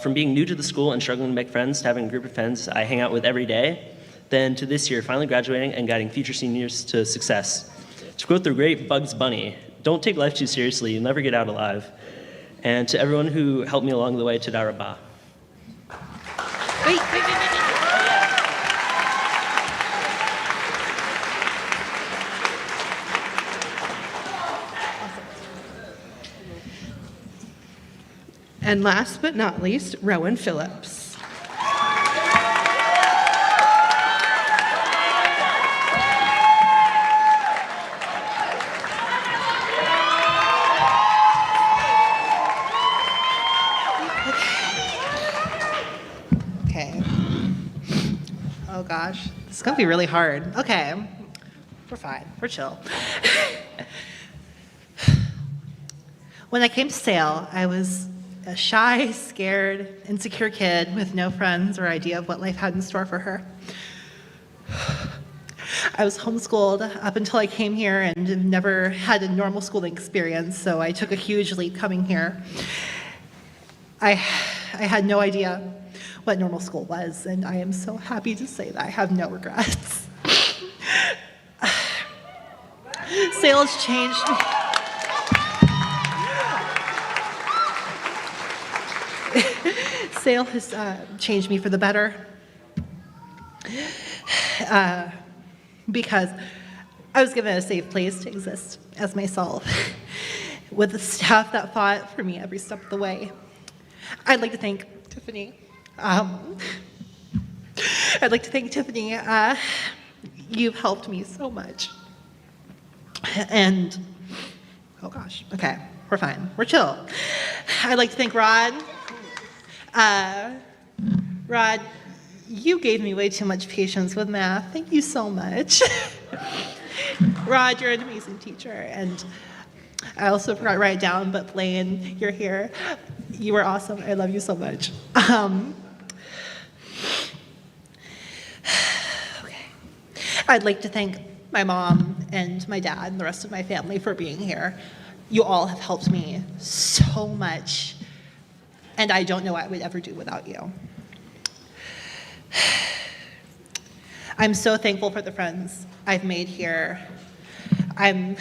From being new to the school and struggling to make friends to having a group of friends I hang out with every day, then to this year finally graduating and guiding future seniors to success. To quote the great Bugs Bunny, don't take life too seriously, you'll never get out alive. And to everyone who helped me along the way, Toda Rabah. Wait. And last but not least, Rowan Phillips. Okay. Oh gosh, it's gonna be really hard. Okay, we're fine, we're chill. When I came to Sale, I was a shy, scared, insecure kid with no friends or idea of what life had in store for her. I was homeschooled up until I came here and never had a normal schooling experience, so I took a huge leap coming here. I had no idea what normal school was, and I am so happy to say that I have no regrets. Sale has changed me. Sale has changed me for the better because I was given a safe place to exist as myself with the staff that fought for me every step of the way. I'd like to thank Tiffany. You've helped me so much. And, oh gosh, okay, we're fine, we're chill. I'd like to thank Rod. Rod, you gave me way too much patience with math. Thank you so much. Rod, you're an amazing teacher. And I also forgot to write it down, but Blaine, you're here. You were awesome. I love you so much. Okay. I'd like to thank my mom and my dad and the rest of my family for being here. You all have helped me so much. And I don't know what I would ever do without you. I'm so thankful for the friends I've made here. Thank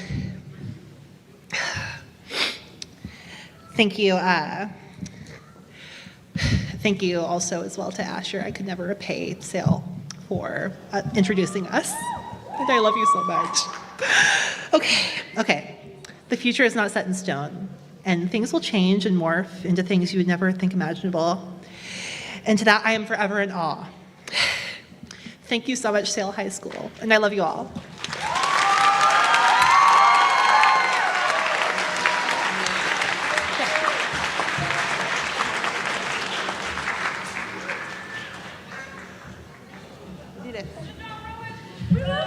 you. Thank you also as well to Asher. I could never repay Sale for introducing us. And I love you so much. Okay. The future is not set in stone. And things will change and morph into things you would never think imaginable. And to that, I am forever in awe. Thank you so much, Sale High School, and I love you all.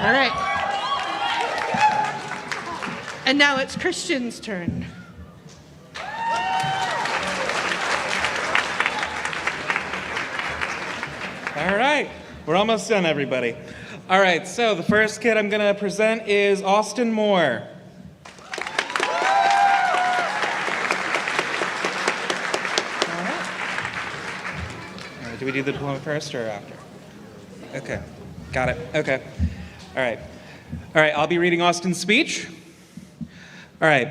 All right. And now it's Christian's turn. All right, we're almost done, everybody. All right, so the first kid I'm going to present is Austin Moore. All right, do we do the diploma first or after? Okay, got it. Okay. All right. All right, I'll be reading Austin's speech. All right.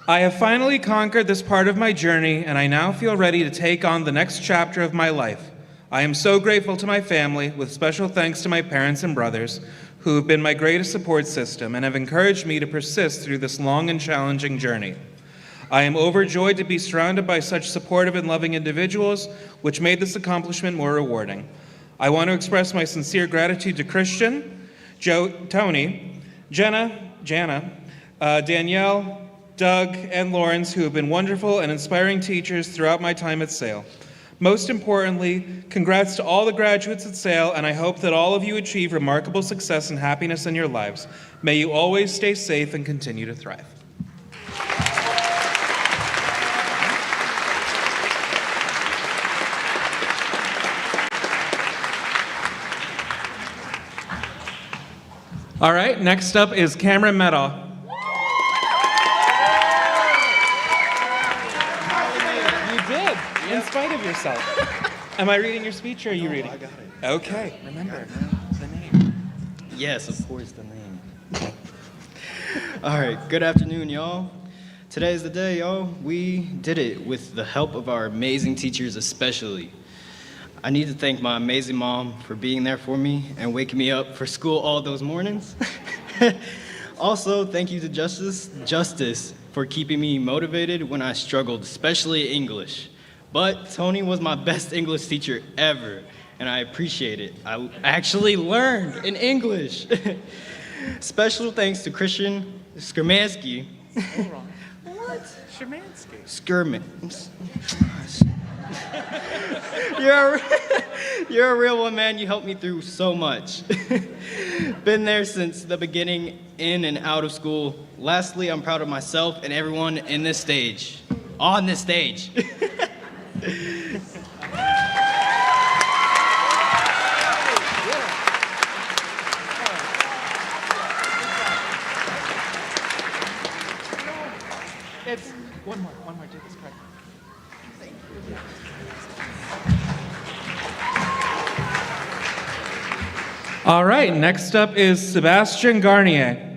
I have finally conquered this part of my journey, and I now feel ready to take on the next chapter of my life. I am so grateful to my family, with special thanks to my parents and brothers, who have been my greatest support system and have encouraged me to persist through this long and challenging journey. I am overjoyed to be surrounded by such supportive and loving individuals, which made this accomplishment more rewarding. I want to express my sincere gratitude to Christian, Tony, Jana, Danielle, Doug, and Lawrence, who have been wonderful and inspiring teachers throughout my time at Sale. Most importantly, congrats to all the graduates at Sale, and I hope that all of you achieve remarkable success and happiness in your lives. May you always stay safe and continue to thrive. All right, next up is Cameron Meadow. In spite of yourself. Am I reading your speech or are you reading? I got it. Okay, remember the name. Yes, of course, the name. All right, good afternoon, y'all. Today's the day, y'all. We did it with the help of our amazing teachers, especially. I need to thank my amazing mom for being there for me and waking me up for school all those mornings. Also, thank you to Justice for keeping me motivated when I struggled, especially English. But Tony was my best English teacher ever, and I appreciate it. I actually learned in English. Special thanks to Christian Skurmansky. What? Shermansky. You're a real one, man. You helped me through so much. Been there since the beginning, in and out of school. Lastly, I'm proud of myself and everyone in this stage. On this stage. It's one more, take this card. Thank you. All right, next up is Sebastian Garnier.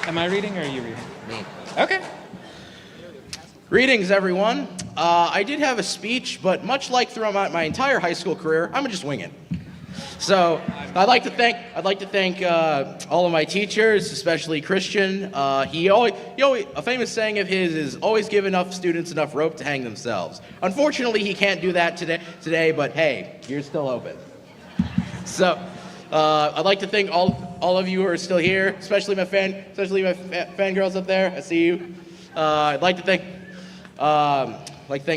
Am I reading or are you reading? Me. Okay. Greetings, everyone. I did have a speech, but much like throughout my entire high school career, I'm gonna just wing it. So I'd like to thank all of my teachers, especially Christian. He always, a famous saying of his is always give enough students enough rope to hang themselves. Unfortunately, he can't do that today, but hey, you're still open. So. I'd like to thank all of you who are still here, especially my fangirls up there. I see you. I'd like to thank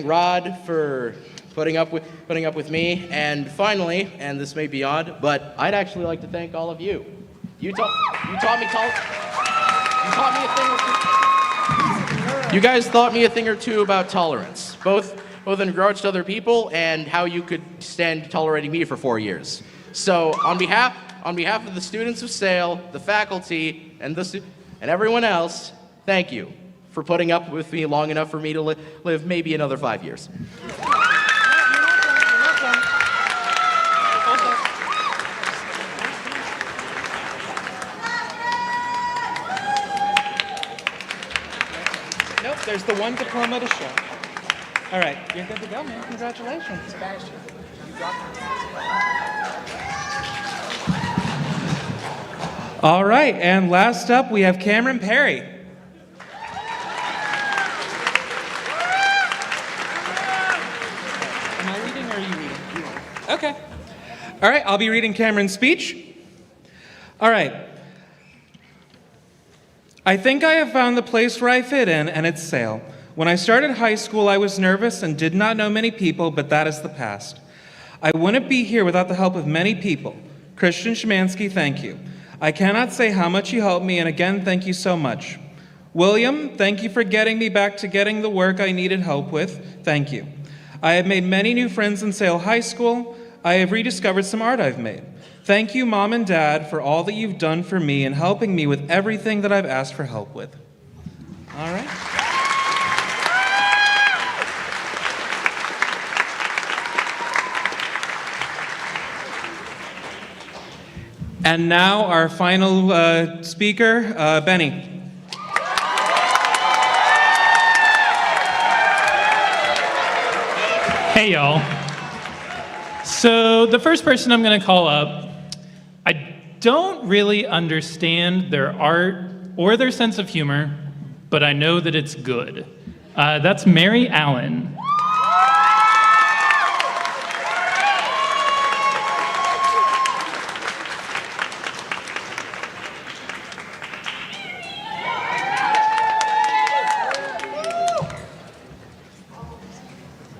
Rod for putting up with me, and finally, and this may be odd, but I'd actually like to thank all of you. You taught me You guys taught me a thing or two about tolerance, both in regards to other people and how you could stand tolerating me for 4 years. So on behalf of the students of Sale, the faculty, and everyone else, thank you for putting up with me long enough for me to live maybe another 5 years. Nope, there's the one diploma to show. All right, you're good to go, man. Congratulations. All right, and last up we have Cameron Perry. Okay. All right, I'll be reading Cameron's speech. All right. I think I have found the place where I fit in, and it's Sale. When I started high school, I was nervous and did not know many people, but that is the past. I wouldn't be here without the help of many people. Christian Szymanski, thank you. I cannot say how much you helped me, and again, thank you so much. William, thank you for getting me back to getting the work I needed help with. Thank you. I have made many new friends in Sale High School. I have rediscovered some art I've made. Thank you, Mom and Dad, for all that you've done for me and helping me with everything that I've asked for help with. All right. And now our final speaker, Benny. Hey, y'all. So the first person I'm going to call up, I don't really understand their art or their sense of humor, but I know that it's good. That's Mary Allen.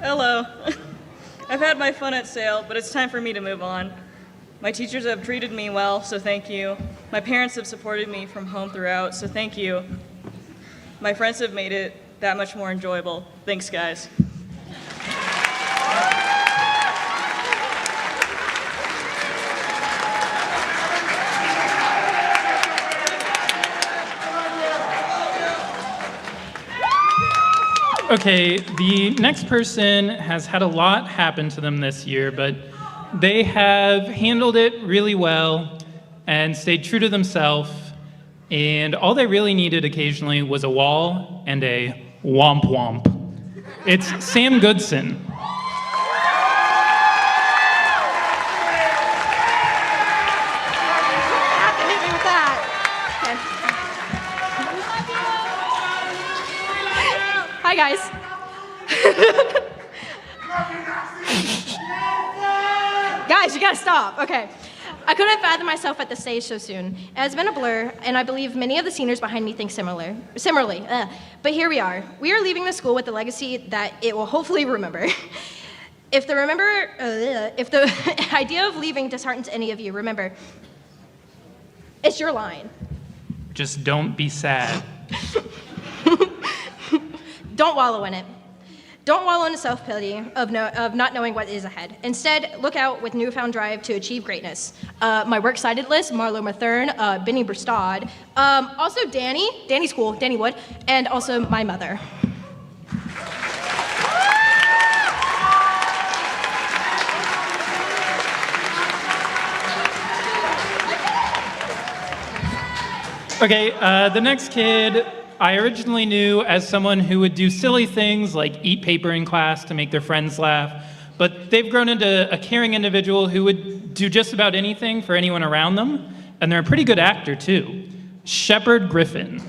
Hello. I've had my fun at Sale, but it's time for me to move on. My teachers have treated me well, so thank you. My parents have supported me from home throughout, so thank you. My friends have made it that much more enjoyable. Thanks, guys. Okay, the next person has had a lot happen to them this year, but they have handled it really well and stayed true to themselves, and all they really needed occasionally was a wall and a womp womp. It's Sam Goodson. Hi, guys. Guys, you gotta stop. Okay. I couldn't fathom myself at the stage so soon. It has been a blur, and I believe many of the seniors behind me think similarly. But here we are. We are leaving the school with a legacy that it will hopefully remember. If the idea of leaving disheartens any of you, remember, it's your line. Just don't be sad. Don't wallow in it. Don't wallow in the self-pity of not knowing what is ahead. Instead, look out with newfound drive to achieve greatness. My works cited list, Marlo Mathern, Benny Bristad, also Danny's cool, Danny Wood, and also my mother. Okay, the next kid I originally knew as someone who would do silly things like eat paper in class to make their friends laugh, but they've grown into a caring individual who would do just about anything for anyone around them, and they're a pretty good actor too. Shepard Griffin.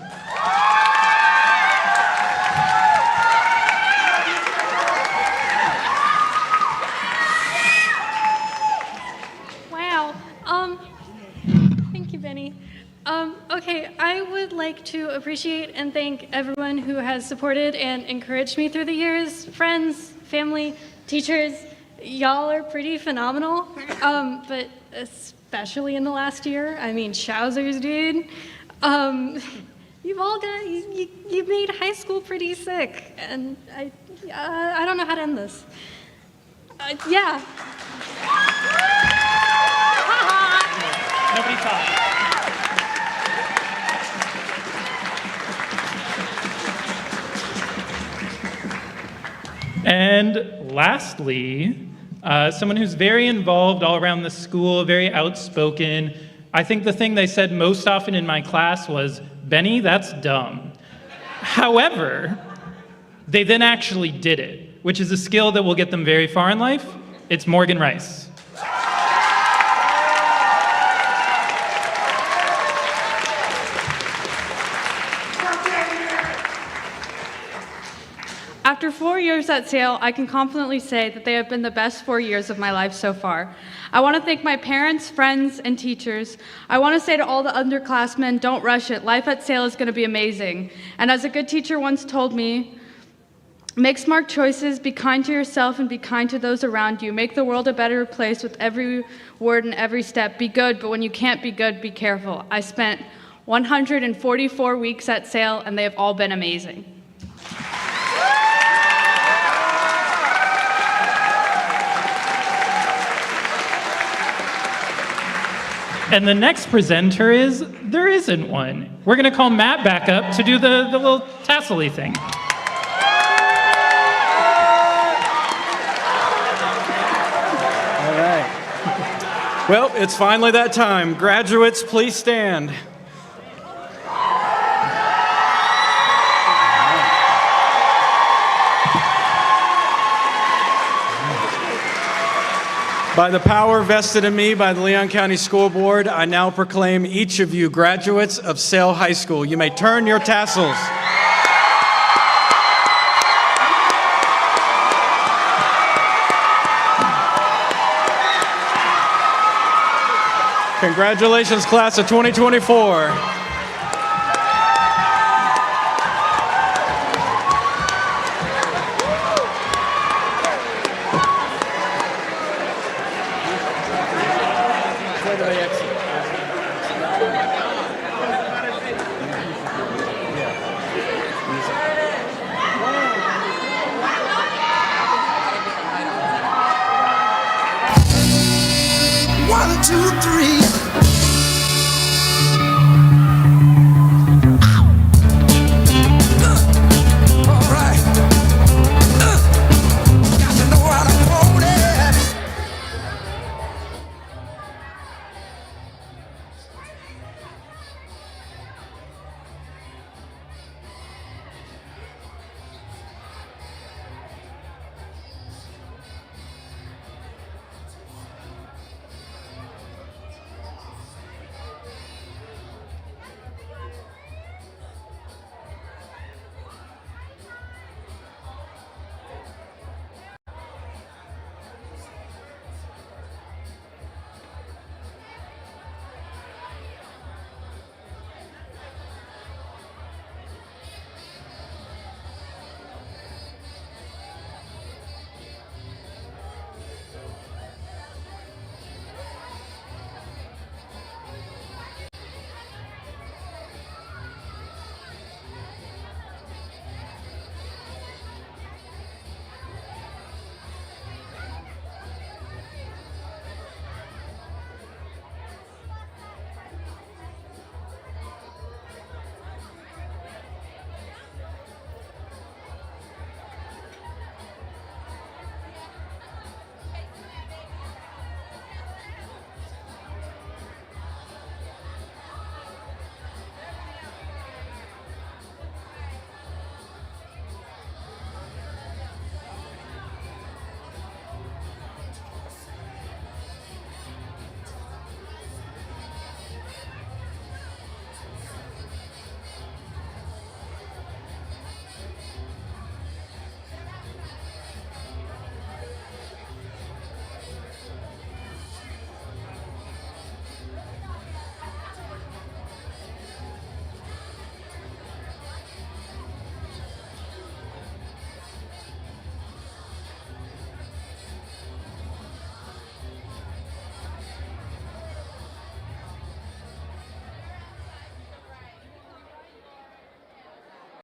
Wow. Thank you, Benny. Okay, I would like to appreciate and thank everyone who has supported and encouraged me through the years. Friends, family, teachers, y'all are pretty phenomenal, but especially in the last year. I mean, Shouzers, dude. You've all got, you made high school pretty sick, and I don't know how to end this. Yeah. Nobody thought. And lastly, someone who's very involved all around the school, very outspoken. I think the thing they said most often in my class was, "Benny, that's dumb." However, they then actually did it, which is a skill that will get them very far in life. It's Morgan Rice. After 4 years at Sale, I can confidently say that they have been the best 4 years of my life so far. I want to thank my parents, friends, and teachers. I want to say to all the underclassmen, don't rush it. Life at Sale is going to be amazing. And as a good teacher once told me, make smart choices, be kind to yourself, and be kind to those around you. Make the world a better place with every word and every step. Be good, but when you can't be good, be careful. I spent 144 weeks at Sale, and they have all been amazing. And the next presenter there isn't one. We're going to call Matt back up to do the little tassel-y thing. All right. Well, it's finally that time. Graduates, please stand. By the power vested in me by the Leon County School Board, I now proclaim each of you graduates of Sale High School. You may turn your tassels. Congratulations, class of 2024. One, two, three.